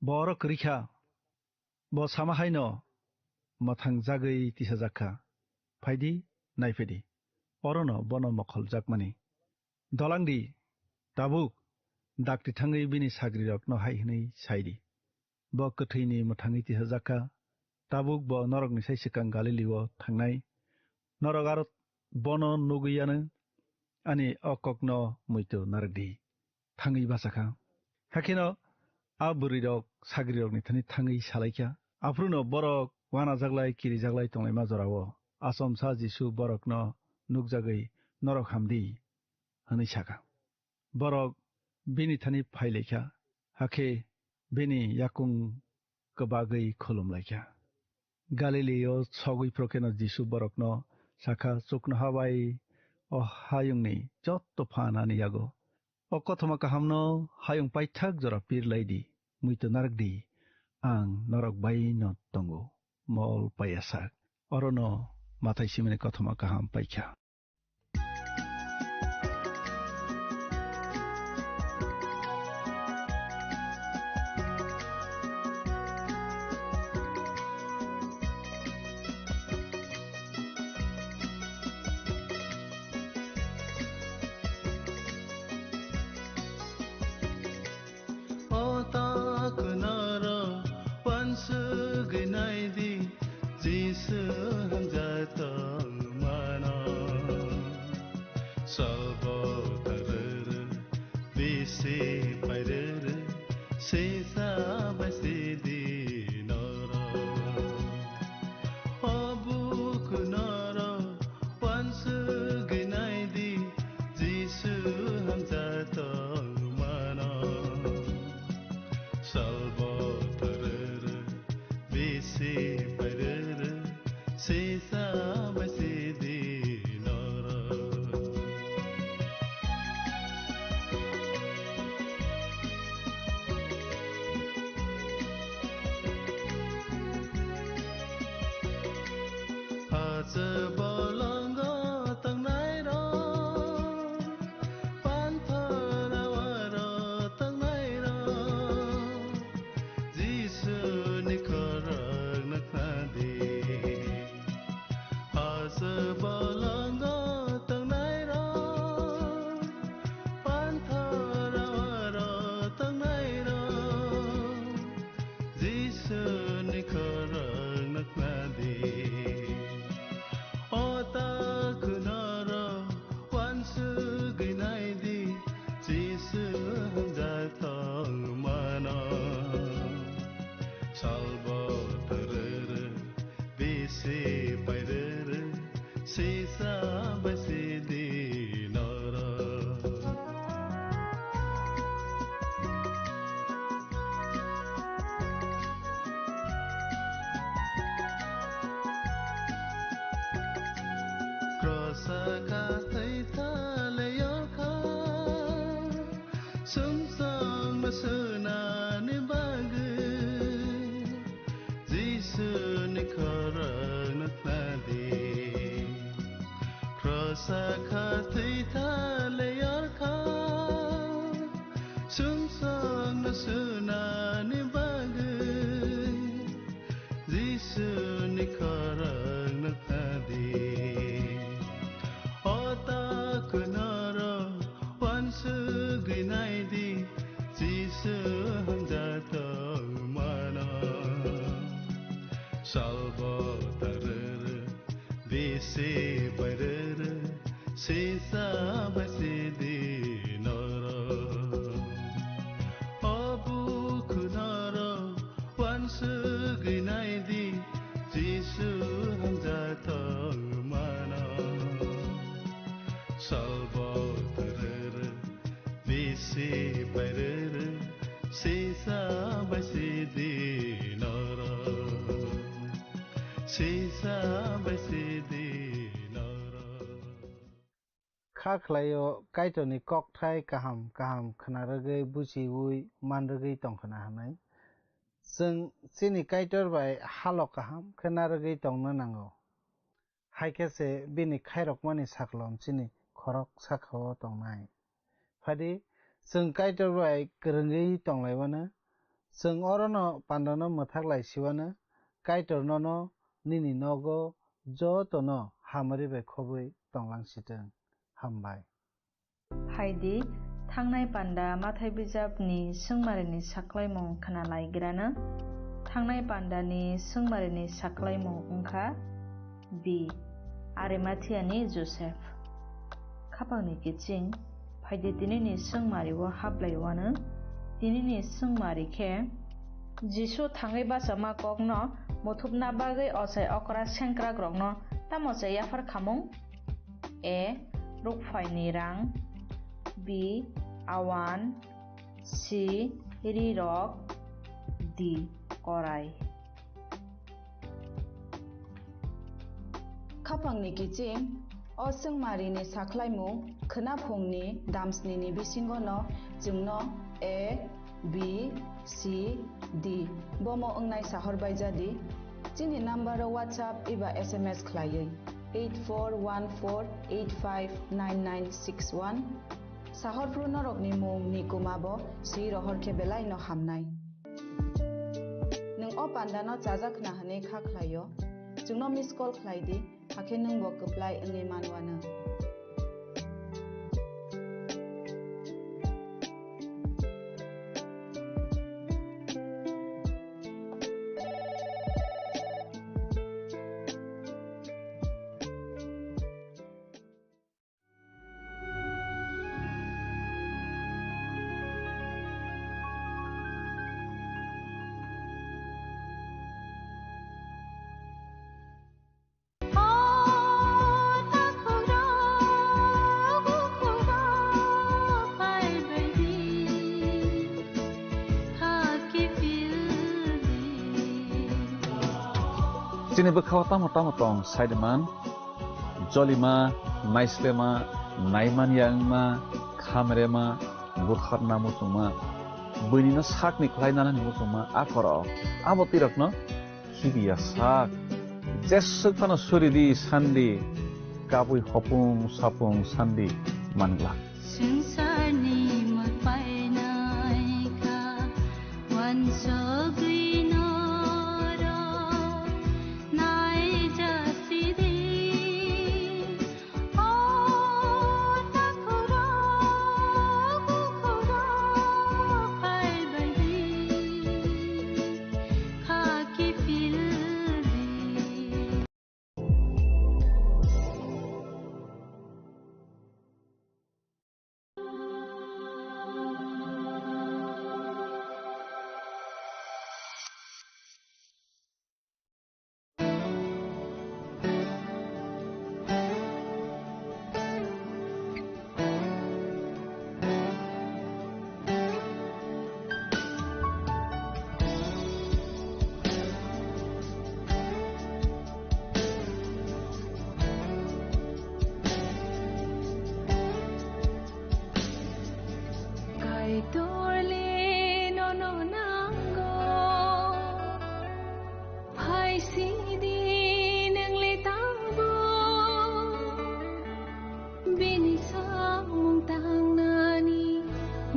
बरक रिखा ब सामाहायनो मथां जागै तिसा जाखा फाइदि नायफेदि अरनो बन मखल जागमानि दलांदि दाबुक दाक्ति थाङै बिनि साग्रि रकनो हाय हनै साइदि ब गोथैनि मथाङै तिसा जाखा दाबुक ब नरकनि साइ सिकां गालिलिओ थांनाय नरक आरो बन नुगैयानो आनि अककनो मैतो नारगदि थाङै बासाखा हाकेनो आ बुरि रक साग्रि रकनि थानि थाङै सालायखा आफ्रुनो बरक वाना जागलाय किरि जागलाय तंनाय माजरावो आसम सा जिसु बरकनो नुगजागै नरक हामदि हनै साखा बरक बिनि थानि फाइलेखा हाके बिनि याकुं गोबागै खुलुमलायखा गालिलिओ सगै प्रकेनो जिसु बरकनो साखा चुकनो हाबाय अ हायुंनि जत्तो फानानि यागो अ कथमा काहामनो हायुं पाइथाक जरा पिरलायदि मैतो नारगदि आं नरक बायनो दंगो मल पायासाक अरनो माथायसिमनि कथमा काहाम पाइखा Sumsang nasunani bagai Jisu ni korang naknadi Krosa khati thale yarkha Sumsang nasunani bagai Jisu ni korang naknadi Ota kunara wansu ginaidi Jisu hamjata mana Salva tarar desi barar Sisa basi dinara Abu kunara wansu ginaidi Jisu hamjata mana Salva tarar desi barar Sisa basi dinara Sisa basi dinara Khaklayo kaitoni kokthai kaham kaham khnaragei buchiui manragei tongkhana hanai जों chini kaitor bai halok kaham khnaragei tongno nango haikese bini khairokmani saklom chini khorok sakhao tongnai phadi जों kaitor bai kwrwngei tonglaibano जों orono pandano mwthaklai siwano kaitor no nini nogo jotono hamari bai khobui tonglangsitong हामबाय हायदि थांनाय panda माथाइ बिजाबनि सोंमारिनि साख्लायमुं खोनालायग्रानो थांनाय पान्डानि सोंमारिनि साख्लायमुं ओंखा बि आरेमाथियानि Joseph खापांनि किचिं फायदि दिनैनि सोंमारिव हाबलायवानो दिनैनि सोंमारिखे जिसु थाङै बासा मा कगनो मुथुबना बागै असाय अकरा सेंक्रा ग्रगनो तामसे याफार खामुं ए रुकफायनि रां बि आवान सि रिरक दि कराय खापांनि किचिं असोंमारिनि साख्लायमुं खोनाफुंनि दामस्निनि बिसिंगनो जोंनो ए बि सि डि बमो ओंनाय साहरबाय जादि जोंनि नाम्बाराव WhatsApp एबा SMS खलायै 8414859961 साहरफ्रु नरकनि मुं निकुमाबो सि रहर केबेलाय न हामनाय नों अ पान्डानो जाजाखना हने खाख्लायो जोंनो मिस कल खलायदि हाखे नों बो कप्लाय ओंगे मानवानो Sini bekhaw tamo tong Saideman, Jolima, Naislema, Naiman Yangma, Khamrema, Burkharna Mutuma, Bunina Sak Niklainana Mutuma, Akoro, Abotirakno, Hibia Sak, Jesukana Suridi Sandi, Kabui Hopung Sapung Sandi, Mangla. Sungsarni magpainaika, wansogui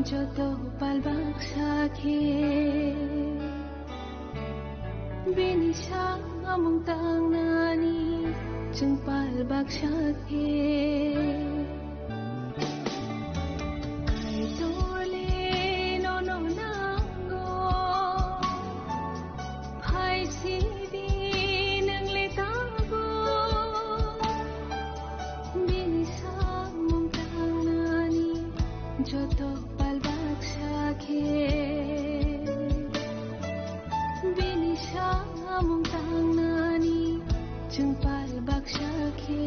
যত পালবাক সাখে बेनि सामं तांनानि जों पालबाक साखे कायदले न'नो नांगौ फायसिदि नोंले तागौ बेनि सामं तांनानि जत पालबाक साखे Among tangnani jeng palbak sakhe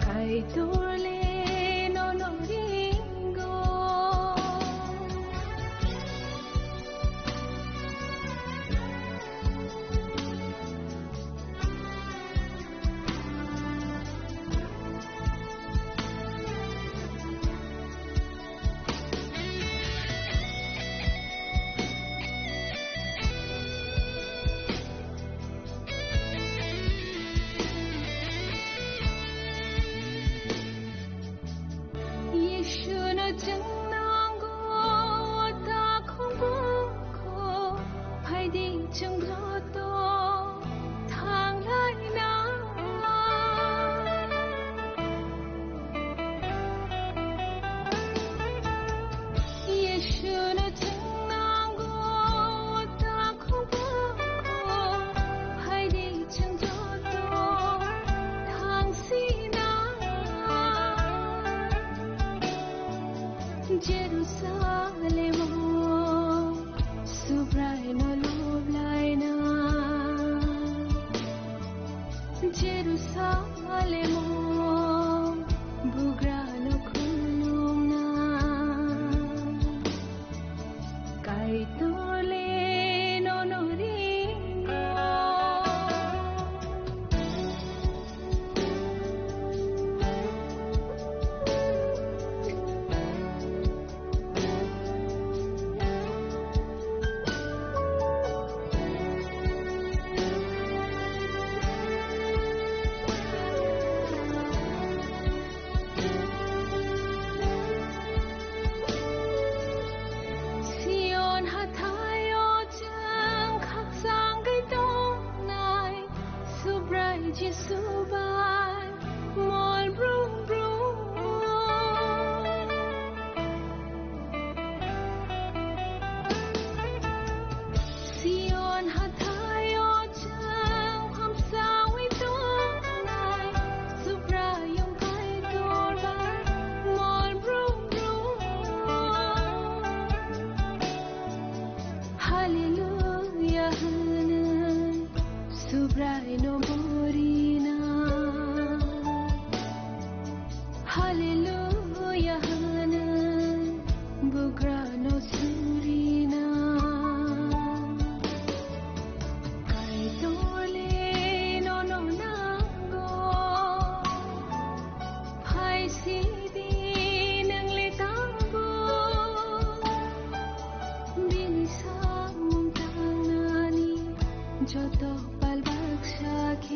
kai torle nono ringo joto palbak sakhe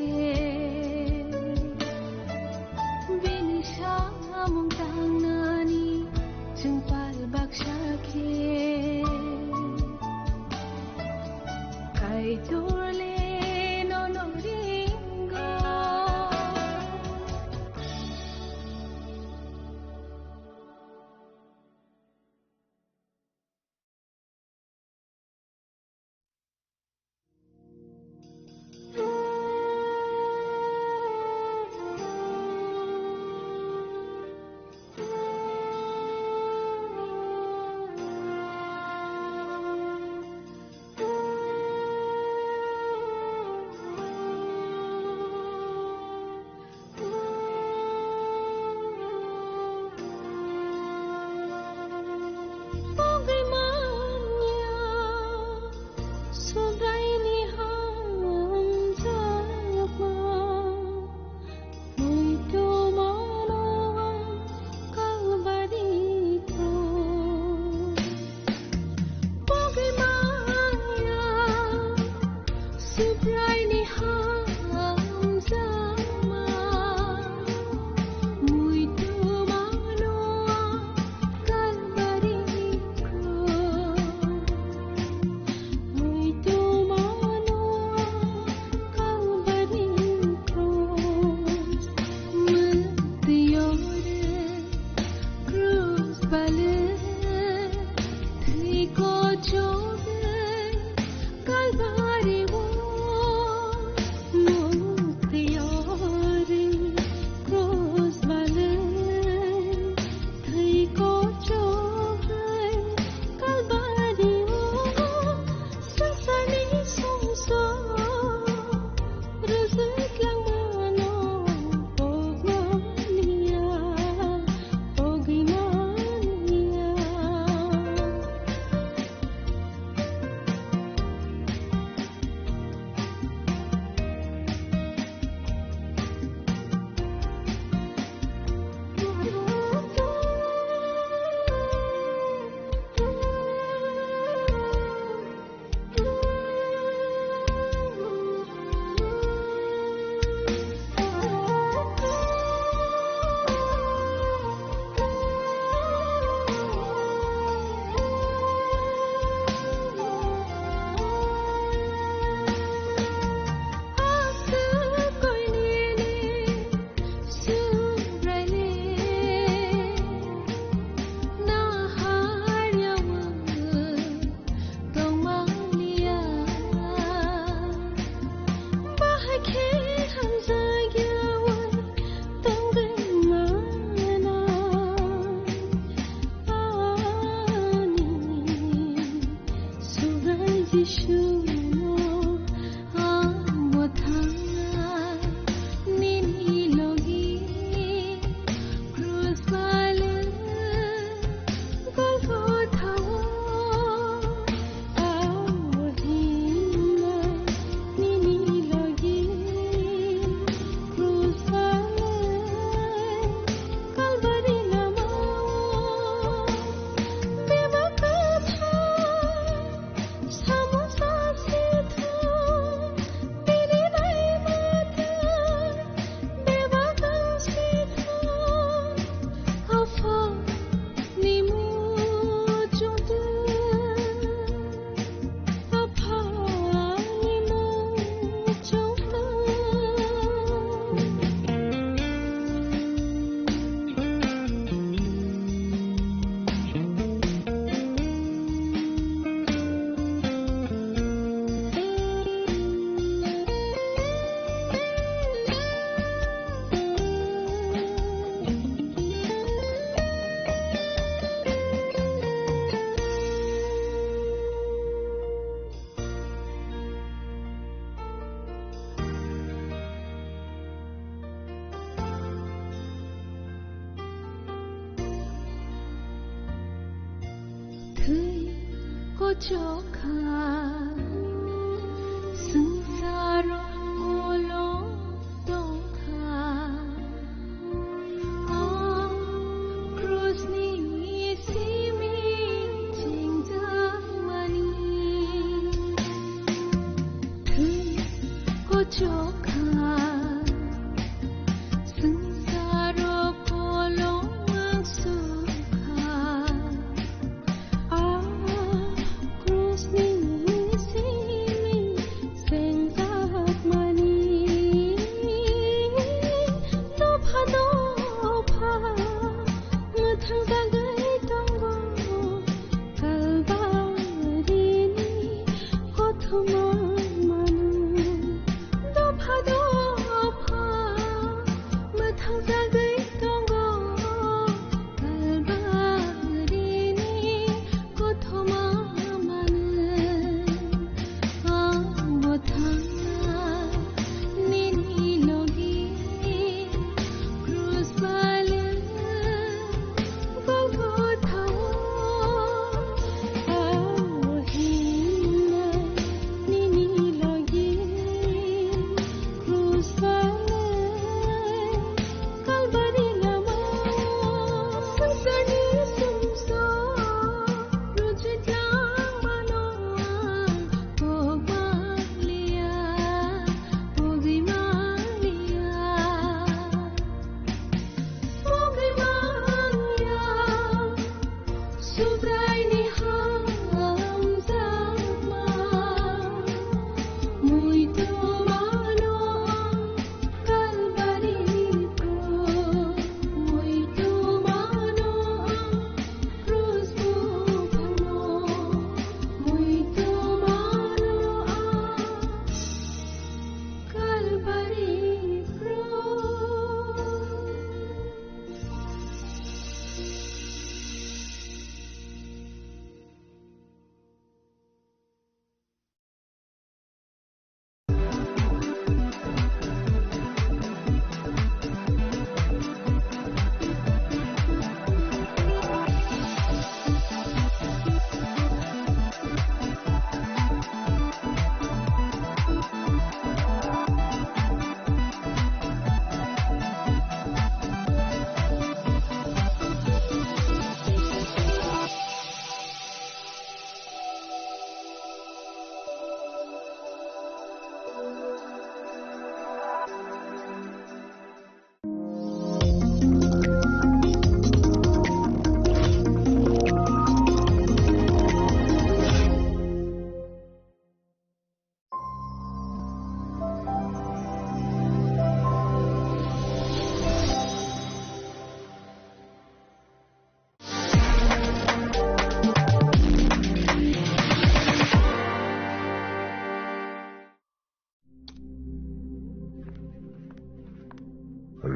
Come on,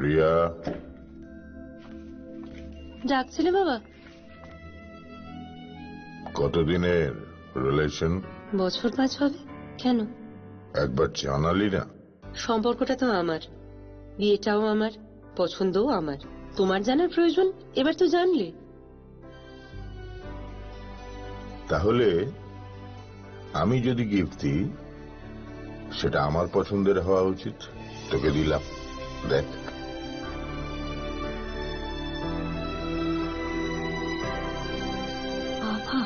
Riya, ডাকছিলে বাবা? কতদিনের relation? বছর 5 হবে। কেন? একবার জানালি না? সম্পর্কটা তো আমার, বিয়েটাও আমার, পছন্দও আমার। তোমার জানার প্রয়োজন এবার তো জানলে। তাহলে আমি যদি গিফট দিই সেটা আমার পছন্দের হওয়া উচিত। তোকে দিলাম, দেখ। বাবা,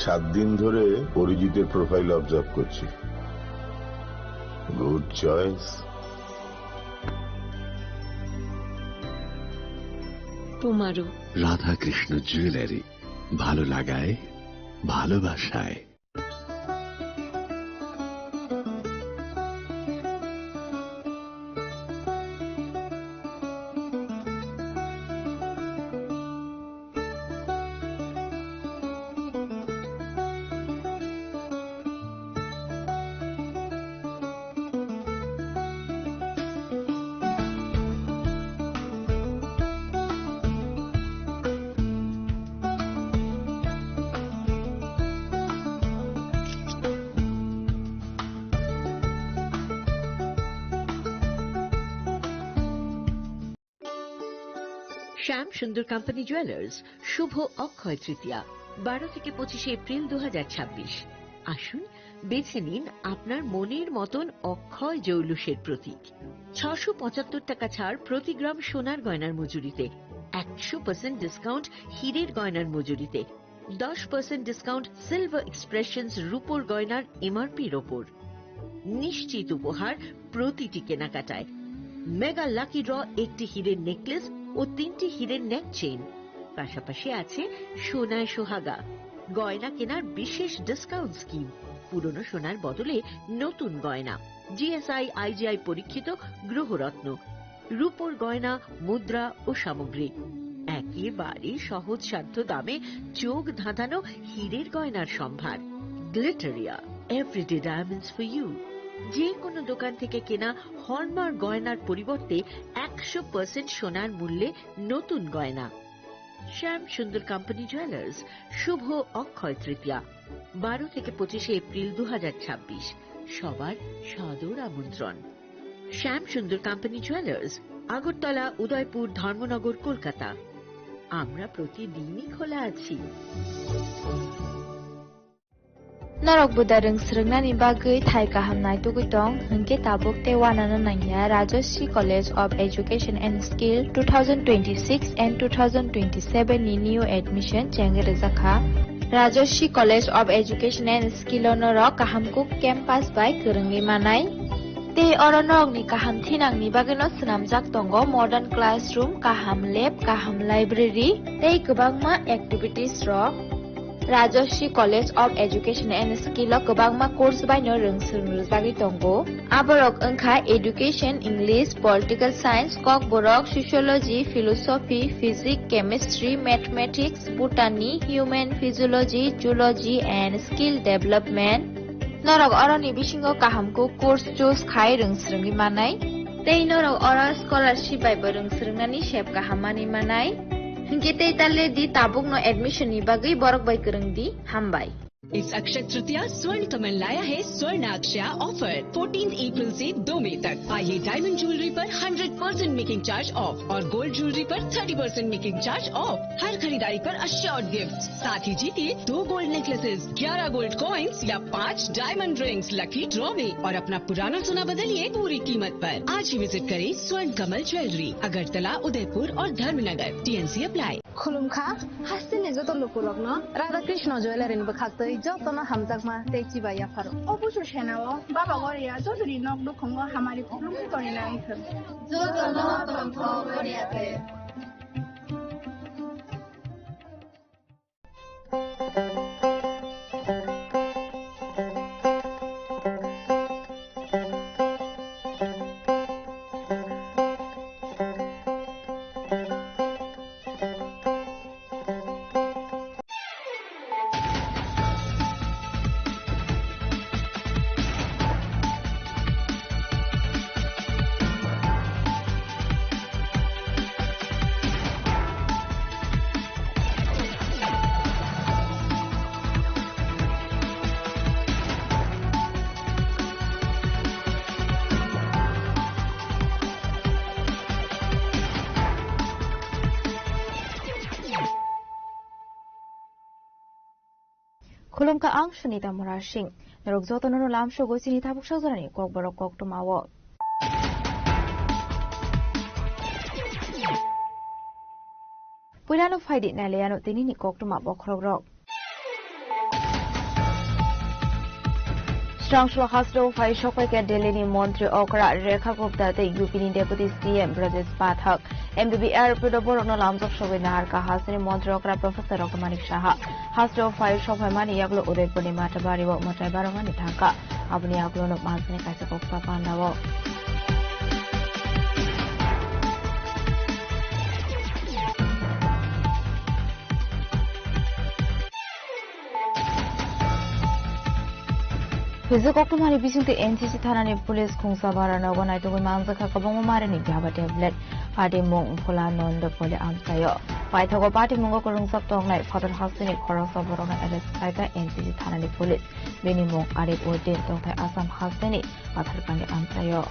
7 দিন ধরে অরিজিতের প্রোফাইল অবজার্ভ করছি। Good choice. তোমারও। রাধাকৃষ্ণ জুয়েলারি, ভালো লাগায় ভালোবাসায়। শ্যাম সুন্দর কোম্পানি জুয়েলার্স শুভ অক্ষয় তৃতীয়া 12 থেকে 25 এপ্রিল 2026। আসুন বেছে নিন আপনার মনের মতন অক্ষয় জৌলুসের প্রতীক। 675 টাকা ছাড় প্রতি গ্রাম সোনার গয়নার মজুরিতে, 100% ডিসকাউন্ট হীরের গয়নার মজুরিতে, 10% ডিসকাউন্ট সিলভার এক্সপ্রেশনস রূপোর গয়নার এমআরপির ওপর। নিশ্চিত উপহার প্রতিটি কেনাকাটায়। মেগা লাকি ড্র একটি হীরের নেকলেস ও 3টি হীরের নেক চেইন। পাশাপাশি আছে সোনায় সোহাগা। গয়না কেনার বিশেষ ডিসকাউন্ট স্কিম। পুরনো সোনার বদলে নতুন গয়না। জিএসআই আইজিআই পরীক্ষিত গ্রহরত্ন, রূপোর গয়না, মুদ্রা ও সামগ্রী। একেবারে সহজসাধ্য দামে চোখ ধাঁধানো হীরের গয়নার সম্ভার। Glitteria, everyday diamonds for you. যে কোনো দোকান থেকে কেনা হলমার্ক গয়নার পরিবর্তে 100% সোনার মূল্যে নতুন গয়না। শ্যাম সুন্দর কোম্পানি জুয়েলার্স শুভ অক্ষয় তৃতীয়া 12 থেকে 25 এপ্রিল 2026। সবার সাদর আমন্ত্রণ। শ্যাম সুন্দর কোম্পানি জুয়েলার্স, আগরতলা, উদয়পুর, ধর্মনগর, কলকাতা। আমরা প্রতিদিনই খোলা আছি। Narok budareng srengna bagui thai kahamnai tugutong hingke tabuk te wanana nangya Rajoshi College of Education and Skill 2026 and 2027 ni new admission chengre zakha Rajoshi College of Education and Skill onorok kahamkuk campus by kerengni manai te oronok ni kaham thinang ni bagino snamjak tongo modern classroom, kaham lab, kaham library tei kwbangma activities rok Rajoshi College of Education and Skill kwbangma course baino rungsrungjagui tongo. Aborok wngkha Education, English, Political Science, Kok borok Sociology, Philosophy, Physics, Chemistry, Mathematics, Botany, Human Physiology, Zoology and Skill Development. Norok oroni bisingo kahamko course choose khai rungsrungui manai. Tei norok oro scholarship bai rungsrungnani sep kahamani manai. Hingke tale di tabuk no admission ni bagui borok bai kereng di hambai. इस अक्षय तृतीया स्वर्ण कमल लाया है स्वर्ण अक्षया offer 14 अप्रैल से 2 मई तक। आइए diamond jewellery पर 100% making charge of और गोल्ड ज्वेलरी पर 30% मेकिंग चार्ज ऑफ। हर खरीदारी पर अश्योर्ड गिफ्ट, साथ ही जीतिए 2 गोल्ड नेकलेसेस, 11 गोल्ड कॉइन्स या 5 डायमंड रिंग्स लकी ड्रॉ में और अपना पुराना सोना बदलिए पूरी कीमत पर। आज ही विजिट करें स्वर्ण कमल ज्वेलरी, अगरतला, उदयपुर और धर्मनगर। TNC apply. खुलुमखा हासिने जत लोकलग्न राधाकृष्ण ज्वेलारि बखाक्तै जतन हामजाकमा तेची बाया फारो अबुसु सेनाव बाबा गरिया जदुरि नक दुखंग हमारी खुलुमखि गरिना इखर जतन तंथ गरियाते Kulumka ang Shanita Murashing, Narugzotono Lamsho Gosinita Bushazani, Kokborok Kok to Mawo. Pulano Fidi Naliano Tinini Kok to Mabokrog. Strangshla Hospital Fai Shokaka Delini Montri Okra Rekha Gupta the UPN Deputy CM Brajesh Pathak MBBR Pudaborono Lams of Shovinarka Hasani Montri Okra Professor Okamanik Shaha Hospital Fai Shopamani Yaglo Udepuni Matabari Motabaramani Taka Abni Aglono Mansani Kasakok Papandawo. Physical Mari Bisu the NCC Tanani Police Kung Savarana when I took a man's Kakabong Marini Java tablet, Party Mong Pola non the Poli Amsayo. Fight over Party Mungo Kurung Saptong like Father Hasini Koros of Borona Alice Kaita NCC Tanani Police, Benny Mong Added Odin Dr. Asam Hasini, Pathakani Amsayo.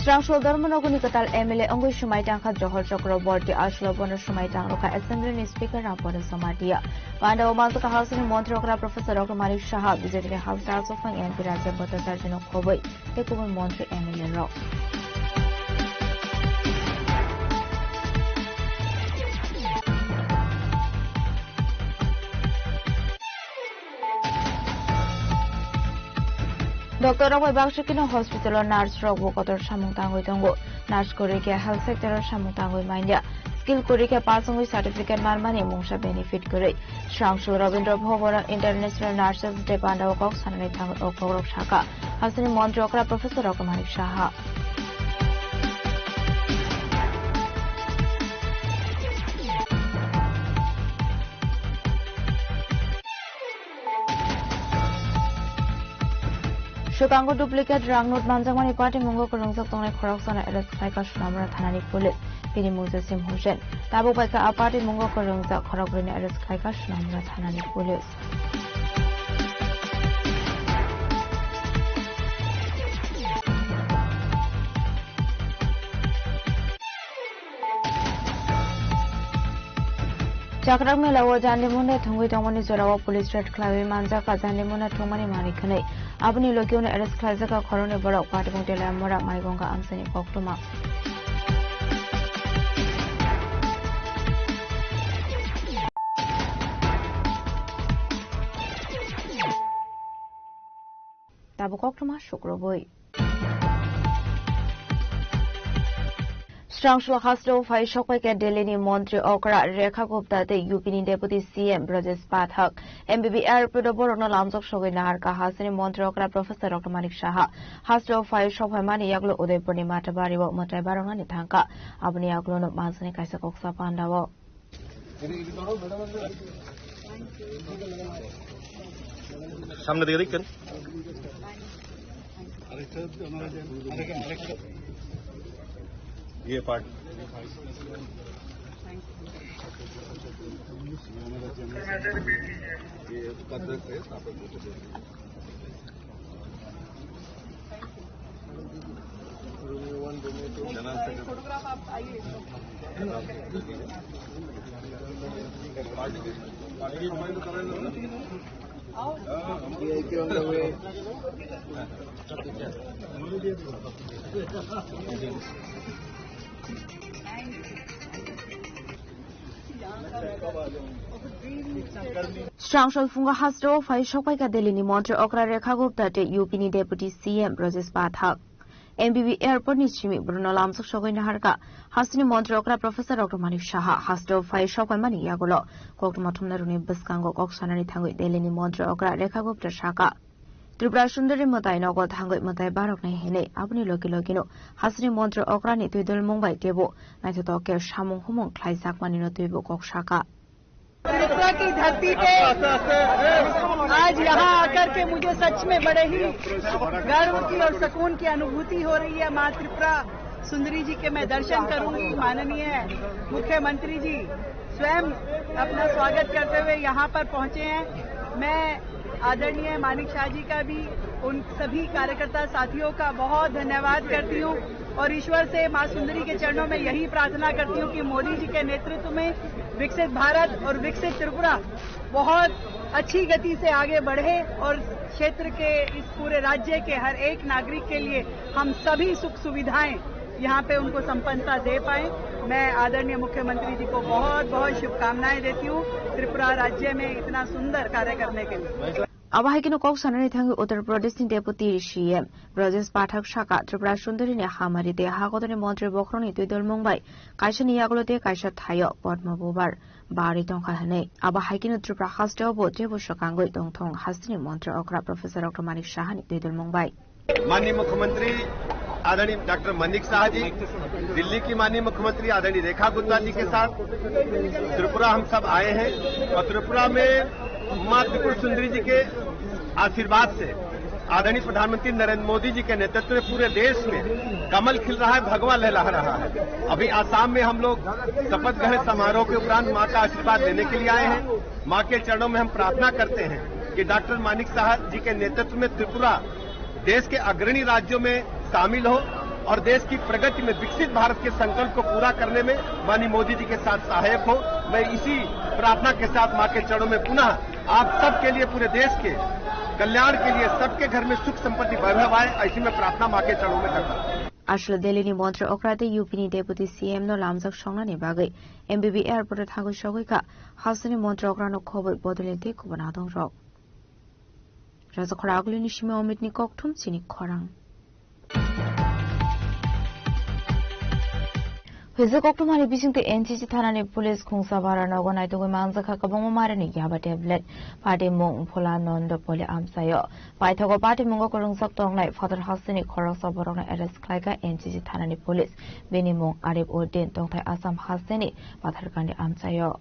Strangshol Dharmanoguni Katal MLA Ongu Shumaitang Johor Chakraborty Ashlo Bono Shumaitang Roka Assembly Speaker Rapor Somalia. Panda Omanzaka House in Montrokra Professor Okamari Shahab visiting a house of Fang and Piraja Botasarjano Koboi, Tekun Montri MLA Rock. Dr. Roy Bakshikino Hospital Nurse Rock Wokotor Shamuntango Tongo, Nurse Korika Health Sector Shamuntango Mandia, Skill Korika Passing Certificate Marmani Mungsha Benefit Kuri, Strangshul Ravindra Bhovara International Nurses Depanda Okox Sanatang Okorok Shaka, Hasani Montrokra Professor Okamani Shaha. Shokango duplicate Rangnut Manjamani Party Mungo Kurungsak Tonai Koroksan Eres Kaika Shunamara Thanani Police, Pini Musesim Hussein, Tabu Baika a Party Mungo Kurungsak Korokrin Eres Kaika Shunamara Thanani Police. Chakrak Mela was Jandimuna Tungi Tomani Zorawa Police Red Clavi Manjaka Jandimuna Tomani Marikane, Abni Lokuna Eres Klazaka Corona Borok Party Montela Mora Maigonga Amsani Koktuma. Tabu Koktuma Shukroboy. Strangshla Hospital Fai Shokaka Delini Montri Okra Rekha Gupta the UPN Deputy CM Brajesh Pathak MBBR Pudaborono Lams of Shovinarka Hasani Montri Okra Professor Okamanik Shaha Hospital Fai Shopamani Yaglo Udepuni Matabari Motabaramani Tanka Abni Aglono Mansani Kasakok Sapandawo. Samna dirikan. ये part photograph आप आइए Strangshol Funga Hospital Fai Shokaka Delini Montri Okra Rekha Gupta the UPN Deputy CM Brajesh Pathak MBB Airport Nishimi Bruno Lams of Shogun Harka Hasini Montri Okra Professor Okamani Shaha Hospital Fai Shokamani Yagolo Kokmatumna Runi Biskango Koksanani Tango Delini Montri Okra Rekha Gupta Shaka Tripura Sundari Matai Nogo Tango Matai Barok Nehene Abni Loki Lokino Hasini Montri Okra Ni Tudul Mumbai Tebo Naitoke Shamung Humon Klaisak Manino Tubo Kok Shaka Tripura की धरती पे आज यहाँ आकर के मुझे सच में बड़े ही गर्व की और सुकून की अनुभूति हो रही है। माँ त्रिपुरा सुंदरी जी के मैं दर्शन करूंगी। माननीय मुख्यमंत्री जी स्वयं अपना स्वागत करते हुए यहाँ पर पहुंचे हैं। मैं आदरणीय मानिक शाह जी का भी उन सभी कार्यकर्ता साथियों का बहुत धन्यवाद करती हूँ और ईश्वर से माँ सुंदरी के चरणों में यही प्रार्थना करती हूँ कि मोदी जी के नेतृत्व में विकसित भारत और विकसित त्रिपुरा बहुत अच्छी गति से आगे बढ़े और क्षेत्र के इस पूरे राज्य के हर एक नागरिक के लिए हम सभी सुख सुविधाएं यहाँ पे उनको संपन्नता दे पाए। मैं आदरणीय मुख्यमंत्री जी को बहुत बहुत शुभकामनाएं देती हूँ त्रिपुरा राज्य में इतना सुंदर कार्य करने के लिए। Abahagino kok sanani thangi Uttar Pradesh ni Deputy CM Brajesh Pathak Shaka Tripura Sundari ni Hamari de Hagodani Montri Bokroni Tudol Mumbai Kaisha Niagolote Kaisha Thayo Potma Bubar Bari Tongka Hane Abahagino Tripura Hostel Bo Devo Shokangoi Tongtong Hastini Montri Okra Professor Dr. Manik Shahani Tudol Mumbai माननीय मुख्यमंत्री आदरणीय doctor मनिक शाह जी, दिल्ली की माननीय मुख्यमंत्री आदरणीय रेखा गुप्ता जी के साथ त्रिपुरा हम सब आए हैं और त्रिपुरा में मां त्रिपुर सुंदरी जी के आशीर्वाद से आदरणीय प्रधानमंत्री नरेंद्र मोदी जी के नेतृत्व में पूरे देश में कमल खिल रहा है, भगवा लहरा रहा है। अभी आसाम में हम लोग शपथ ग्रहण समारोह के उपरांत मां का आशीर्वाद लेने के लिए आए हैं। मां के चरणों में हम प्रार्थना करते हैं कि डॉक्टर मानिक शाह जी के नेतृत्व में त्रिपुरा देश के अग्रणी राज्यों में शामिल हो और देश की प्रगति में विकसित भारत के संकल्प को पूरा करने में माननीय मोदी जी के साथ सहायक हो। मैं इसी प्रार्थना के साथ मां के चरणों में पुनः आप सबके लिए, पूरे देश के कल्याण के लिए, सबके घर में सुख संपत्ति वैभव आए, ऐसी मैं प्रार्थना मां के चरणों में करता हूं। Asal Delhi ni Montri Okrate UP ni Deputy CM no lamzak shongna ni bagai MBB Airport thago shogoi ka hasani Montri Okrano khoboi bodolente kubanadong rok Raza Khoraglu ni shime omit ni koktum sini khorang Hweze koktumari bisingte NCC thanani police khungsa barana gonai to manzakha kabong marani yaba tablet party mong phola nondo pole amsayo paithago party mongo kolong sak tongnai father hasani khorasa borona arrest khlaiga NCC thanani police beni mong arif odin tongthai asam hasani pathar kandi amsayo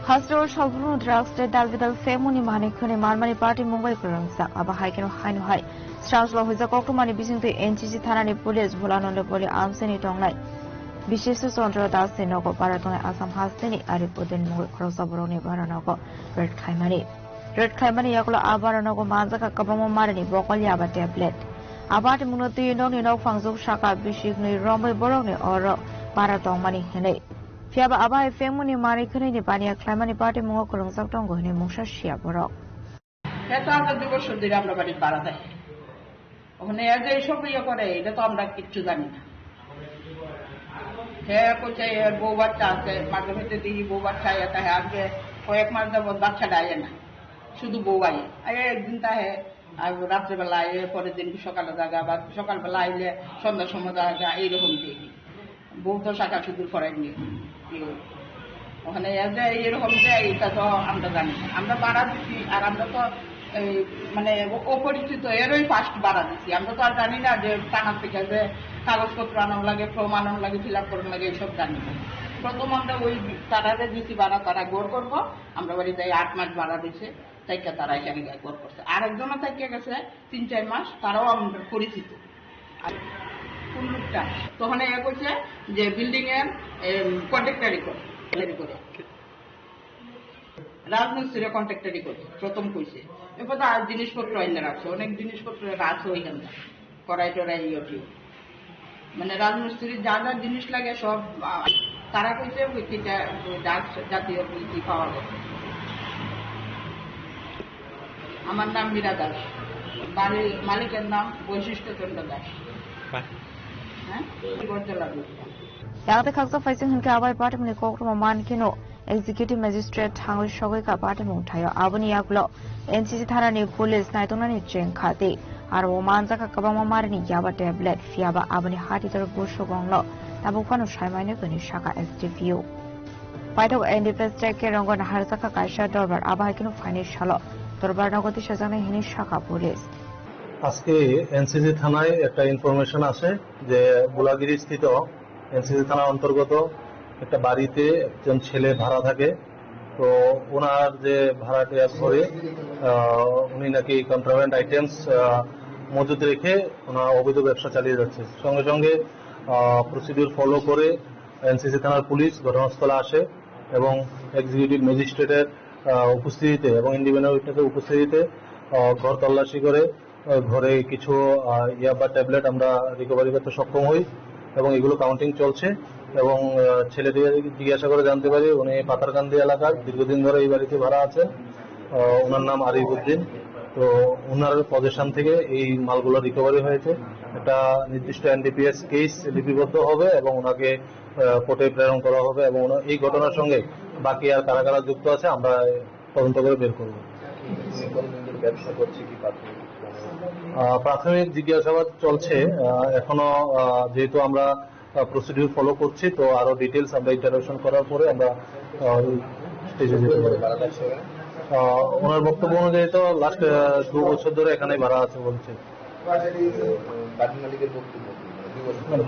Hasror Shalbun drugs de Dalvidal Femuni Mani Kuni Marmani Party Mumbai Kurangsa Abahaiken Hainu Hai Straslo Hiza Kokumani Bising to NCC Thanani Police Bulan the Poli Amseni Tonglai Bishisu Sondra Dasi Nogo Paratone Asam Hastini Aripudin Mugul Crossaboroni Baranogo Red Kaimani Red Kaimani Yakula Abaranogo Manzaka Kabamo Marani Bokoli Aba tablet Abati Munotu Noni no Fangzuk Shaka Bishigni Rombo Boroni or Paratong Mani Hene Fiaba Abai Femuni Mari Kuni Pania Climani Party Mungo Kolong Saktongo ni Musha Shia Borok. Heto আমরা 2 বছর ধরে আমরা বাড়ি পাড়াতে ওখানে আজ এই সব ইয়ে করে এটা তো আমরা কিচ্ছু জানি না হে কোচে এর বউ বাচ্চা আছে মাঝে মধ্যে দিই বউ বাচ্চা এটা है আগে কয়েক মাস যাবত বাচ্চাটা আয় না শুধু বউ আয় একদিন তা है আর রাত্রে বেলা আয় পরের দিন সকালে জায়গা বা সকাল বেলা আইলে সন্ধ্যার সময় জায়গা এইরকম দেখি বউ তো শাখা সুদূর ফরাইনি ওখানে এরকম যে এটা তো আমরা জানি আমরা বাড়া দিচ্ছি আর আমরা তো মানে অপরিচিত এরই ফার্স্ট বাড়া দিচ্ছি আমরা তো আর জানি না যে থানার থেকে যে কাগজপত্র আনানো লাগে ফর্ম আনানো লাগে ফিল আপ করানো লাগে এইসব জানি না প্রথম আমরা ওই তারা যে দিচ্ছি বাড়া তারা গোর করবো আমরা বাড়ি যাই 8 মাস বাড়া দিচ্ছে তাইকে তারা এখানে গোর করছে আরেকজনও থেকে গেছে 3-4 মাস তারাও আমাদের পরিচিত কোন লোকটা তখন এ কইছে যে বিল্ডিং এর কন্ট্রাক্টরি করে রাজমিস্ত্রি কন্ট্রাক্টরি করে প্রথম কইছে এরপর আর জিনিসপত্র আইনে রাখছে অনেক জিনিসপত্র রাখছে ওইখানে কড়াই টড়াই ইয়ে মানে রাজমিস্ত্রির যা যা জিনিস লাগে সব তারা কইছে উইকিটা জাতীয় উইকি পাওয়া গেছে আমার নাম মীরা দাস বাড়ির মালিকের নাম বৈশিষ্ট্য Chandra Das Yang khaksa faising hunke abai party muni kokro man kino executive magistrate thangoi shogoi ka party mung thayo abuni yaklo NCC thana ni police naitona ni cheng khate ar wo manza ka kabang mari ni yaba tablet fiaba abuni hati tor busho gonglo tabu khano shaimane kuni shaka SDPO Paitok NDPS ke rongon harsa ka kaisha dorbar abai kino financial dorbar nagoti sajane hini shaka police আজকে NCC থানায় একটা information আসে যে বুলাগিরি স্থিত NCC থানার অন্তর্গত একটা বাড়িতে একজন ছেলে ভাড়া থাকে তো ওনার যে ভাড়াটিয়া ঘরে উনি নাকি কন্ট্রাব্যান্ড আইটেমস মজুদ রেখে ওনার অবৈধ ব্যবসা চালিয়ে যাচ্ছে সঙ্গে সঙ্গে প্রসিডিউর ফলো করে এনসিসি থানার পুলিশ ঘটনাস্থলে আসে এবং এক্সিকিউটিভ ম্যাজিস্ট্রেটের উপস্থিতিতে এবং ইন্ডিপেন্ডেন্ট উইটনেসের উপস্থিতিতে ঘর তল্লাশি করে ঘরে কিছু ইয়াবা ট্যাবলেট আমরা রিকভারি করতে সক্ষম হই এবং এগুলো কাউন্টিং চলছে এবং ছেলেটিকে জিজ্ঞাসা করে জানতে পারি উনি পাতারকান্দি এলাকার দীর্ঘদিন ধরে এই বাড়িতে ভাড়া আছেন ওনার নাম আরিফ উদ্দিন তো ওনার পজিশন থেকে এই মালগুলো রিকভারি হয়েছে একটা নির্দিষ্ট এনডিপিএস কেস লিপিবদ্ধ হবে এবং ওনাকে কোর্টে প্রেরণ করা হবে এবং এই ঘটনার সঙ্গে বাকি আর কারা কারা যুক্ত আছে আমরা তদন্ত করে বের করব ব্যবসা করছে কি প্রাথমিক জিজ্ঞাসাবাদ চলছে এখনো যেহেতু আমরা প্রসিডিউর ফলো করছি তো আরো ডিটেলস আমরা ইন্টারভিউ করার পরে আমরা স্টেজে যেতে পারি ওনার বক্তব্য অনুযায়ী তো লাস্ট 2 বছর ধরে এখানে ভাড়া আছে বলছে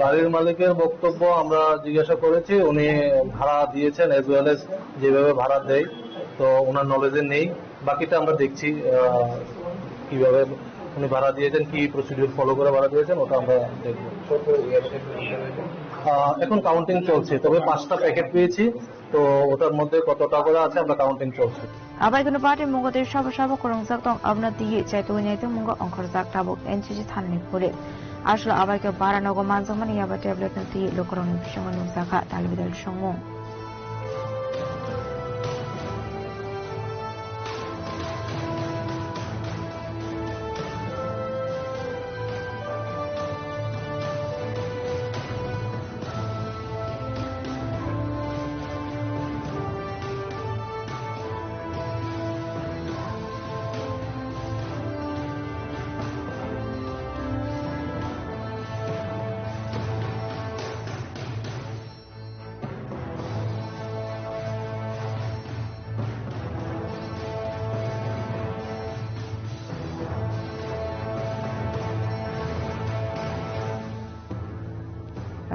বাড়ির মালিকের বক্তব্য আমরা জিজ্ঞাসা করেছি উনি ভাড়া দিয়েছেন এজ ওয়েল এজ যেভাবে ভাড়া দেয় তো ওনার নলেজে নেই বাকিটা আমরা দেখছি কিভাবে উনি ভাড়া দিয়েছেন কি প্রসিডিউর ফলো করে ভাড়া দিয়েছেন ওটা আমরা দেখবো এখন কাউন্টিং চলছে তবে 5টা প্যাকেট পেয়েছি তো ওটার মধ্যে কত টাকা করে আছে আমরা কাউন্টিং চলছে আবার কোনো পার্টি মঙ্গতে সব করংজাক দং আপনা দিয়ে চাইতো নিতে মঙ্গ অঙ্করজাক তাবো এনসিসি থাননি পড়ে আসলে আবাইকে বারানগো মানজমান ইয়াবা ট্যাবলেট নতি লোকরং সঙ্গ নুজাকা তালবিদাল সঙ্গ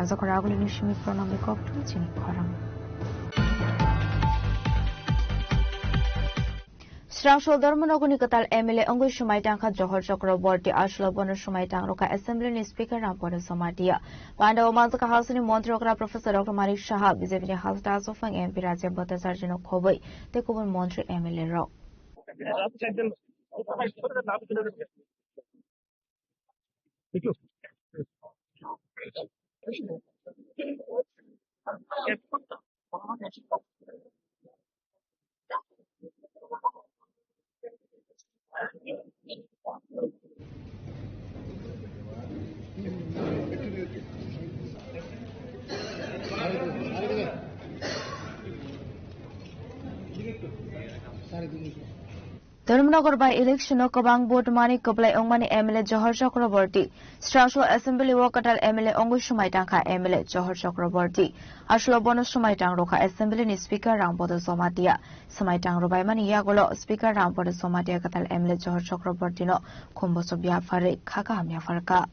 Razakoragul inishimi pronami koktu chini koram. Srangshol Dharmanoguni Katal MLA Angui Shumai Tangka Johor Chakraborty Ashla Bono Shumai Tangroka Assembly ni Speaker Rampore Somalia. Panda Omanzaka House ni Montrokra Professor Dr. Manik Shah BJP ni House Tasofang MP Raja Bata Sarjino Khoboi Tekubun Montri MLA Ro. Dharmanagar by election of Kabang Board Mani Kaplai Ongmani MLA Johor Chakraborty, Srangshol Assembly Wakatal MLA Ongu Shumai Tangka MLA Johor Chakraborty, Ashlo Bonus Shumai Tangroka Assembly ni Speaker Rampodo Somatia, Samai Tangro by Mani Yagolo, Speaker Rampodo Somatia Katal MLA Johor Chakraborty no, Kumboso Biafare, Kaka Miafarka.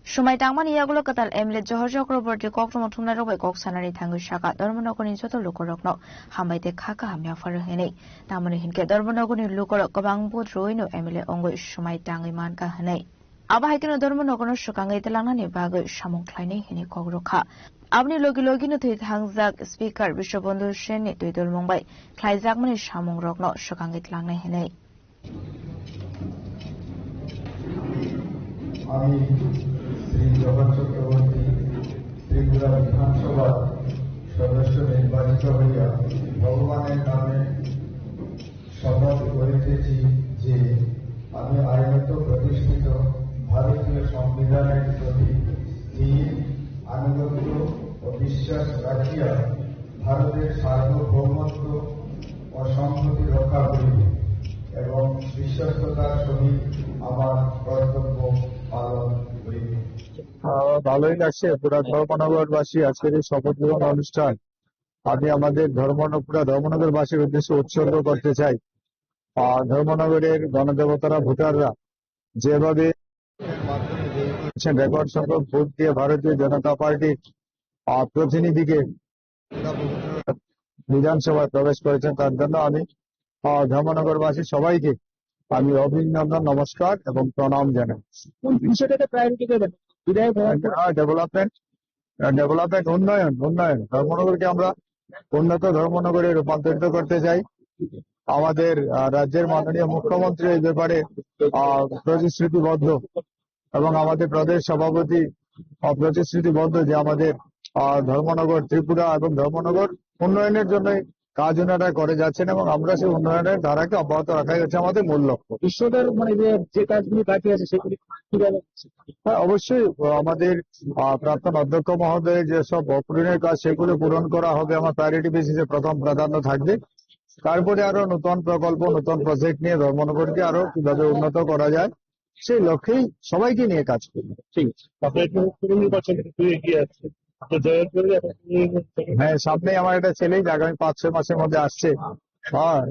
Shumai Tangman Yagulo Katal MLA Johor Chakraborty Kokrom Tumnaro by Kok Sanari Tangu Shaka, Dormanokoni Soto Lukorokno, Hamate Kaka Hamia Farahene, Tamani Hinke, Dormanokoni Lukor, Kabang Boot Ruino, MLA Ongo Shumai Tangiman Kahane. Abahikino Dharmanagar Sukangai Telangani Bagai Samung Klaini Hini Kogrokha. Abni Logi no Tuit Hangzak Speaker Bishopbondhu Shen Tuidul Mumbai Klaizak Mani Samung Rokno Sukangai Telangani Hini. আমি শ্রী জগৎ চক্রবর্তী ত্রিপুরা বিধানসভার সদস্য নির্বাচিত হইয়া ভগবানের নামে শপথ করিতেছি যে আমি আইনত প্রতিষ্ঠিত ভারতীয় সংবিধানের প্রতি স্থির আনুগত্য ও বিশ্বাস রাখিয়া ভারতের সার্বভৌমত্ব ও সংহতি রক্ষা করিব এবং বিশ্বস্ততার সহিত আমার কর্তব্য পালন করিব। ভালোই লাগছে পুরা ধর্মনগরবাসী আজকের এই শপথ গ্রহণ অনুষ্ঠান আমি আমাদের পুরা ধর্মনগরবাসীর উদ্দেশ্যে উৎসর্গ করতে চাই। ধর্মনগরের গণদেবতারা ভোটাররা যেভাবে রেকর্ড সংখ্যক ভোট দিয়ে ভারতীয় জনতা পার্টির প্রতিনিধিকে বিধানসভায় প্রবেশ করেছেন তার জন্য আমি ধর্মনগরবাসী সবাইকে আমি অভিনন্দন নমস্কার এবং প্রণাম জানাই। ডেভেলপমেন্ট উন্নয়ন ধর্মনগরকে আমরা উন্নত ধর্মনগরে রূপান্তরিত করতে চাই। আমাদের রাজ্যের মাননীয় মুখ্যমন্ত্রী এই ব্যাপারে প্রতিশ্রুতিবদ্ধ এবং আমাদের প্রদেশ সভাপতি প্রতিশ্রুতিবদ্ধ যে আমাদের ধর্মনগর ত্রিপুরা এবং ধর্মনগর উন্নয়নের জন্য কাজ ওনারা করে যাচ্ছেন এবং আমরা সেই উন্নয়নের ধারাকে অব্যাহত রাখাই হচ্ছে আমাদের মূল লক্ষ্য। ঈশ্বরের যে কাজগুলি বাকি আছে সেগুলি অবশ্যই আমাদের প্রাক্তন অধ্যক্ষ মহোদয়ের যেসব অপূরণের কাজ সেগুলো পূরণ করা হবে আমার প্রায়োরিটি বেসিসে প্রথম প্রাধান্য থাকবে। তারপরে আরো নতুন প্রকল্প নতুন প্রজেক্ট নিয়ে ধর্মনগরকে আরো কিভাবে উন্নত করা যায় সেই লক্ষ্যেই সবাইকে নিয়ে কাজ করবে। ঠিক আছে, হ্যাঁ সামনে আমার একটা চ্যালেঞ্জ আগামী 5-6 মাসের মধ্যে আসছে।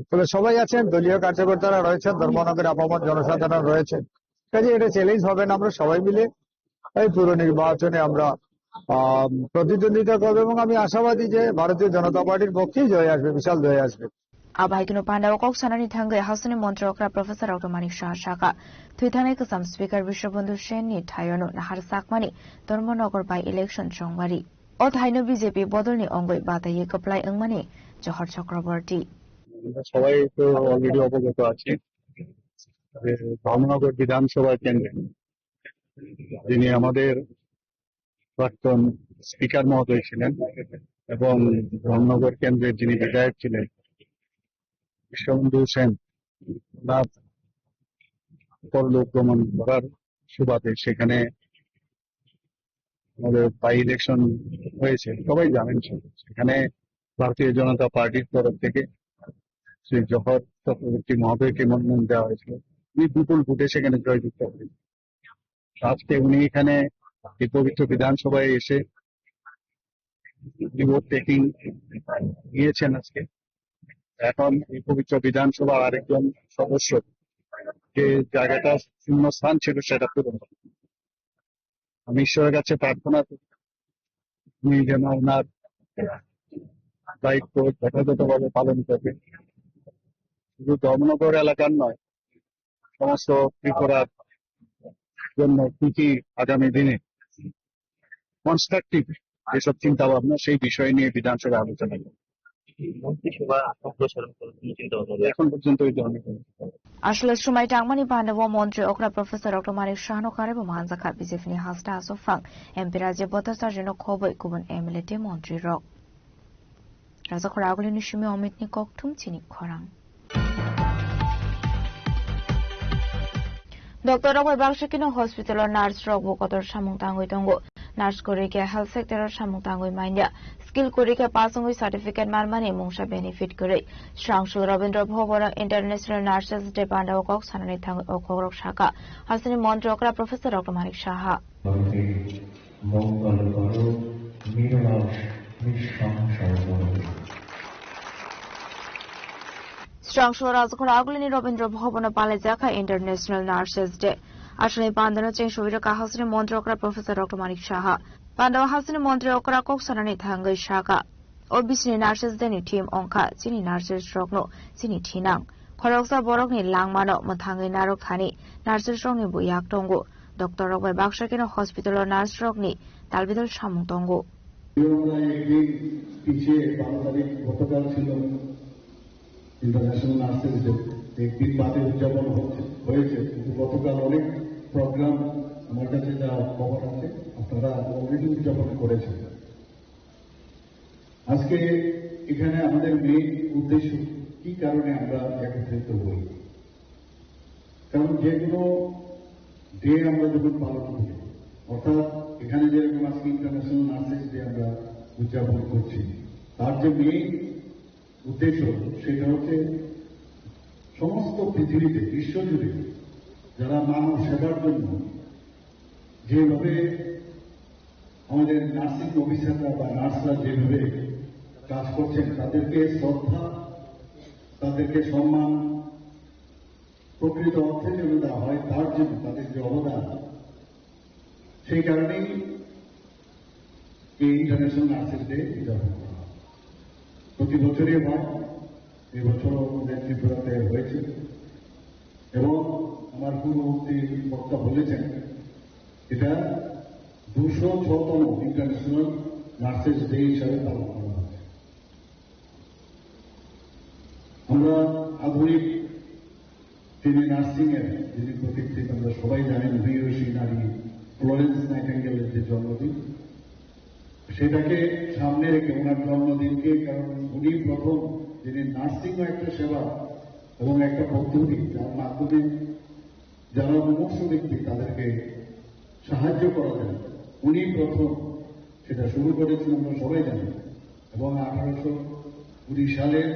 তবে সবাই আছেন, দলীয় কার্যকর্তারা রয়েছেন, ধর্মনগরের আপামর জনসাধারণ রয়েছেন, কাজে এটা চ্যালেঞ্জ হবে না। আমরা সবাই মিলে এই পুরো নির্বাচনে আমরা প্রতিদ্বন্দ্বিতা করবো এবং আমি আশাবাদী যে ভারতীয় জনতা পার্টির পক্ষেই জয় আসবে, বিশাল জয় আসবে। Abahikino Pandao Kok Sanani Thangai Hasani Montrokra Professor Dr. Manik Shah Shaka Tuithanai Kasam Speaker Bishopbondhu Shen ni Thayono Nahar Sakmani Dharmanagar by election Chongwari O Thaino BJP Bodolni Ongoi Bataye Kaplai Angmani Johar Chakraborty সবাই তো already অবগত আছে ধর্মনগর বিধানসভা কেন্দ্রে যিনি আমাদের প্রাক্তন speaker মহোদয় ছিলেন এবং ধর্মনগর কেন্দ্রের যিনি বিধায়ক ছিলেন বিশ্ববন্ধু সেন তার পরলোক গমন করার সুবাদে সেখানে আমাদের বাই ইলেকশন হয়েছে, সবাই জানেন। সেখানে ভারতীয় জনতা পার্টির তরফ থেকে শ্রী জহর চক্রবর্তী মহোদয়কে মনোনয়ন দেওয়া হয়েছিল। উনি বিপুল ভোটে সেখানে জয়যুক্ত হয়েছেন। আজকে উনি এখানে এই পবিত্র বিধানসভায় এসে ভোট টেকিং নিয়েছেন। আজকে এখন এই পবিত্র বিধানসভা আরেকজন সদস্য যে জায়গাটা শূন্য স্থান ছিল সেটা পূরণ। আমি ঈশ্বরের কাছে প্রার্থনা করি উনি যেন ওনার দায়িত্ব যথাযথভাবে পালন করবেন, শুধু ধর্মনগর এলাকার নয় সমস্ত ত্রিপুরার জন্য কি কি আগামী দিনে কনস্ট্রাকটিভ যেসব চিন্তা ভাবনা সেই বিষয় নিয়ে বিধানসভায় আলোচনা করবে। এখন পর্যন্ত এই ধরনের Ashla Shumai Tangmani Pandavo Montri Okra Professor Dr. Manik Shah no Karebo Manzaka Bizifni Hasta Asofang Empiraje Bota Sarjeno Kobo Kuban Emilete Montri Rock Razakoraguli Nishimi Omitni Kok Tumchini Korang Dr. Robert Bakshakino Hospital or Nars Rock Bokotor Samung Tangui Tongo Nars Korike Health Sector Samung Tangui Mandia Skill Korike Pasangui Certificate Marmani Mungsha Benefit Kure Strangshul Rabindra Bhobora International Nurses Day Pandao Kok Sanani Tangui Okorok Shaka Hasani Montrokra Professor Dr. Manik Shah Strangshul Razkoragulini Rabindra Bhobona Palezaka International Nurses Day Ashani Pandana Chengshuvika Hasani Montrokra Professor Dr. Manik Shah Pandao Hasani Montrokra Kok Sanani Tangui Shaka Obisini Nurses Deni Team Onka Sini Nurses Rokno Sini Tinang Koroksa Borokni Langmano Matangi Narok Thani Nurses Rongni Buyak Tongo doctor রকবাই বাক্সাকেন hospital nurse রকনি তালবিদল সামুং তঙ্গ পিছিয়ে 12 তারিখ গতকাল ছিল ইন্টারন্যাশনাল নার্সেস ডে, একদিন বাদে উদযাপন হয়েছে, কিন্তু গতকাল অনেক প্রোগ্রাম আমার কাছে যা খবর আছে আপনারা অলরেডি উদযাপন করেছেন। আজকে এখানে আমাদের মেইন উদ্দেশ্য কি কারণে আমরা একত্রিত হই, কারণ যে কোনো ডে আমরা যখন পালন করি, অর্থাৎ এখানে যেরকম আজকে ইন্টারন্যাশনাল নার্সেস ডে আমরা উদযাপন করছি, তার যে মেইন উদ্দেশ্য সেটা হচ্ছে সমস্ত পৃথিবীতে বিশ্বজুড়ে যারা মানব সেবার জন্য যেভাবে আমাদের নার্সিং অফিসাররা বা নার্সরা যেভাবে কাজ করছেন তাদেরকে শ্রদ্ধা, তাদেরকে সম্মান প্রকৃত অর্থে যেন দেওয়া হয়, তার জন্য তাদের যে অবদান, সেই কারণেই এই ইন্টারন্যাশনাল নার্সেস ডে উদযাপন করা হয়। প্রতি বছরই হয়, এই বছরও আমাদের ত্রিপুরাতে হয়েছে এবং আমার পূর্ববর্তী বক্তা বলেছেন এটা 206তম ইন্টারন্যাশনাল নার্সেস ডে হিসাবে পালন করা হচ্ছে। আমরা আধুনিক যিনি নার্সিং এর যিনি প্রতীক আমরা সবাই জানেন, ভূয়সী নারী ফ্লোরেন্স নাইটিঙ্গেলের যে জন্মদিন, সেটাকে সামনে রেখে ওনার জন্মদিনকে, কারণ উনি প্রথম যিনি নার্সিং একটা সেবা এবং একটা পদ্ধতি যার মাধ্যমে যারা মুমূর্ষ ব্যক্তি তাদেরকে সাহায্য করা যায়, উনি প্রথম সেটা শুরু করেছেন আমরা সবাই জানি। এবং 1820 সালের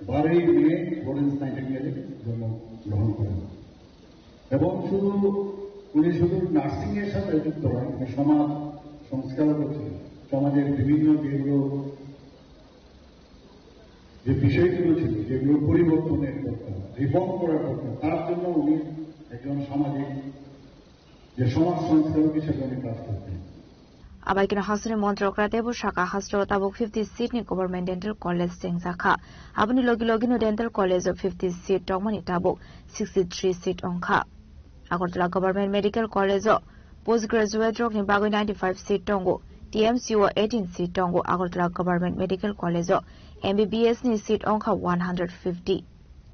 12ই মে ফ্লোরেন্স নাইটিঙ্গেলের জন্মগ্রহণ করেন। এবং উনি শুধু নার্সিং এর সাথে যুক্ত হয়, সমাজ সংস্কারও করছিলেন। সমাজের বিভিন্ন যে বিষয়গুলো ছিল, যেগুলো পরিবর্তনের দরকার, রিফর্ম করার দরকার, তার জন্য উনি একজন সামাজিক যে সমাজ সংস্কারক হিসেবে উনি কাজ করতেন। Abaikina Hasani Montrokra Debu Shaka Hastro Tabuk 50 Sydney Government Dental College Sengzaka. Abuni Logino Dental College of 50 seat Tomani Tabuk 63 seat onka. Agartala Government Medical College of Postgraduate Rock in Bago 95 seat tongo. TMCO 18 seat tongo. Agartala Government Medical College of MBBS ni seat onka 150.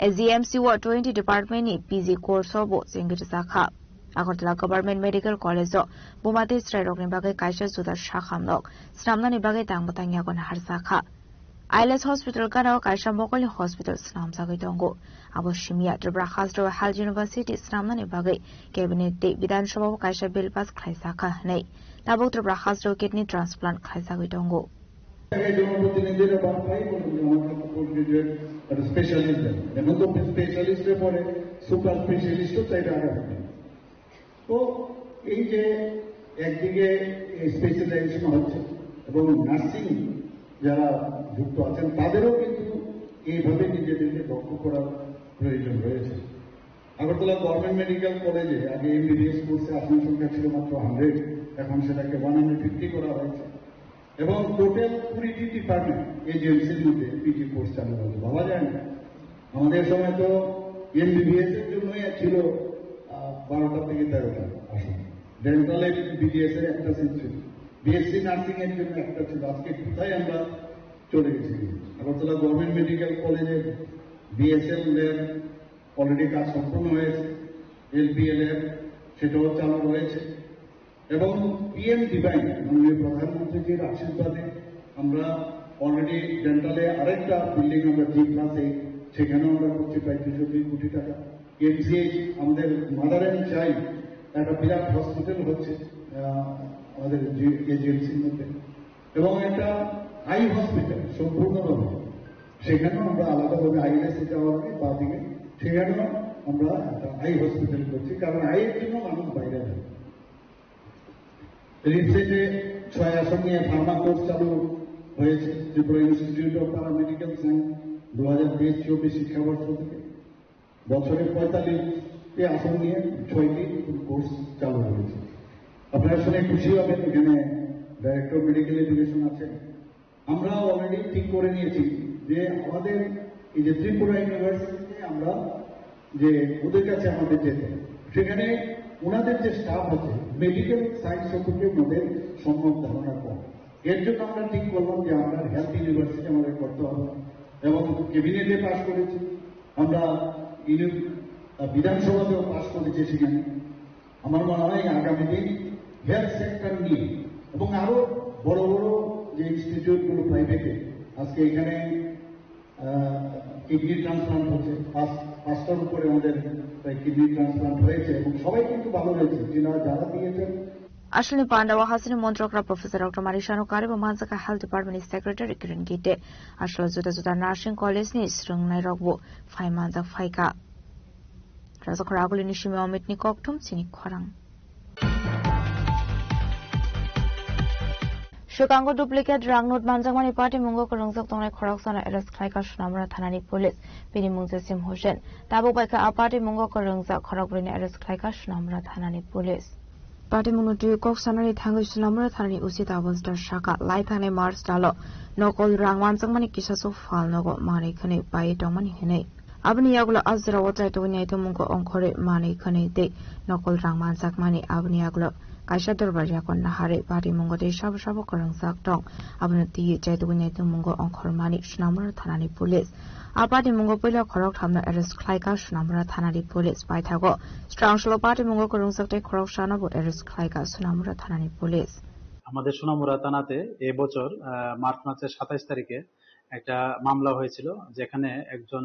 As the MCO 20 Department ni PG course obo Sengzaka. Agartala Government Medical College of Bumati Strarok ni bagai Kaisha Sudar Shakhamnok, Snamna ni bagai Tangbatanyagon Harsaka. Islands Hospital Kanao Kaisha Mokoli Hospital Snam Sagitongo, Aboshimia, Tripura Hasro Health University Snamna ni bagai, Cabinet Day Bidan Shabo Kaisha Bilpas Kaisaka Nei, Tabuk Tripura Hasro Kidney Transplant Kaisagitongo. তো এই যে একদিকে specialisation হচ্ছে এবং nursing যারা যুক্ত আছেন তাদেরও কিন্তু এইভাবে নিজেদেরকে দক্ষ করার প্রয়োজন রয়েছে। আগরতলা গভর্নমেন্ট মেডিকেল কলেজে আগে এমবিবিএস কোর্সে আসন সংখ্যা ছিল মাত্র 100, এখন সেটাকে 150 করা হয়েছে এবং টোটাল 20টি ডিপার্টমেন্ট এজেন্সির মধ্যে পিজি কোর্স চালু হয়েছে। ভাবা যায় না, আমাদের সময় তো এমবিবিএস এর জন্যই ছিল 12টা থেকে 13টা আসন, ডেন্টালের বিডিএস এর একটা সিট ছিল, বিএসসি নার্সিং এর জন্য একটা ছিল। আজকে কোথায় আমরা চলে গেছি? আগরতলা গভর্নমেন্ট মেডিকেল কলেজের বিএসএল ল্যাব অলরেডি কাজ সম্পন্ন হয়েছে, এলপিএল ল্যাব সেটাও চালু রয়েছে এবং পিএম ডিভাইন মাননীয় প্রধানমন্ত্রীজির আশীর্বাদে আমরা অলরেডি ডেন্টালে আরেকটা বিল্ডিং আমরা G+8 সেখানেও আমরা করছি প্রায় 220 কোটি টাকা। এমসিএইচ আমাদের মাদার অ্যান্ড চাইল্ড একটা বিরাট হসপিটাল হচ্ছে আমাদের এজেন্সির মধ্যে এবং একটা আই হসপিটাল সম্পূর্ণভাবে, সেখানেও আমরা আলাদাভাবে আইএলএস যাওয়া হবে বা দিকে, সেখানেও আমরা একটা আই হসপিটাল করছি, কারণ আইয়ের জন্য মানুষ বাইরে যায়। রিসেন্টে 6 আসন নিয়ে ফার্মা কোর্স চালু হয়েছে Tripura institute of paramedical science 2023-24 শিক্ষাবর্ষ থেকে। বছরে 45টি আসন নিয়ে 6টি কোর্স চালু হয়েছে। আপনারা শুনে খুশি হবেন, এখানে ডাইরেক্টর মেডিকেল এডুকেশন আছেন। আমরা অলরেডি ঠিক করে নিয়েছি যে আমাদের এই যে ত্রিপুরা ইউনিভার্সিটিতে আমরা যে ওদের কাছে আমাদের যেতে, সেখানে ওনাদের যে স্টাফ আছে মেডিকেল সায়েন্স সম্পর্কে ওনাদের সম্যক ধারণা কম। এর জন্য আমরা ঠিক করলাম যে আমরা হেলথ ইউনিভার্সিটি আমাদের করতে হবে এবং ক্যাবিনেটে পাস করেছি, আমরা বিধানসভাতেও পাস করেছি। সেখানে আমার মনে হয় আগামী দিন হেলথ সেক্টর নিয়ে এবং আরো বড় বড় যে ইনস্টিটিউটগুলো প্রাইভেটে আজকে এখানে কিডনি ট্রান্সপ্লান্ট হচ্ছে, 5টার উপরে আমাদের কিডনি ট্রান্সপ্লান্ট হয়েছে এবং সবাই কিন্তু ভালো হয়েছে যারা দিয়েছেন। Ashwini Pandawa Hasini Montrakra Professor Dr. Marishano Kariba Manzaka Health Department Secretary Kiran Gite Ashla Zuta Nursing College ni Srung Nairogbo Phai Manzak Phaika Razakharaguli Nishimi Omit ni Koktum Sini Khorang Shukango duplicate Rangnut Manjangmani Party Mungo Korongsak Tongai Khoraksana Arrest Khlaika Shunamra Thanani Police Bini Mungse Sim Hussein Tabu Baika Party Mungo Korongsak Khoragrini Arrest Khlaika Shunamra Thanani Police Party Munutu Kok Sanari Thangu Shunamra Thanani Usita Abonstar Shaka Laithane Mars Dalo Nokol Rangman Sangmani Kishaso Fal Nogo Mani Khane Pai Tomani Hene Abni Yagula Azra Wata Tony Mungo Onkore Mani Khane De Nokol Rangman Sakmani Abni Yagula Kaisha Durbaja kon nahare Party Mungo de Shabu Shabu Korongsak Tong Abnati Jaidugne Mungo Onkor Mani Shunamra Thanani Police Party Mungo Pila Korok Hamna Arrest Khlaika Shunamra Thanani Police by Tago Strong Shlo Party Mungo Korongsak de Korok Shana but Arrest Khlaika Shunamra Thanani Police আমাদের সোনামুড়া থানাতে এই বছর March মাসের 27 তারিখে একটা মামলা হয়েছিল, যেখানে একজন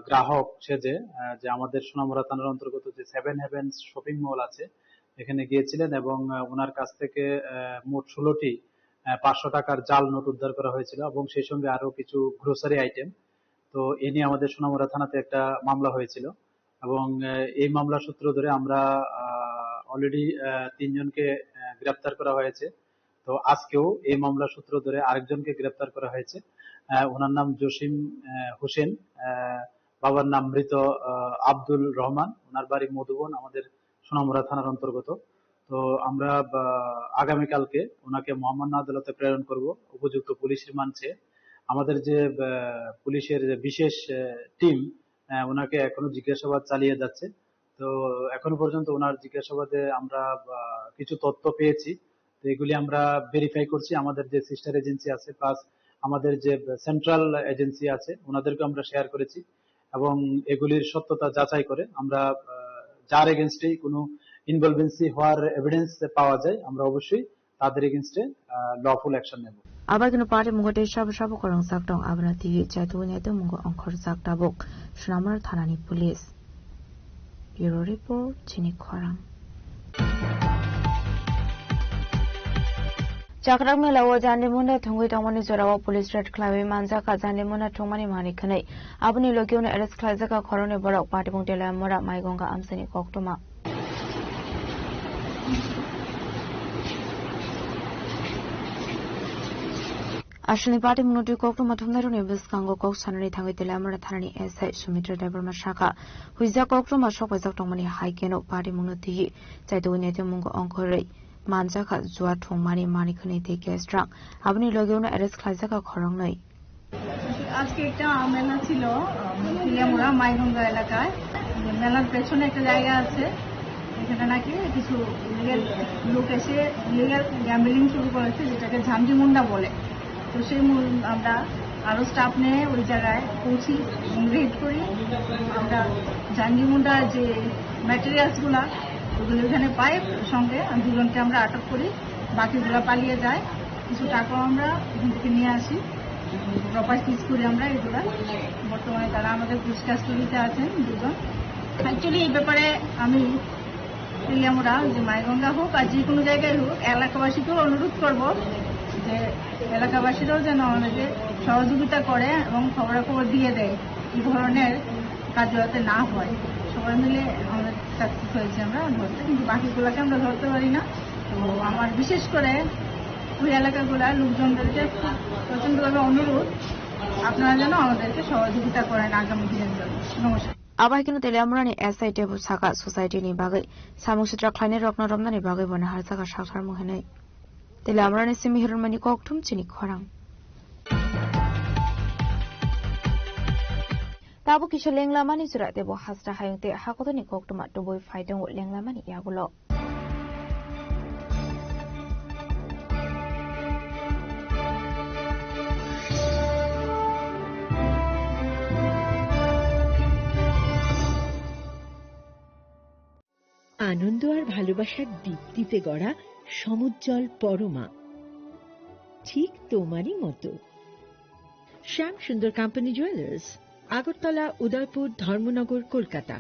গ্রাহক সেজে যে আমাদের সোনামুড়া থানার অন্তর্গত যে 7 হেভেন্স শপিং মল আছে এখানে গিয়েছিলেন এবং ওনার কাছ থেকে মোট 16টি 500 টাকার জাল নোট উদ্ধার করা হয়েছিল এবং সেই সঙ্গে আরো কিছু গ্রোসারি আইটেম। তো এ নিয়ে আমাদের সোনামুড়া থানাতে একটা মামলা হয়েছিল এবং এই মামলা সূত্র ধরে আমরা অলরেডি 3 জনকে গ্রেফতার করা হয়েছে। তো আজকেও এই মামলা সূত্র ধরে আরেকজনকে গ্রেফতার করা হয়েছে। ওনার নাম জসিম হোসেন, বাবার নাম মৃত আব্দুল রহমান, ওনার বাড়ি মধুবন, আমাদের সোনামুড়া থানার অন্তর্গত। তো আমরা আগামীকালকে ওনাকে মহামান্য আদালতে প্রেরণ করব উপযুক্ত পুলিশ রিমান্ডে। আমাদের যে পুলিশের বিশেষ টিম ওনাকে এখনো জিজ্ঞাসাবাদ চালিয়ে যাচ্ছে। তো এখনো পর্যন্ত ওনার জিজ্ঞাসাবাদে আমরা কিছু তথ্য পেয়েছি, তো এগুলি আমরা ভেরিফাই করছি। আমাদের যে সিস্টার এজেন্সি আছে প্লাস আমাদের যে সেন্ট্রাল এজেন্সি আছে ওনাদেরকে আমরা শেয়ার করেছি এবং এগুলির সত্যতা যাচাই করে আমরা যার এগেনস্টে কোনো ইনভলভেন্সি হওয়ার এভিডেন্স পাওয়া যায় আমরা অবশ্যই তাদের এগেনস্টে লফুল অ্যাকশন নেব। আবার কিন্তু পার্টি মুগতে সাবু সাবু করংসাক দং আবনাতি জাইতুনিতে মুগো অংখরসাক তাবুক সুনামরা থানানি পুলিশ। ব্যুরো রিপোর্ট চিনি খরাং। Chakrak mela wo jande munda thungui tongmani jorawa police red clave manja ka jande munda thungmani mani khanai abuni lokiona arrest khlaja ka khorone borok party bung tela mora maigonga amsani koktoma Ashwini Party Munutu Koktoma Thumnaruni Viskango Kok Sanani Thangi Tela Mora Thanani SI Sumitra Debar Mashaka Huiza Koktoma Shok Wazak Tongmani Haikeno Party Munuti Jaiduinete Mungo Onkore Manjaka Zua Thongmani Mani Khani Teke Strang Abni Logiona Arrest Khlaja Khorong Nai আজকে একটা মেলা ছিল তিলিয়ামুড়া মাইগঙ্গা এলাকায়। মেলার পেছনে একটা জায়গা আছে, এখানে নাকি কিছু ইলিগাল লোক এসে ইলিগাল গ্যাম্বলিং শুরু করেছে, যেটাকে ঝামঝিমুন্ডা বলে। তো সেই আমরা আরো স্টাফ নিয়ে ওই জায়গায় পৌঁছি, রেড করি। আমরা ঝামঝিমুন্ডার যে ম্যাটেরিয়ালসগুলা ওগুলো ওখানে পাই, সঙ্গে দুজনকে আমরা আটক করি, বাকিগুলা পালিয়ে যায়। কিছু টাকা আমরা এখান থেকে নিয়ে আসি, প্রপার সিজ করি আমরা এগুলা। বর্তমানে তারা আমাদের পুলিশ কাস্টডিতে আছেন দুজন। অ্যাকচুয়ালি এই ব্যাপারে আমি আমরা যে মাইগঙ্গা হোক আর যে কোনো জায়গায় হোক এলাকাবাসীকেও অনুরোধ করব যে এলাকাবাসীরাও যেন আমাদেরকে সহযোগিতা করে এবং খবরাখবর দিয়ে দেয়, এই ধরনের কাজ যাতে না হয়। সবাই মিলে আমাদের সাকসেস হয়েছে আমরা ধরতে, কিন্তু বাকিগুলোকে আমরা ধরতে পারি না। তো আমার বিশেষ করে ওই এলাকাগুলার লোকজনদেরকে প্রচন্ডভাবে অনুরোধ, আপনারা যেন আমাদেরকে সহযোগিতা করেন আগামী দিনের জন্য। নমস্কার। Abai kinu teleamurani SI tebu saka society ni bagai samusutra khlaine rokna romna ni bagai bana har saka shakhar muhene teleamurani simi hirmani koktum chini khorang Tabo kisha lenglamani surat debo hasra hayung te hakotoni koktoma toboy faidong lenglamani yagulo. আনন্দ আর ভালোবাসার দীপ্তিতে গড়া সমুজ্জ্বল পরমা, ঠিক তোমারই মতো। শ্যাম সুন্দর company jewellers, Agartala, Udaipur, Dharmanagar, Kolkata.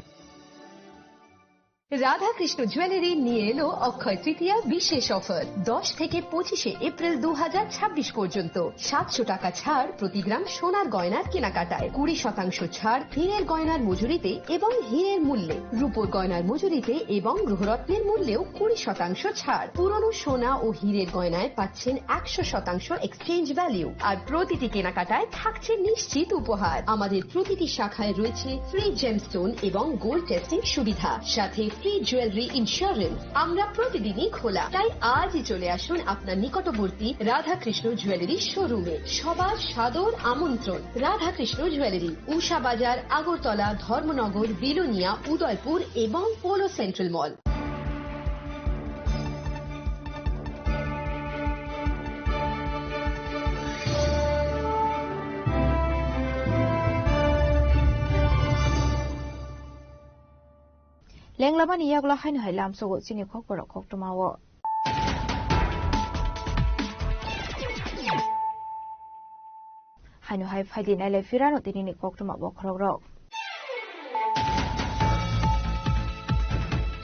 Radhakrishna jewellery নিয়ে এলো অক্ষয় তৃতীয়া বিশেষ offer. 10 থেকে 25 এপ্রিল 2026 পর্যন্ত 700 টাকা ছাড় প্রতি গ্রাম সোনার গয়নার কেনাকাটায়, 20% ছাড় হীরের গয়নার মজুরিতে এবং হীরের মূল্যে, রূপোর গয়নার মজুরিতে এবং গ্রহরত্নের মূল্যেও 20% ছাড়। পুরনো সোনা ও হীরের গয়নায় পাচ্ছেন 100% এক্সচেঞ্জ ভ্যালু, আর প্রতিটি কেনাকাটায় থাকছে নিশ্চিত উপহার। আমাদের প্রতিটি শাখায় রয়েছে ফ্রি জেমস্টোন এবং গোল্ড টেস্টিং সুবিধা, সাথে ফ্রি জুয়েলারি ইন্স্যুরেন্স। আমরা প্রতিদিনই খোলা, তাই আজই চলে আসুন আপনার নিকটবর্তী রাধাকৃষ্ণ জুয়েলারি শোরুমে। সবার সাদর আমন্ত্রণ। রাধাকৃষ্ণ জুয়েলারি, উষা বাজার, আগরতলা, ধর্মনগর, বিলোনিয়া, উদয়পুর এবং polo central mall. Lenglamani yagla hainu hai lam sogo chini khok pora khok tomawo. Hainu hai faidin ele firano tinini khok toma bo khorogro.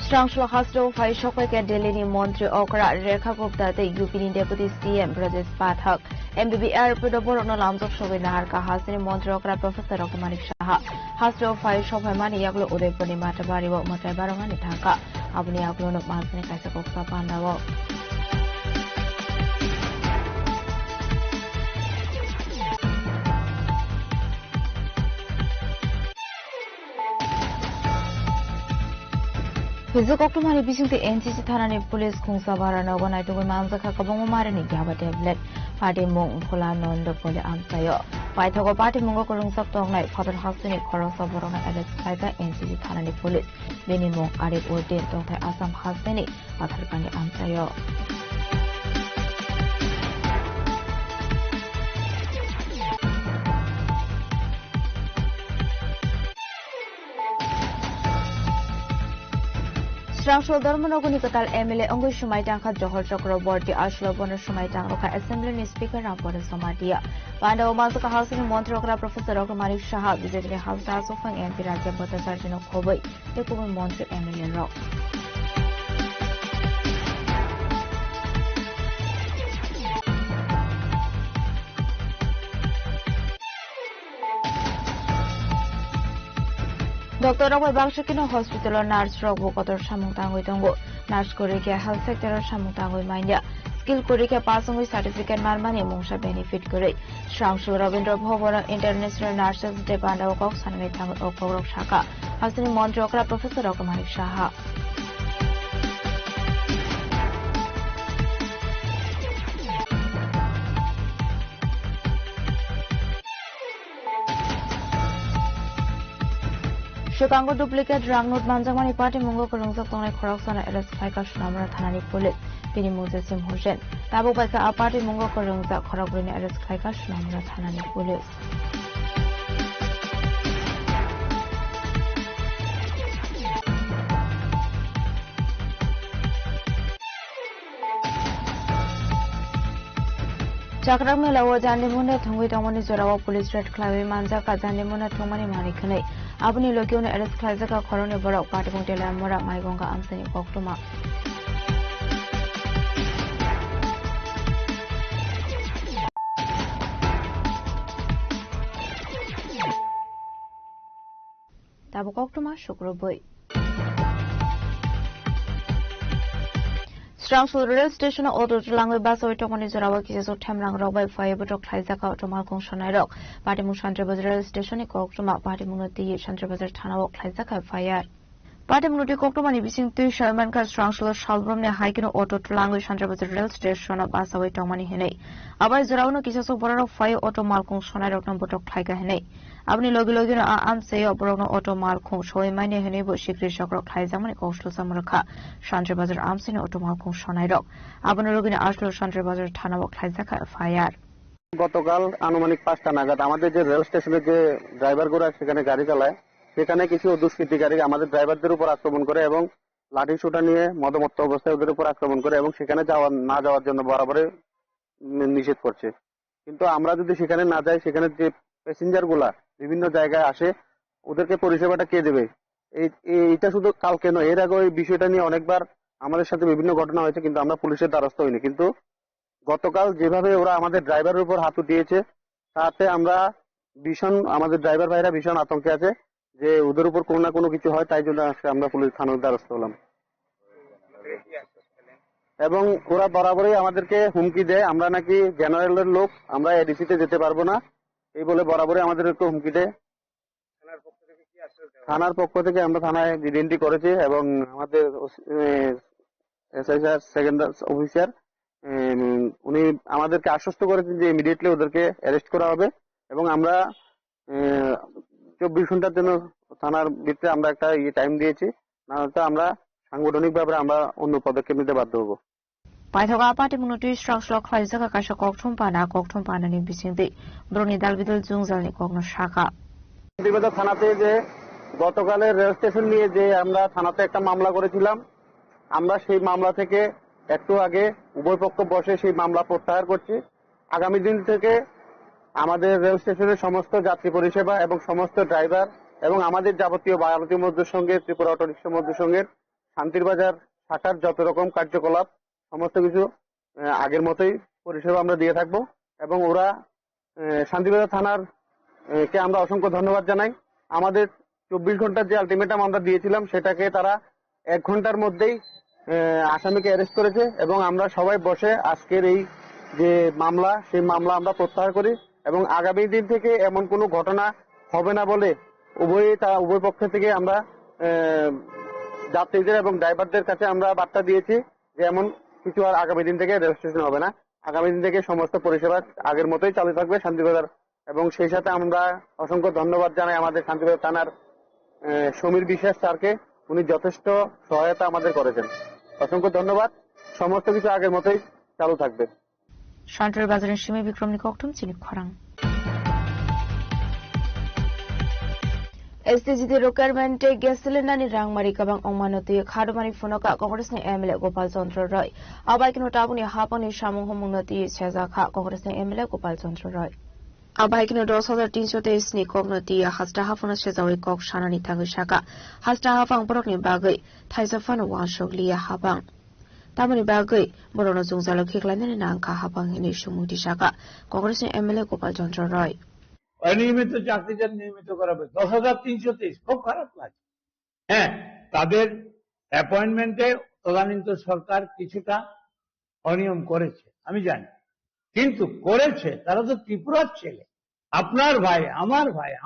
Strangshla Hasdo Fai Shokai Delini Montri Okra Rekha Gupta the UP Deputy CM Brajesh Pathak MBBR Pudaborono Lamsok Shovinarka Hasini Montri Okra Professor Okmanik Shaha Hasdo Fai Shopamani Yaglo Udepuni Matabari Matabaramani Taka Abni Aglono Masani Kasakoksa Pandawo. Pizuk Oktomani Bising the NCC Thanani Police Kungsabara Nogonai to Manzaka Kabomarani Gaba tablet, Party Mung Pola non the Poli Amtayo. Paitoko Party Mungo Kurung Saptong Night, Father Hasani Korosaborona Alex Tiger, NCC Thanani Police, Benimo Arik Udin, Dr. Asam Hasani, Father Kandi Amtayo. Strangshol Dharmanogoni Katal MLA Ongo Shumai Tanka Johor Chakraborty Ashlo Bonner Shumai Tanka Assembly Speaker Rampore Somatia. Panda Omazaka House in Montrokra Professor Okamanik Shaha visited House Asofang MP Raja Bota Sargino Kobai, the Kuman Montre MLA Rock. Dr. Roy Bakshakino Hospital Nurse Robo Kotor Shamutango Tongo, Nurse Korika Health Sector Shamutango Mania, Skill Korika passing with certificate Marmani Mungsha benefit Kuri, Shramshu Ravindra Bhovara International Nurses Depanda Cox and Metang Okorok Shaka, Hassan Montrokra Professor Okamanik Shaha. Chicago duplicate Rangnut Manjamani Party Mungo Kurungsa Tone Korokson Eres Kaika Shnamra Thanani Police, Pini Muzesim Hushen, Tabu Paka a Party Mungo Kurungsa Korokrin Eres Kaika Shnamra Thanani Police. Chakramela was Andimuna Tungi Tomani Zorawa Police Red Clave Manzaka Zandimuna Tomani Marikane. Abuni Lokiona Eres Klazaka Corona Borok Party Montela Mora Maigonga Amsani Koktuma. Tabu Koktuma Shukroboy. Strangshul Rail Station Auto Langue Baso Tomani Zorawa Kiso Temlang Robai Firebuto Klazaka Tomalkong Shanairok, Party Mushantra Rail Station Koktuma, Party Munoti Shantra Tana Klazaka Fire. Patimnuti Koktomani Bising Tu Sherman Strangler Shalbrum Hiking Auto Language Hunter Rail Station of Basaway Tomani Hene. Abai Zurano Kisas of Border of Fire Auto Malcolm Sonai of Nambotok Tiger Hene. Abni Logilogin Am say of Brono Auto Malcolm showing many Hene but Shikri Shokro Kaizamani Coastal Samaraka Shantra Bazar Amsin Auto Malcolm Sonai Rock. Abanogin Ashlo Shantra Bazar Tanawak Kaizaka Fire. গতকাল আনুমানিক 5টা নাগাদ আমাদের যে rail স্টেশনের যে ড্রাইভারগুলো সেখানে গাড়ি চালায় সেখানে কিছু দুষ্কৃতিকারী আমাদের ড্রাইভারদের উপর আক্রমণ করে এবং লাঠি সোঁটা নিয়ে মদমত্ত অবস্থায় ওদের উপর আক্রমণ করে এবং সেখানে না যাওয়ার জন্য বরাবরই নিষেধ করছে। কিন্তু আমরা যদি সেখানে না যাই সেখানে যে প্যাসেঞ্জার গুলা বিভিন্ন জায়গায় আসে ওদেরকে পরিষেবাটা কে দেবে? এইটা শুধু কালকে নয়, এর আগে এই বিষয়টা নিয়ে অনেকবার আমাদের সাথে বিভিন্ন ঘটনা হয়েছে কিন্তু আমরা পুলিশের দ্বারস্থ হইনি। কিন্তু গতকাল যেভাবে ওরা আমাদের ড্রাইভারের উপর হাত উঠিয়েছে তাতে আমরা আমাদের ড্রাইভার ভাইরা ভীষণ আতঙ্কে আছে যে ওদের উপর কোনো না কোনো কিছু হয়, তাই জন্য আজকে আমরা পুলিশ থানার দ্বারস্থ হলাম। এবং ওরা বরাবরই আমাদেরকে হুমকি দেয় আমরা নাকি জেনারেলের লোক, আমরা এডিসিতে যেতে পারবো না এই বলে বরাবরই আমাদেরকে হুমকি দেয়। থানার পক্ষ থেকে আমরা থানায় জিডি করেছি এবং আমাদের এসআই স্যার সেকেন্ড অফিসার উনি আমাদেরকে আশ্বস্ত করেছেন যে ইমিডিয়েটলি ওদেরকে অ্যারেস্ট করা হবে এবং আমরা 24 ঘন্টার জন্য থানার ভিতরে আমরা একটা টাইম দিয়েছি, না হলে আমরা সাংগঠনিকভাবে আমরা অন্য পদক্ষেপ নিতে বাধ্য হব। Paithoga Patimnuti Structural Klaizaka Kasha Koktum Panani Bisindi Bruni Dalvidal Zungzalni Kokno Shaka. থানাতে যে গতকালের রেল স্টেশন নিয়ে যে আমরা থানাতে একটা মামলা করেছিলাম, আমরা সেই মামলা থেকে একটু আগে উভয় পক্ষ বসে সেই মামলা প্রত্যাহার করছি। আগামী দিন থেকে আমাদের রেল স্টেশনের সমস্ত যাত্রী পরিষেবা এবং সমস্ত ড্রাইভার এবং আমাদের যাবতীয় ভারতীয় মধ্যসংঘের ত্রিপুরা অটো রিক্সা মধ্যসংঘের শান্তির বাজার শাখার যত রকম কার্যকলাপ সমস্ত কিছু আগের মতোই পরিষেবা আমরা দিয়ে থাকবো এবং ওরা শান্তিবাজার থানার কে আমরা অসংখ্য ধন্যবাদ জানাই। আমাদের 24 ঘন্টার যে আলটিমেটাম আমরা দিয়েছিলাম সেটাকে তারা 1 ঘন্টার মধ্যেই আসামিকে অ্যারেস্ট করেছে এবং আমরা সবাই বসে আজকের এই যে মামলা সেই মামলা আমরা প্রত্যাহার করি এবং আগামী দিন থেকে এমন কোনো ঘটনা হবে না বলে উভয় পক্ষ থেকে আমরা যাত্রীদের এবং ড্রাইভারদের কাছে আমরা বার্তা দিয়েছি যে এমন কিছু আর আগামী দিন থেকে রেল স্টেশন হবে না। আগামী দিন থেকে সমস্ত পরিষেবা আগের মতোই চালু থাকবে শান্তিবাজার। এবং সেই সাথে আমরা অসংখ্য ধন্যবাদ জানাই আমাদের শান্তিবাজার থানার সমীর বিশ্বাস স্যারকে, উনি যথেষ্ট সহায়তা আমাদের করেছেন। অসংখ্য ধন্যবাদ। সমস্ত কিছু আগের মতোই চালু থাকবে। শান্তির বাজারের সীমে বিক্রমনি ককটুম চিনি খরাং STGD requirement gas cylinder ni rangmari kabang ongmanoti khadmani funoka Congress ni MLA Gopal Chandra Roy abaikino tabuni hapani samung homunoti cheza kha Congress ni MLA Gopal Chandra Roy abaikino 10323 ni kognoti hasta hafuna chezawi kok shanani thangi shaka hasta hafang borok ni bagai thaisa fan washok liya habang tamani bagai borono jungzalo khiklani ni nangka habang ni sumuti shaka Congress ni MLA Gopal Chandra Roy অনিয়মিত চাকরিদের নিয়মিত করাবে 10,323 খুব খারাপ লাগে। হ্যাঁ, তাদের অ্যাপয়েন্টমেন্টে তদানীন্তন সরকার কিছুটা অনিয়ম করেছে আমি জানি, কিন্তু করেছে তারা তো ত্রিপুরার ছেলে, আপনার ভাই,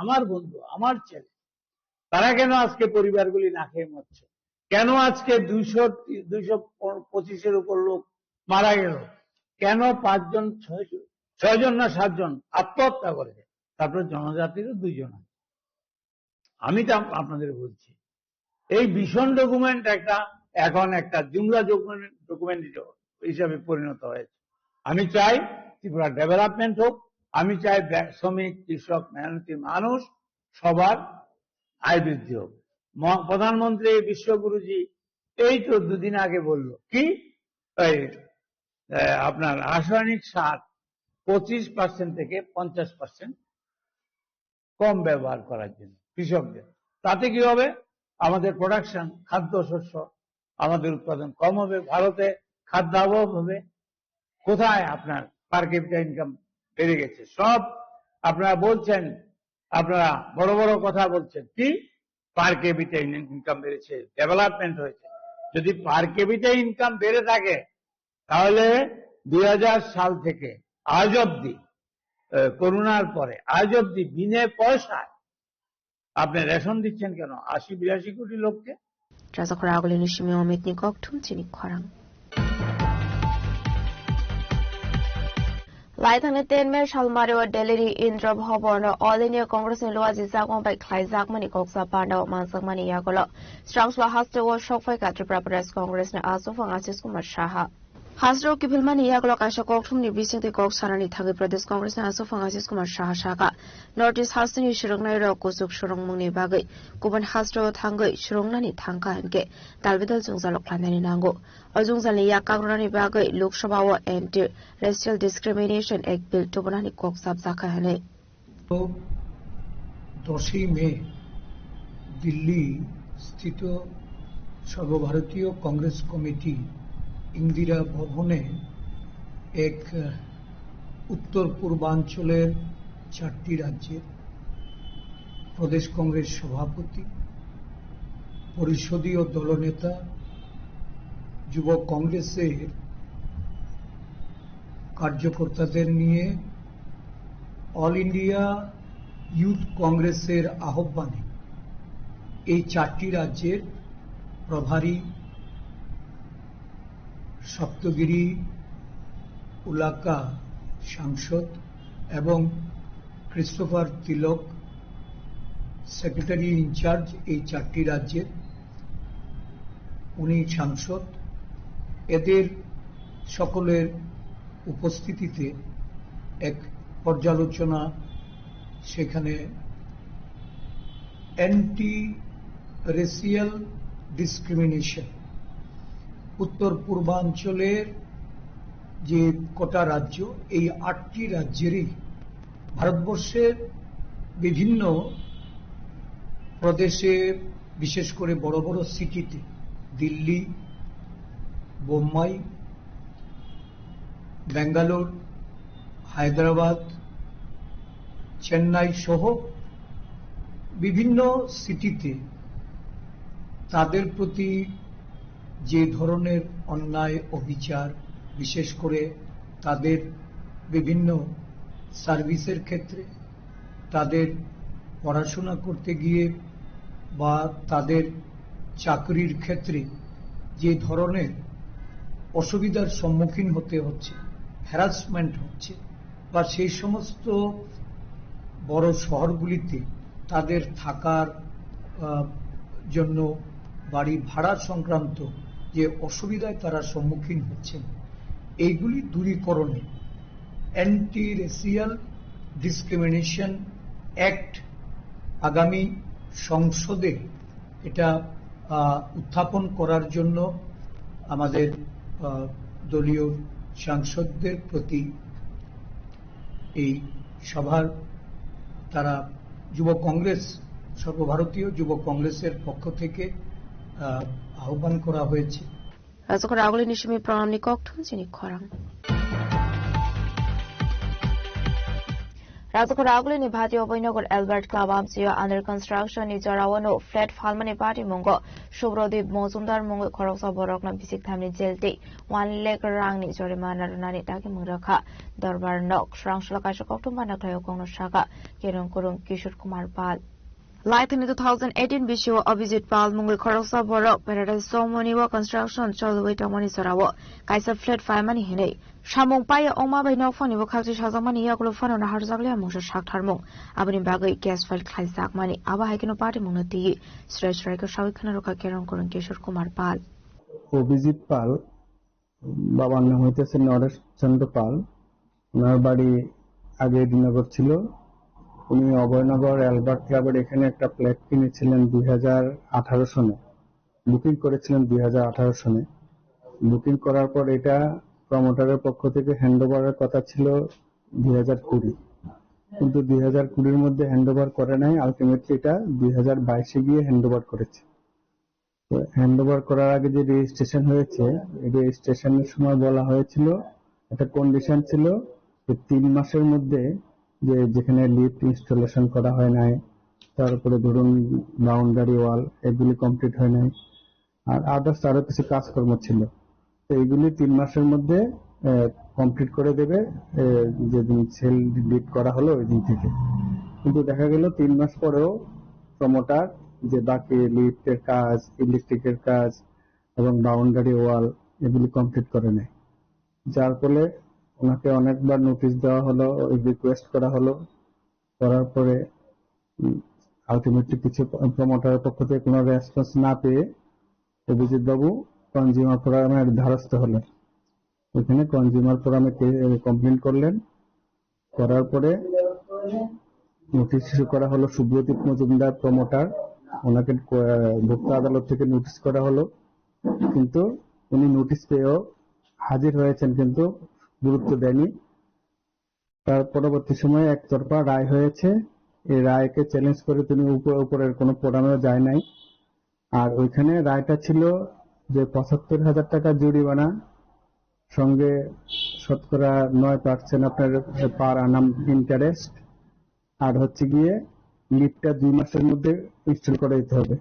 আমার বন্ধু, আমার ছেলে। তারা কেন আজকে পরিবারগুলি না খেয়ে মরছে? কেন আজকে 225-এর উপর লোক মারা গেল? কেন 5জন 6জন না 7জন আত্মহত্যা করেছে? তারপরে জনজাতিরও 2 জন। আমি তো আপনাদের বলছি এই ভীষণ ডকুমেন্ট এখন একটা জুমলা ডকুমেন্ট হিসাবে পরিণত হয়েছে। আমি চাই ত্রিপুরা ডেভেলপমেন্ট হোক, আমি চাই শ্রমিক, কৃষক, মেহনতি মানুষ সবার আয় বৃদ্ধি হোক। প্রধানমন্ত্রী বিশ্বগুরুজি এই তো 2 দিন আগে বলল কি আপনার রাসায়নিক সার 25% থেকে 50% কম ব্যবহার করার জন্য কৃষকদের। তাতে কি হবে? আমাদের প্রোডাকশন, খাদ্যশস্য, আমাদের উৎপাদন কম হবে, ভারতে খাদ্য অভাব হবে। কোথায় আপনার পার ক্যাপিটা ইনকাম বেড়ে গেছে? সব আপনারা বলছেন, আপনারা বড় বড় কথা বলছেন কি পার ক্যাপিটা ইনকাম বেড়েছে, ডেভেলপমেন্ট হয়েছে। যদি পার ক্যাপিটা ইনকাম বেড়ে থাকে তাহলে 2000 সাল থেকে আজ অব্দি, করোনার পরে আজ অব্দি বিনা পয়সায় আপনি রেশন দিচ্ছেন কেন 80-82 কোটি লোককে? Razakora Agolini Shimio Mitnikok Tumchini Korang. Laitang ten mer Shalmario Delhi Indra Hoborno All India Congress in Luazi Zakon by Klaizak Mani Koksa Panda Mansak Mani Yagola Strangla Hasta was shock for Katripra Press Congress na Aso for Asisku Mashaha Hasro Kipilmani Yagola Kasha Kokum ni recently Kok Sarani Tangi Pradesh Congress na Aso for Asisku Mashaha Shaka Notice Hastani Shurungnai Kusuk Shurung Muni Bagai Kuban Hastro Tangai Shurungnani Tanka and Ge Dalvidal Zungzalok Planani Nango Azungzali Yakagrani Bagai Luk Shabawa and Racial Discrimination Act Bill Tubani Kok Sabzaka Hane 10 মে দিল্লি স্থিত সর্বভারতীয় Congress committee Indira ভবনে এক উত্তর পূর্বাঞ্চলের 4টি রাজ্যের প্রদেশ কংগ্রেস সভাপতি পরিষদীয় দলনেতা যুব কংগ্রেসের কার্যকর্তাদের নিয়ে অল ইন্ডিয়া ইউথ কংগ্রেসের আহ্বানে এই 4টি রাজ্যের প্রভারী সপ্তগিরি উলাকা সাংসদ এবং ক্রিস্টোফার তিলক সেক্রেটারি ইনচার্জ এই 4টি রাজ্যের উনি সাংসদ এদের সকলের উপস্থিতিতে এক পর্যালোচনা সেখানে অ্যান্টি রেসিয়াল ডিসক্রিমিনেশন উত্তর পূর্বাঞ্চলের যে কটা রাজ্য এই 8টি রাজ্যেরই ভারতবর্ষের বিভিন্ন প্রদেশে বিশেষ করে বড় বড় সিটিতে দিল্লি বোম্বাই বেঙ্গালোর হায়দ্রাবাদ চেন্নাই সহ বিভিন্ন সিটিতে তাদের প্রতি যে ধরনের অন্যায় অবিচার বিশেষ করে তাদের বিভিন্ন সার্ভিসের ক্ষেত্রে তাদের পড়াশোনা করতে গিয়ে বা তাদের চাকরির ক্ষেত্রে যে ধরনের অসুবিধার সম্মুখীন হতে হচ্ছে হ্যারাসমেন্ট হচ্ছে বা সেই সমস্ত বড় শহরগুলিতে তাদের থাকার জন্য বাড়ি ভাড়া সংক্রান্ত যে অসুবিধায় তারা সম্মুখীন হচ্ছেন এইগুলি দূরীকরণে অ্যান্টি রেসিয়াল ডিসক্রিমিনেশন অ্যাক্ট আগামী সংসদে এটা উত্থাপন করার জন্য আমাদের দলীয় সাংসদদের প্রতি এই সভার তারা যুব কংগ্রেস সর্বভারতীয় যুব কংগ্রেসের পক্ষ থেকে আহ্বান করা হয়েছে Razakora Agolini Shimio Pranamni Kok Tumchini Korang. Razakora Agolini Bhati Oboinagar Albert Club Amsio under construction ni Jarawano flat Falmani Party Mungo Shubrodip Mozumdar Mungo Koroksa Borokna Bisik Tamni Jelte 1 lakh rang ni Jorimana Nani Taki Muraka Darbar Nok Shrang Shlakasha Koktumana Klayo Kongno Shaka Kerun Kurung Kishore Kumar Pal Light in 2018 Bishu Abhijit Pal Mungul Koroksa Borok Paradise Somoniwa Construction Cholway Tomoni Sorawo Kaisa Flat Fireman Hine Shamong Paya Oma by no funny Wakati Shazamani Yakulofan on Harzaglia Musha Shaktarmong Abin Bagai Gas File Klaisak Money Aba Hikino Party Munati Stretch Striker Shawikanaruka Kerun Kurun Kishore Kumar Pal Abhijit পাল বাবার নাম হইতেছে নরেশ চন্দ্র পাল ওনার বাড়ি আগে ডিনগর ছিল উনি Abhaynagar Albert ক্লাবের এখানে একটা ফ্ল্যাট কিনেছিলেন 2018 সনে বুকিং করেছিলেন 2018 সনে বুকিং করার পর এটা প্রমোটারের পক্ষ থেকে হ্যান্ডওভারের কথা ছিল 2020 কিন্তু 2020 এর মধ্যে হ্যান্ডওভার করে নাই আলটিমেটলি এটা 2022 এ গিয়ে হ্যান্ডওভার করেছে তো হ্যান্ডওভার করার আগে যে রেজিস্ট্রেশন হয়েছে এই রেজিস্ট্রেশনের সময় বলা হয়েছিল একটা কন্ডিশন ছিল যে 3 মাসের মধ্যে যেখানে লিফট ইনস্টলেশন করা হয় নাই তারপরে ধরুন বাউন্ডারি ওয়াল এগুলি কমপ্লিট হয় নাই আর আদার্স আরো কিছু কাজকর্ম ছিল তো এইগুলি 3 মাসের মধ্যে কমপ্লিট করে দেবে যেদিন সেল লিফট করা হলো ওই দিন থেকে কিন্তু দেখা গেল 3 মাস পরেও প্রমোটার যে বাকি লিফটের কাজ, ইলেকট্রিকের কাজ এবং বাউন্ডারি ওয়াল এগুলি কমপ্লিট করে নেয়। যার ফলে ওনাকে অনেকবার নোটিশ দেওয়া হলো, রিকোয়েস্ট করা হলো, করার পরে আলটিমেটলি কিছু প্রমোটারের পক্ষ থেকে কোনো রেসপন্স না পেয়ে অভিজিৎ বাবু কনজিউমার ফোরামের দ্বারস্থ হলেন। ওইখানে কনজিউমার ফোরামে কমপ্লেন করলেন, করার পরে নোটিশ ইস্যু করা হলো সুব্রতীপ মজুমদার প্রমোটার, ওনাকে ভোক্তা আদালত থেকে নোটিশ করা হলো, কিন্তু উনি নোটিশ পেয়েও হাজির হয়েছেন কিন্তু গুরুত্ব দেয়নি। তার পরবর্তী সময়ে একতরফা রায় হয়েছে, এই রায়কে চ্যালেঞ্জ করে তিনি উপরের কোনো ফোরামেও যায় নাই। আর ওইখানে রায়টা ছিল যে ৭৫,০০০ টাকা জরিমানা সঙ্গে শতকরা ৯% আপনার পার আনাম ইন্টারেস্ট, আর হচ্ছে গিয়ে লিফটটা ২ মাসের মধ্যে ইনস্টল করে দিতে হবে।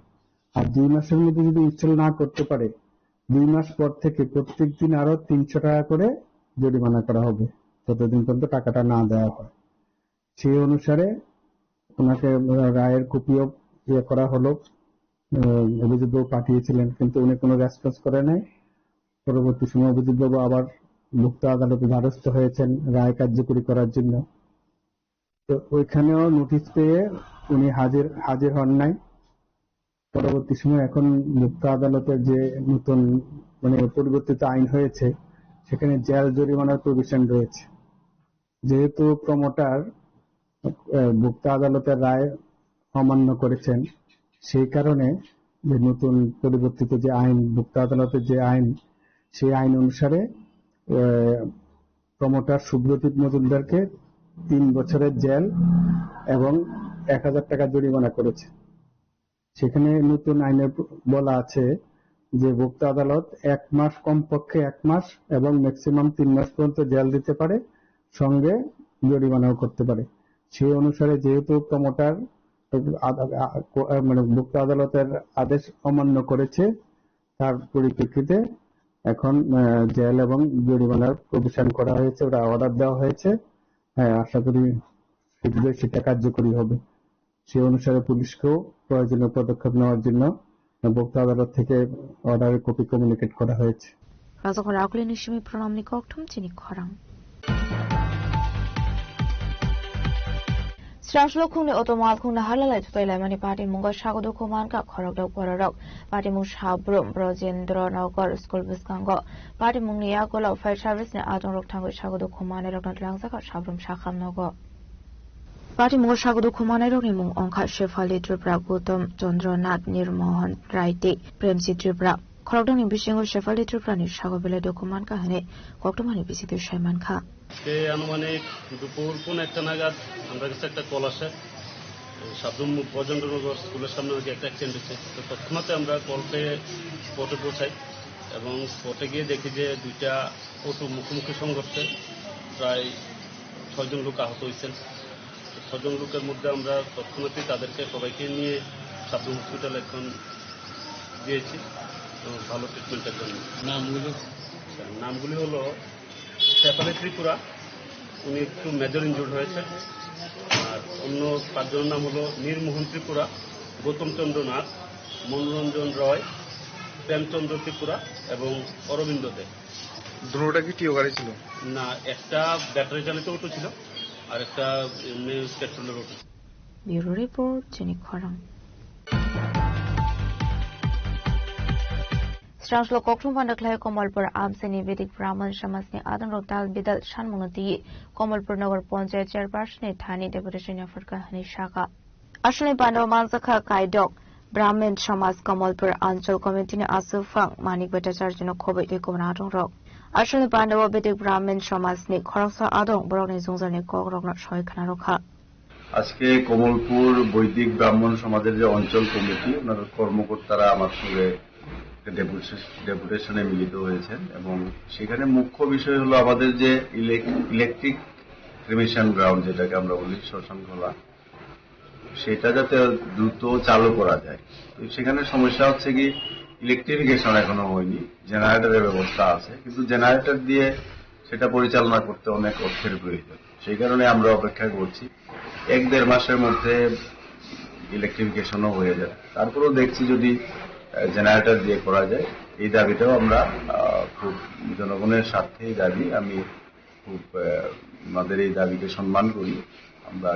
আর ২ মাসের মধ্যে যদি ইনস্টল না করতে পারে ২ মাস পর থেকে প্রত্যেক দিন আরো ৩০০ টাকা করে জরিমানা করা হবে যতদিন পর্যন্ত টাকাটা না দেওয়া হয়। সেই অনুসারে ওনাকে রায়ের কপিও করা হলো, অভিজিৎ বাবু পাঠিয়েছিলেন, কিন্তু উনি কোনো রেসপন্স করে নাই। পরবর্তী সময় অভিজিৎ বাবু আবার ভোক্তা আদালতে দ্বারস্থ হয়েছেন রায় কার্যকরী করার জন্য। তো ওইখানেও নোটিশ পেয়ে উনি হাজির হন নাই। পরবর্তী সময় এখন ভোক্তা আদালতের যে নতুন পরিবর্তিত আইন হয়েছে সেখানে জেল জরিমানার প্রভিশন রয়েছে। যেহেতু প্রমোটার ভোক্তা আদালতের রায় অমান্য করেছেন, সেই কারণে যে নতুন পরিবর্তিত যে আইন, ভোক্তা আদালতের যে আইন, সেই আইন অনুসারে প্রমোটার সুব্রতীপ মজুমদারকে ৩ বছরের জেল এবং ১,০০০ টাকা জরিমানা করেছে। সেখানে নতুন আইনে বলা আছে যে ভোক্তা আদালত ১ মাস, কমপক্ষে ১ মাস এবং ম্যাক্সিমাম ৩ মাস পর্যন্ত জেল দিতে পারে, সঙ্গে জরিমানাও করতে পারে। সেই অনুসারে যেহেতু প্রমোটার ভোক্তা আদালতের আদেশ অমান্য করেছে, তার পরিপ্রেক্ষিতে এখন জেল এবং জরিমানার প্রভিশন করা হয়েছে, ওটা অর্ডার দেওয়া হয়েছে। হ্যাঁ, আশা করি শীঘ্রই সেটা কার্যকরী হবে। সেই অনুসারে পুলিশকেও প্রয়োজনীয় পদক্ষেপ নেওয়ার জন্য ভোক্তা আদালত থেকে অর্ডারের কপি কমিউনিকেট করা হয়েছে। রাজকর আকুলিনি সিমি প্রণামনি ককঠম চিনি খরাং Strashlo khungni otomal khungna halalai tutai mani party mungo shagodo kuman ka khorok dok pororok party mung shabrum brojendro nagor school biskango party mung ni yagola fire service ne adong rok thango shagodo kumane rok langsa ka shabrum shakham nogo party mungo shagodo kumane rok ni mung ongkha shefali tripra gutom chandronath nirmohan raiti premsi tripra khorok dong ni bishingo shefali tripra ni shagobele dokuman ka hane koktomani bisite shaiman kha আনুমানিক দুপুর 1:30 নাগাদ আমরা কাছে একটা call আসে, সাবরুম প্রচন্ডনগর স্কুলের সামনে একটা অ্যাক্সিডেন্ট হচ্ছে। তো তৎক্ষণাৎ আমরা কল পেয়ে স্পটে পৌঁছাই এবং স্পটে গিয়ে দেখি যে 2টা অটো মুখোমুখি সংঘর্ষে প্রায় 6 জন লোক আহত হয়েছেন। 6 জন লোকের মধ্যে আমরা তৎক্ষণাৎই তাদেরকে সবাইকে নিয়ে সাবরুম হসপিটালে এখন দিয়েছি ভালো ট্রিটমেন্টের জন্য। নামগুলি হলো শেফালি ত্রিপুরা, উনি একটু মেজর ইনজুর্ড হয়েছে, আর অন্য 5 জনের নাম হলো নীরমোহন ত্রিপুরা, গৌতম চন্দ্র নাথ, মনোরঞ্জন রয়, প্রেমচন্দ্র ত্রিপুরা এবং অরবিন্দ দে। দুটোটা কি টিও গাড়ি ছিল? না, একটা ব্যাটারি চালিত অটো ছিল আর একটা পেট্রোলের অটো। ব্যুরো রিপোর্ট চিনি খরাং Strashlo kokthum pandaklai Komalpur Amseni Vedic Brahman Samasni Adanrok Dal Bidal Shanmunati Komalpur Nagar Panchayat Chairperson Thani Deputation Africa Hani Shaka Ashwini Pandav Mansakha Kaidok Brahmin Samas Komalpur Anchal Committee ni Asufang Manik Bhattacharya jino khobai de Komnatung Rok Ashwini Pandav Vedic Brahmin Samas ni Khoroksa Adong Borok ni Zungzar ni Kokrok na Shoy Khana Rokha আজকে কমলপুর বৈদিক ব্রাহ্মণ সমাজের যে অঞ্চল committee ওনার কর্মকর্তারা আমার সঙ্গে ডেপুটেশনে মিলিত হয়েছেন এবং সেখানে মুখ্য বিষয় হলো আমাদের যে ইলেকট্রিক ক্রিমেশন গ্রাউন্ড যেটাকে আমরা বলি শ্মশান খোলা, সেটা যাতে দ্রুত চালু করা যায়। তো সেখানে সমস্যা হচ্ছে কি ইলেকট্রিফিকেশন এখনো হয়নি, জেনারেটরের ব্যবস্থা আছে কিন্তু জেনারেটর দিয়ে সেটা পরিচালনা করতে অনেক অর্থের প্রয়োজন। সেই কারণে আমরা অপেক্ষা করছি 1-1.5 মাসের মধ্যে ইলেকট্রিফিকেশনও হয়ে যায়। তারপরেও দেখছি যদি জেনারেটর দিয়ে করা যায়, এই দাবিটাও আমরা খুব জনগণের স্বার্থে এই দাবি, আমি খুব আমাদের এই দাবিকে সম্মান করি, আমরা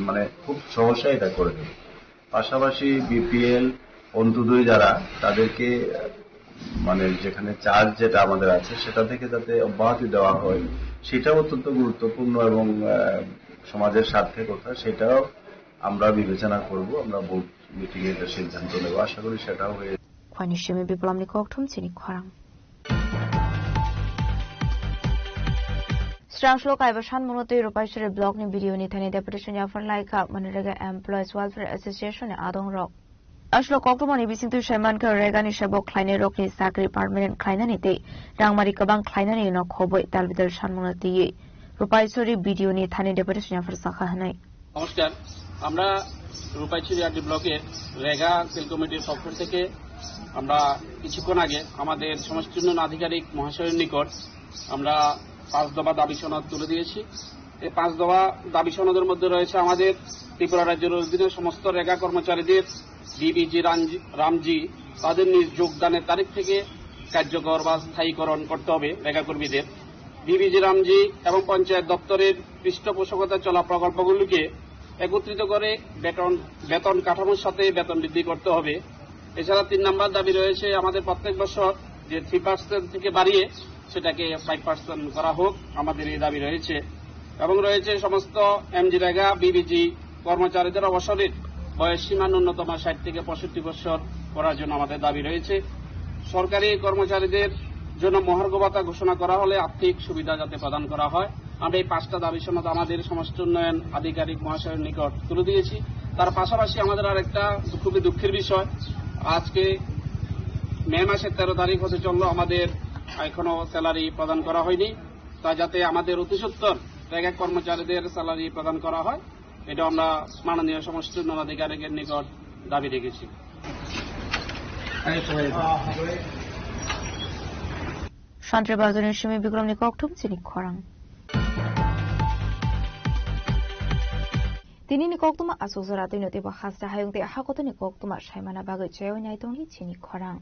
মানে খুব সহসায় এটা করে দেব। পাশাপাশি বিপিএল অন্তোদয় যারা, তাদেরকে মানে যেখানে চার্জ যেটা আমাদের আছে সেটা থেকে যাতে অব্যাহতি দেওয়া হয়, সেটাও অত্যন্ত গুরুত্বপূর্ণ এবং সমাজের স্বার্থে কথা, সেটাও আমরা বিবেচনা করব। আমরা বোর্ড মিটিং এ সিদ্ধান্ত নেব, আশা করি সেটাও হয়ে যাবে। খনিশ্রমী বিপ্লবনি ককঠম চিনি খরাং Strangelo Kaibasan Monoto Europαϊκή Blog ni video ni thani deputation Jafar Laika Manrega Employees Welfare Association ni Adong Rock. Ashlo Koktomani bisintu Sheman ka Rega ni Shabok Kleine Rock ni Sakri Permanent Kleine ni te Rangmari Kabang Kleine ni no Khoboi Talbidal Shan Monoti Europαϊκή video ni thani deputation Jafar Sakha hanai. নমস্কার, আমরা Rupaichhari RD ব্লকের রেগা sell কমিটির পক্ষ থেকে আমরা কিছুক্ষণ আগে আমাদের সমষ্টি উন্নয়ন আধিকারিক মহাশয়ের নিকট আমরা 5 দফা দাবি সনদ তুলে দিয়েছি। এই 5 দফা দাবি সনদের মধ্যে রয়েছে আমাদের ত্রিপুরা রাজ্যের অধীনে সমস্ত রেগা কর্মচারীদের বিবিজি রামজি তাদের নিজ যোগদানের তারিখ থেকে কার্যকর বা স্থায়ীকরণ করতে হবে। রেগা কর্মীদের বিবিজি রামজি এবং পঞ্চায়েত দপ্তরের পৃষ্ঠপোষকতা চলা প্রকল্পগুলিকে একত্রিত করে বেতন কাঠামোর সাথে বেতন বৃদ্ধি করতে হবে। এছাড়া 3 নম্বর দাবি রয়েছে আমাদের প্রত্যেক বছর যে 3% থেকে বাড়িয়ে সেটাকে 5% করা হোক, আমাদের এই দাবি রয়েছে। এবং রয়েছে সমস্ত এমজি রেগা বিবিজি কর্মচারীদের অবসরের বয়স সীমা ন্যূনতম 60 থেকে 65 বছর করার জন্য আমাদের দাবি রয়েছে। সরকারি কর্মচারীদের জন্য মহার্ঘ ভাতা ঘোষণা করা হলে আর্থিক সুবিধা যাতে প্রদান করা হয়। আমরা এই 5টা দাবি সনদ আমাদের সমষ্টি উন্নয়ন আধিকারিক মহাশয়ের নিকট তুলে দিয়েছি। তার পাশাপাশি আমাদের আরেকটা খুবই দুঃখের বিষয়, আজকে মে মাসের 13 তারিখ হতে চললো, আমাদের এখনো স্যালারি প্রদান করা হয়নি। তা যাতে আমাদের অতিসত্বর রেগা কর্মচারীদের স্যালারি প্রদান করা হয়, এটা আমরা মাননীয় সমষ্টি উন্নয়ন আধিকারিকের নিকট দাবি রেখেছি। সন্ত্রাসবাদের সময় বিক্রম নি ককঠম চিনি খরাং তিনি নি ককতমা আসুজরা তিনতে বা হাসরা হায়ংতে হাকতে নি ককতমা সাইমানা বাগৈ চয়ও নাইতংনি চিনি খরাং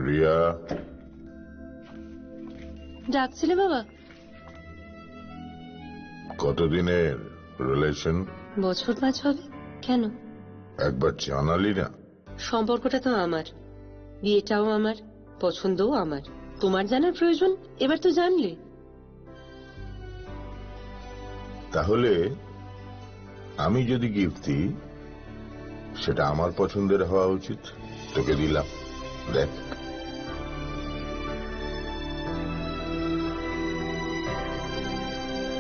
রিয়া, ডাকছিলে বাবা? কতদিনের রিলেশন? বছর 5 হবে। কেন? একবার জানালি না? সম্পর্কটা তো আমার, বিয়েটাও আমার, পছন্দও আমার। তোমার জানার প্রয়োজন এবার তো জানলে। তাহলে আমি যদি গিফট দিই সেটা আমার পছন্দের হওয়া উচিত। তোকে দিলাম, দেখ।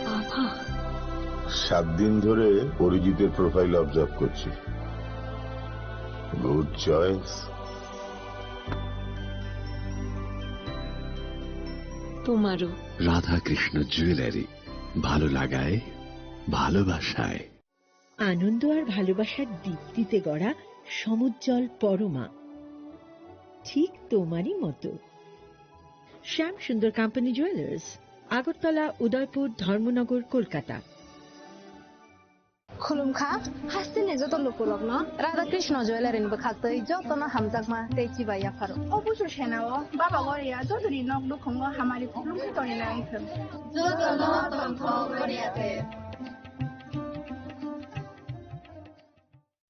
বাবা, 7 দিন ধরে অরিজিতের প্রোফাইল অবজার্ভ করছি। Good choice. তোমারও। রাধাকৃষ্ণ জুয়েলারি, ভালো লাগায় ভালোবাসায়। আনন্দ আর ভালোবাসার দীপ্তিতে গড়া সমুজ্জ্বল পরমা, ঠিক তোমারই মতো। শ্যাম সুন্দর কোম্পানি জুয়েলার্স, আগরতলা, উদয়পুর, ধর্মনগর, কলকাতা। খুলুমখা হাসিনে যত লোকলগ্ন রাধাকৃষ্ণ জুয়েলারিন বখাতই যতন হামজাকমা তেচি বাইয়া ফারো অবশ্য সেনাও বাবা গরিয়া যদুরি নক দুখঙ্গ হামারি খুলুমখি তনি নাইথন যতন তন্থ গরিয়াতে।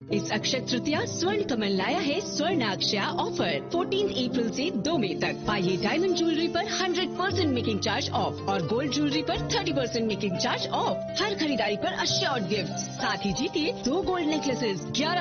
इस अक्षय तृतीया स्वर्ण कमल लाया है स्वर्णाक्षया ऑफर 14 अप्रैल से 2 मई तक। पाइए डायमंड ज्वेलरी पर 100% मेकिंग चार्ज ऑफ और गोल्ड ज्वेलरी पर 30% मेकिंग चार्ज ऑफ। हर खरीदारी पर अश्योर्ड गिफ्ट, साथ ही जीतिए 2 गोल्ड नेकलेसेस, 11